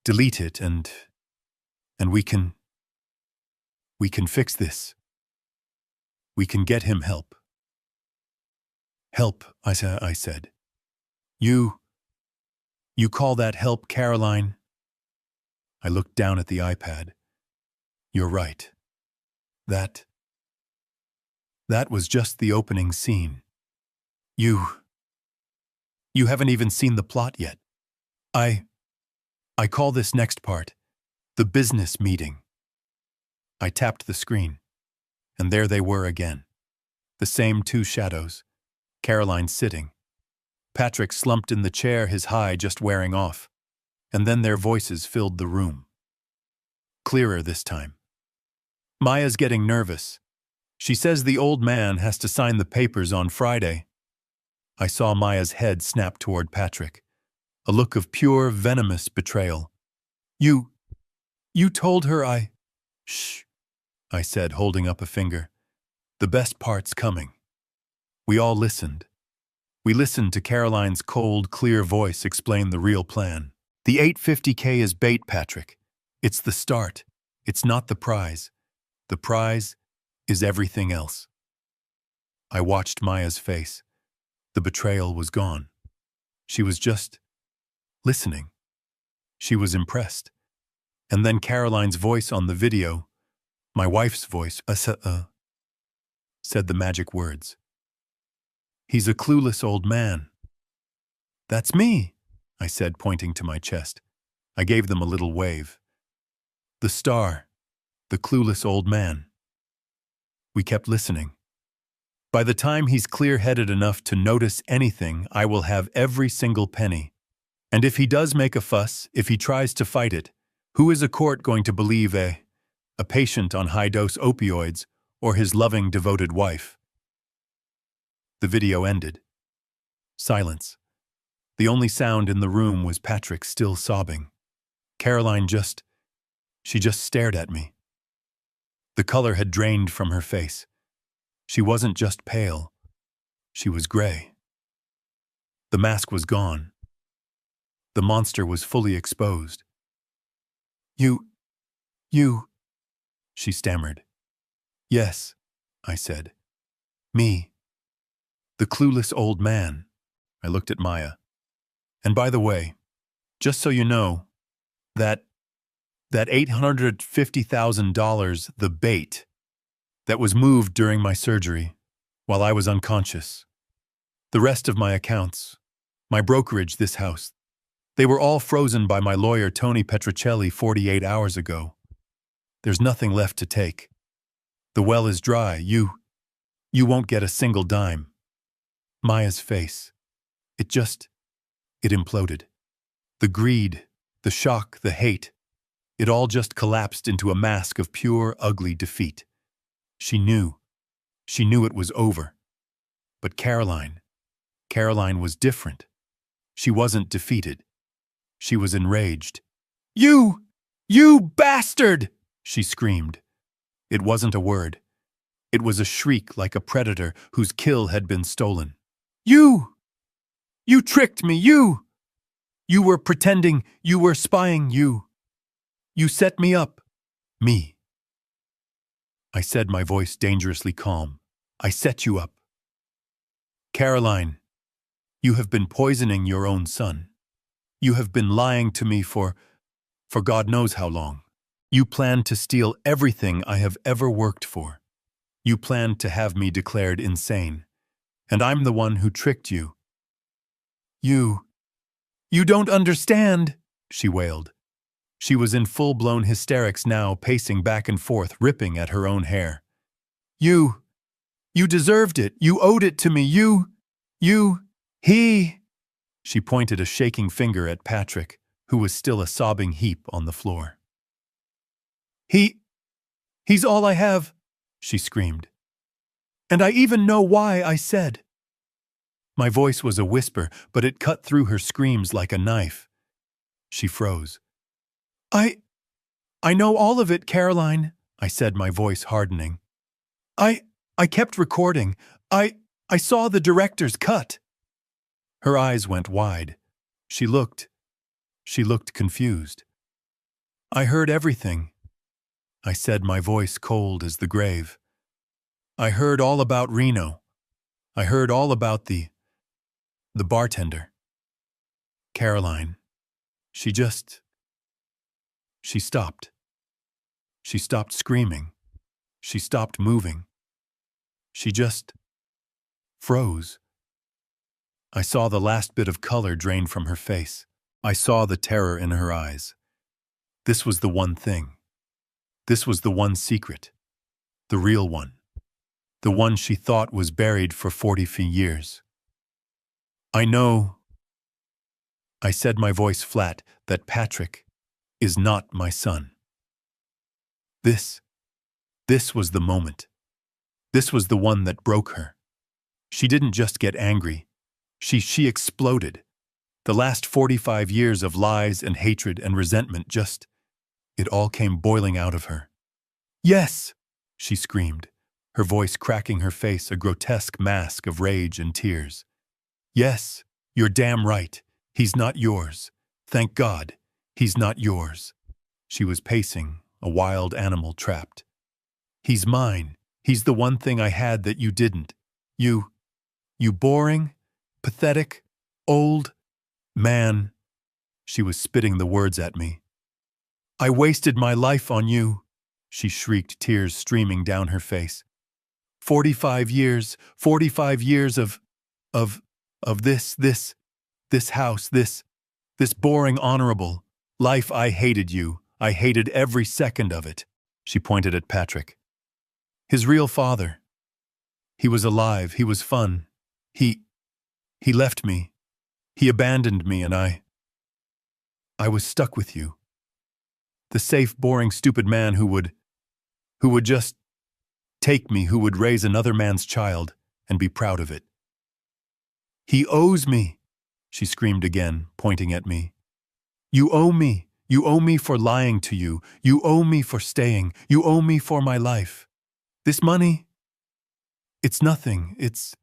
Delete it and we can fix this. We can get him help." "Help," I said. You call that help, Caroline?" I looked down at the iPad. "You're right. That was just the opening scene. You haven't even seen the plot yet. I call this next part the business meeting." I tapped the screen, and there they were again. The same two shadows. Caroline sitting. Patrick slumped in the chair, his high just wearing off. And then their voices filled the room. Clearer this time. "Maya's getting nervous. She says the old man has to sign the papers on Friday. I saw Maya's head snap toward Patrick, a look of pure, venomous betrayal. You told her I— Shh, I said, holding up a finger. The best part's coming. We all listened. We listened to Caroline's cold, clear voice explain the real plan. The $850K is bait, Patrick. It's the start. It's not the prize. The prize is everything else. I watched Maya's face. The betrayal was gone. She was just listening. She was impressed. And then Caroline's voice on the video, my wife's voice, said the magic words. He's a clueless old man. That's me, I said, pointing to my chest. I gave them a little wave. The star, the clueless old man. We kept listening. By the time he's clear-headed enough to notice anything, I will have every single penny. And if he does make a fuss, if he tries to fight it, who is a court going to believe a patient on high-dose opioids or his loving, devoted wife? The video ended. Silence. The only sound in the room was Patrick still sobbing. Caroline she just stared at me. The color had drained from her face. She wasn't just pale. She was gray. The mask was gone. The monster was fully exposed. You, she stammered. Yes, I said. Me. The clueless old man. I looked at Maya. And by the way, just so you know, that $850,000, the bait, that was moved during my surgery while I was unconscious. The rest of my accounts, my brokerage, this house, they were all frozen by my lawyer Tony Petrocelli 48 hours ago. There's nothing left to take. The well is dry. You won't get a single dime. Maya's face. It imploded. The greed, the shock, the hate, it all just collapsed into a mask of pure, ugly defeat. She knew it was over. But Caroline was different. She wasn't defeated. She was enraged. You bastard! She screamed. It wasn't a word. It was a shriek like a predator whose kill had been stolen. You tricked me, you were pretending, you were spying, you set me up. Me. I said, my voice dangerously calm. I set you up. Caroline, you have been poisoning your own son. You have been lying to me for God knows how long. You planned to steal everything I have ever worked for. You planned to have me declared insane. And I'm the one who tricked you. You don't understand, she wailed. She was in full-blown hysterics now, pacing back and forth, ripping at her own hair. You deserved it. You owed it to me. He. She pointed a shaking finger at Patrick, who was still a sobbing heap on the floor. He's all I have, she screamed. And I even know why I said. My voice was a whisper, but it cut through her screams like a knife. She froze. I know all of it, Caroline, I said, my voice hardening. I kept recording. I saw the director's cut. Her eyes went wide. She looked confused. I heard everything, I said, my voice cold as the grave. I heard all about Reno. I heard all about the bartender. Caroline, she stopped. She stopped screaming. She stopped moving. She just froze. I saw the last bit of color drain from her face. I saw the terror in her eyes. This was the one thing. This was the one secret. The real one. The one she thought was buried for 40 years. I know, I said, my voice flat, that Patrick is not my son. This was the moment. This was the one that broke her. She didn't just get angry. She exploded. The last 45 years of lies and hatred and resentment it all came boiling out of her. "Yes!" she screamed, her voice cracking her face a grotesque mask of rage and tears. "Yes, you're damn right. He's not yours. Thank God, he's not yours." She was pacing, a wild animal trapped. "He's mine. He's the one thing I had that you didn't. You boring, pathetic, old man." She was spitting the words at me. "I wasted my life on you," she shrieked, tears streaming down her face. 45 years of this house, this boring honorable life. I hated you. I hated every second of it." She pointed at Patrick. "His real father. He was alive. He was fun. He left me. He abandoned me, and I was stuck with you. The safe, boring, stupid man who would just take me, who would raise another man's child and be proud of it. He owes me," she screamed again, pointing at me. "You owe me. You owe me for lying to you. You owe me for staying. You owe me for my life. This money, it's nothing. It's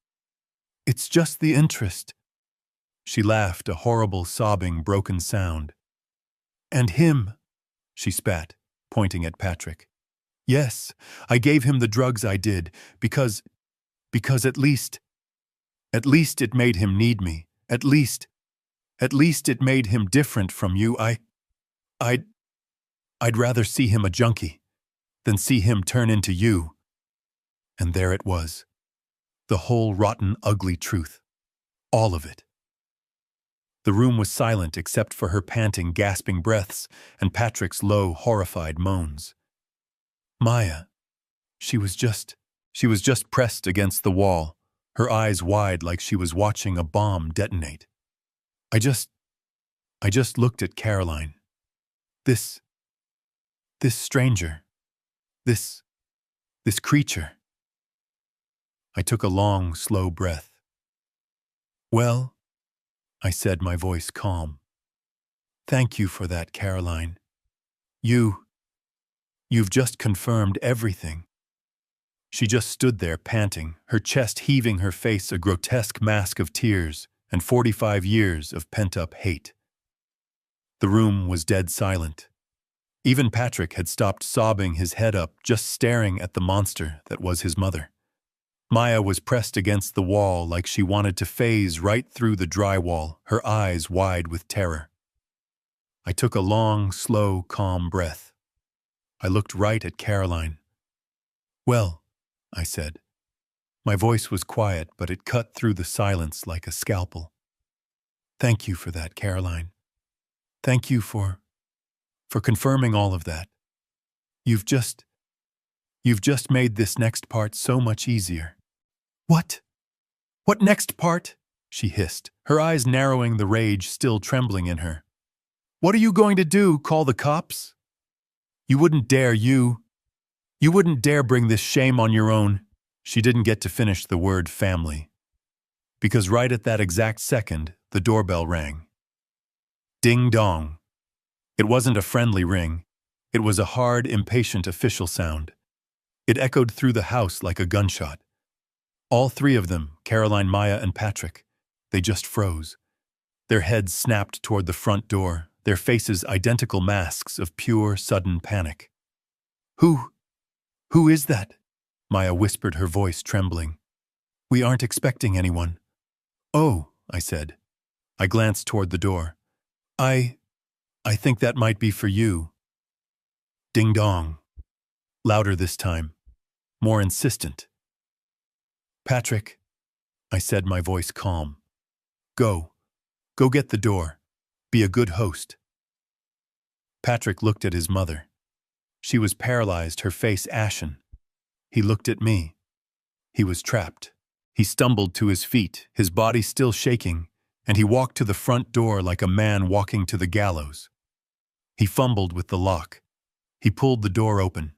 just the interest." She laughed, a horrible, sobbing, broken sound. "And him," she spat, pointing at Patrick. "Yes, I gave him the drugs I did, because at least it made him need me. At least it made him different from you. I'd rather see him a junkie than see him turn into you." And there it was. The whole rotten, ugly truth. All of it. The room was silent except for her panting, gasping breaths and Patrick's low, horrified moans. Maya. She was just pressed against the wall, her eyes wide like she was watching a bomb detonate. I just looked at Caroline. This stranger. This creature. I took a long, slow breath. "Well," I said, my voice calm. "Thank you for that, Caroline. You've just confirmed everything." She just stood there panting, her chest heaving, her face a grotesque mask of tears and 45 years of pent-up hate. The room was dead silent. Even Patrick had stopped sobbing, his head up, just staring at the monster that was his mother. Maya was pressed against the wall like she wanted to phase right through the drywall, her eyes wide with terror. I took a long, slow, calm breath. I looked right at Caroline. "Well," I said. My voice was quiet, but it cut through the silence like a scalpel. "Thank you for that, Caroline. Thank you for confirming all of that. You've just made this next part so much easier." "What? What next part?" she hissed, her eyes narrowing, the rage still trembling in her. "What are you going to do, call the cops? You wouldn't dare, you wouldn't dare bring this shame on your own." She didn't get to finish the word family, because right at that exact second, the doorbell rang. Ding dong. It wasn't a friendly ring. It was a hard, impatient official sound. It echoed through the house like a gunshot. All three of them, Caroline, Maya, and Patrick, they just froze. Their heads snapped toward the front door, their faces identical masks of pure, sudden panic. Who is that?" Maya whispered, her voice trembling. "We aren't expecting anyone." "Oh," I said. I glanced toward the door. I think that might be for you." Ding dong. Louder this time. More insistent. "Patrick," I said, my voice calm. Go get the door. Be a good host." Patrick looked at his mother. She was paralyzed, her face ashen. He looked at me. He was trapped. He stumbled to his feet, his body still shaking, and he walked to the front door like a man walking to the gallows. He fumbled with the lock. He pulled the door open.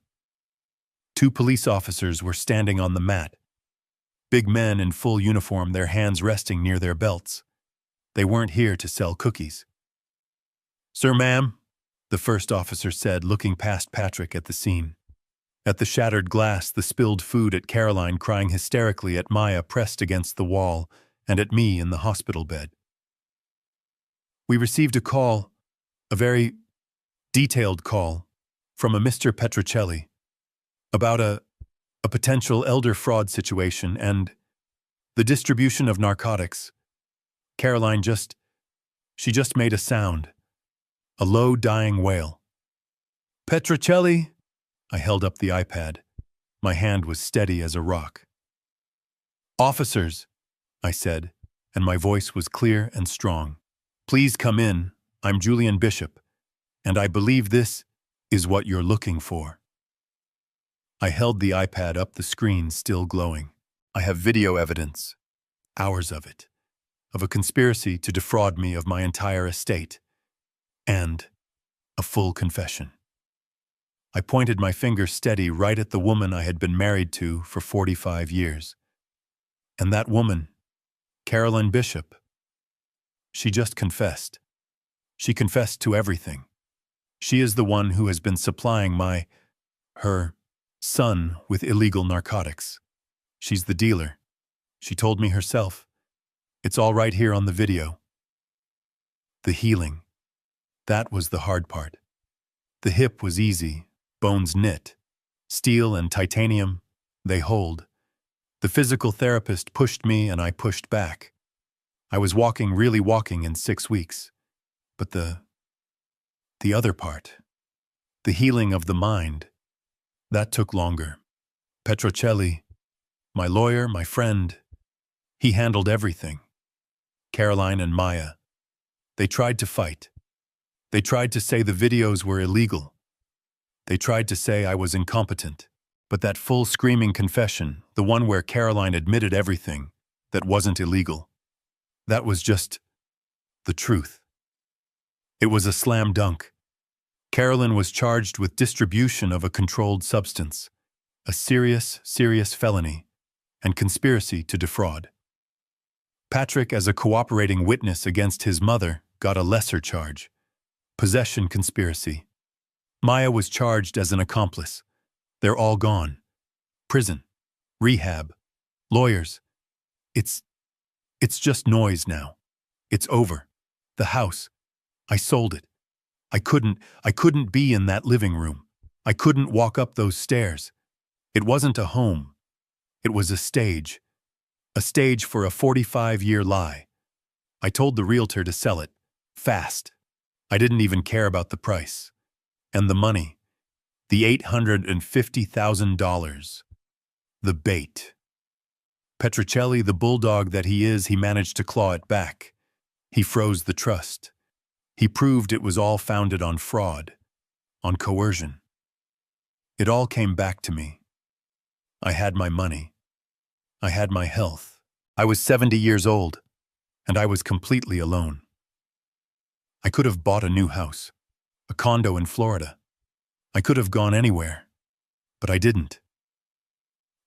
2 police officers were standing on the mat. Big men in full uniform, their hands resting near their belts. They weren't here to sell cookies. "Sir, ma'am," the first officer said, looking past Patrick at the scene. At the shattered glass, the spilled food, at Caroline crying hysterically, at Maya pressed against the wall, and at me in the hospital bed. "We received a call, a very detailed call, from a Mr. Petrocelli about a potential elder fraud situation and the distribution of narcotics." Caroline just made a sound, a low, dying wail. "Petrocelli?" I held up the iPad. My hand was steady as a rock. "Officers," I said, and my voice was clear and strong. "Please come in. I'm Julian Bishop, and I believe this is what you're looking for." I held the iPad up, the screen still glowing. "I have video evidence, hours of it, of a conspiracy to defraud me of my entire estate, and a full confession." I pointed my finger steady right at the woman I had been married to for 45 years. And that woman, Caroline Bishop, she just confessed. She confessed to everything. She is the one who has been supplying her son with illegal narcotics. She's the dealer. She told me herself. It's all right here on the video. The healing. That was the hard part. The hip was easy, bones knit. Steel and titanium, they hold. The physical therapist pushed me and I pushed back. I was really walking in 6 weeks. But the other part, the healing of the mind, that took longer. Petrocelli, my lawyer, my friend, he handled everything. Caroline and Maya, they tried to fight. They tried to say the videos were illegal. They tried to say I was incompetent. But that full screaming confession, the one where Caroline admitted everything, that wasn't illegal. That was just the truth. It was a slam dunk. Caroline was charged with distribution of a controlled substance, a serious felony, and conspiracy to defraud. Patrick, as a cooperating witness against his mother, got a lesser charge, possession conspiracy. Maya was charged as an accomplice. They're all gone. Prison, rehab, lawyers. It's just noise now. It's over. The house. I sold it. I couldn't be in that living room. I couldn't walk up those stairs. It wasn't a home. It was a stage for a 45-year lie. I told the realtor to sell it, fast. I didn't even care about the price. And the money, the $850,000. The bait. Petrocelli, the bulldog that he is, he managed to claw it back. He froze the trust. He proved it was all founded on fraud, on coercion. It all came back to me. I had my money. I had my health. I was 70 years old, and I was completely alone. I could have bought a new house, a condo in Florida. I could have gone anywhere, but I didn't.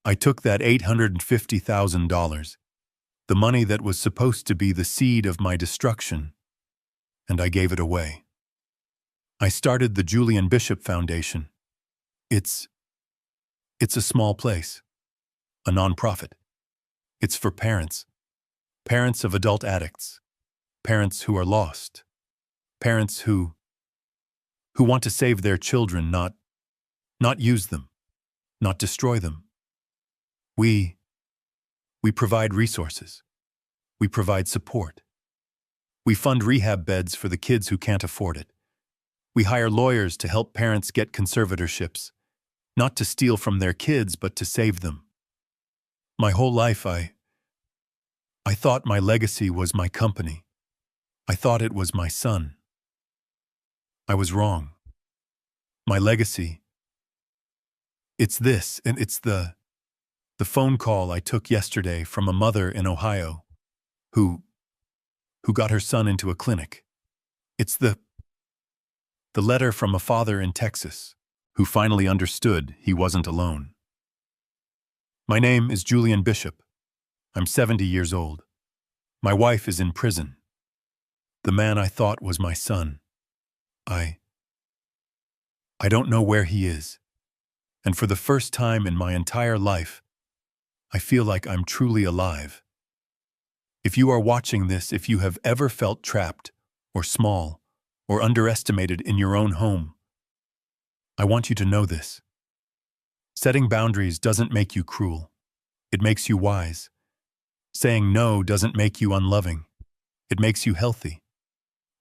I took that $850,000, the money that was supposed to be the seed of my destruction, and I gave it away. I started the Julian Bishop Foundation. It's a small place, a nonprofit. It's for parents of adult addicts, parents who are lost, parents who want to save their children, not use them, not destroy them. We provide resources. We provide support. We fund rehab beds for the kids who can't afford it. We hire lawyers to help parents get conservatorships, not to steal from their kids, but to save them. My whole life, I thought my legacy was my company. I thought it was my son. I was wrong. My legacy, it's this, and it's the phone call I took yesterday from a mother in Ohio who got her son into a clinic. It's the letter from a father in Texas who finally understood he wasn't alone. My name is Julian Bishop. I'm 70 years old. My wife is in prison. The man I thought was my son. I don't know where he is. And for the first time in my entire life, I feel like I'm truly alive. If you are watching this, if you have ever felt trapped, or small, or underestimated in your own home, I want you to know this. Setting boundaries doesn't make you cruel. It makes you wise. Saying no doesn't make you unloving. It makes you healthy.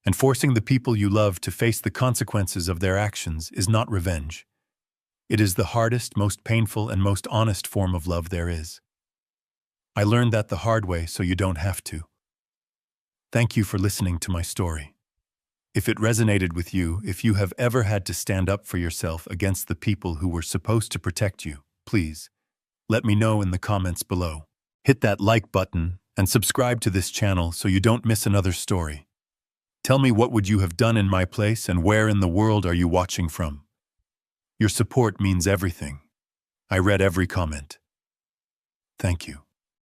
And forcing the people you love to face the consequences of their actions is not revenge. It is the hardest, most painful, and most honest form of love there is. I learned that the hard way, so you don't have to. Thank you for listening to my story. If it resonated with you, if you have ever had to stand up for yourself against the people who were supposed to protect you, please, let me know in the comments below. Hit that like button and subscribe to this channel so you don't miss another story. Tell me, what would you have done in my place, and where in the world are you watching from? Your support means everything. I read every comment. Thank you.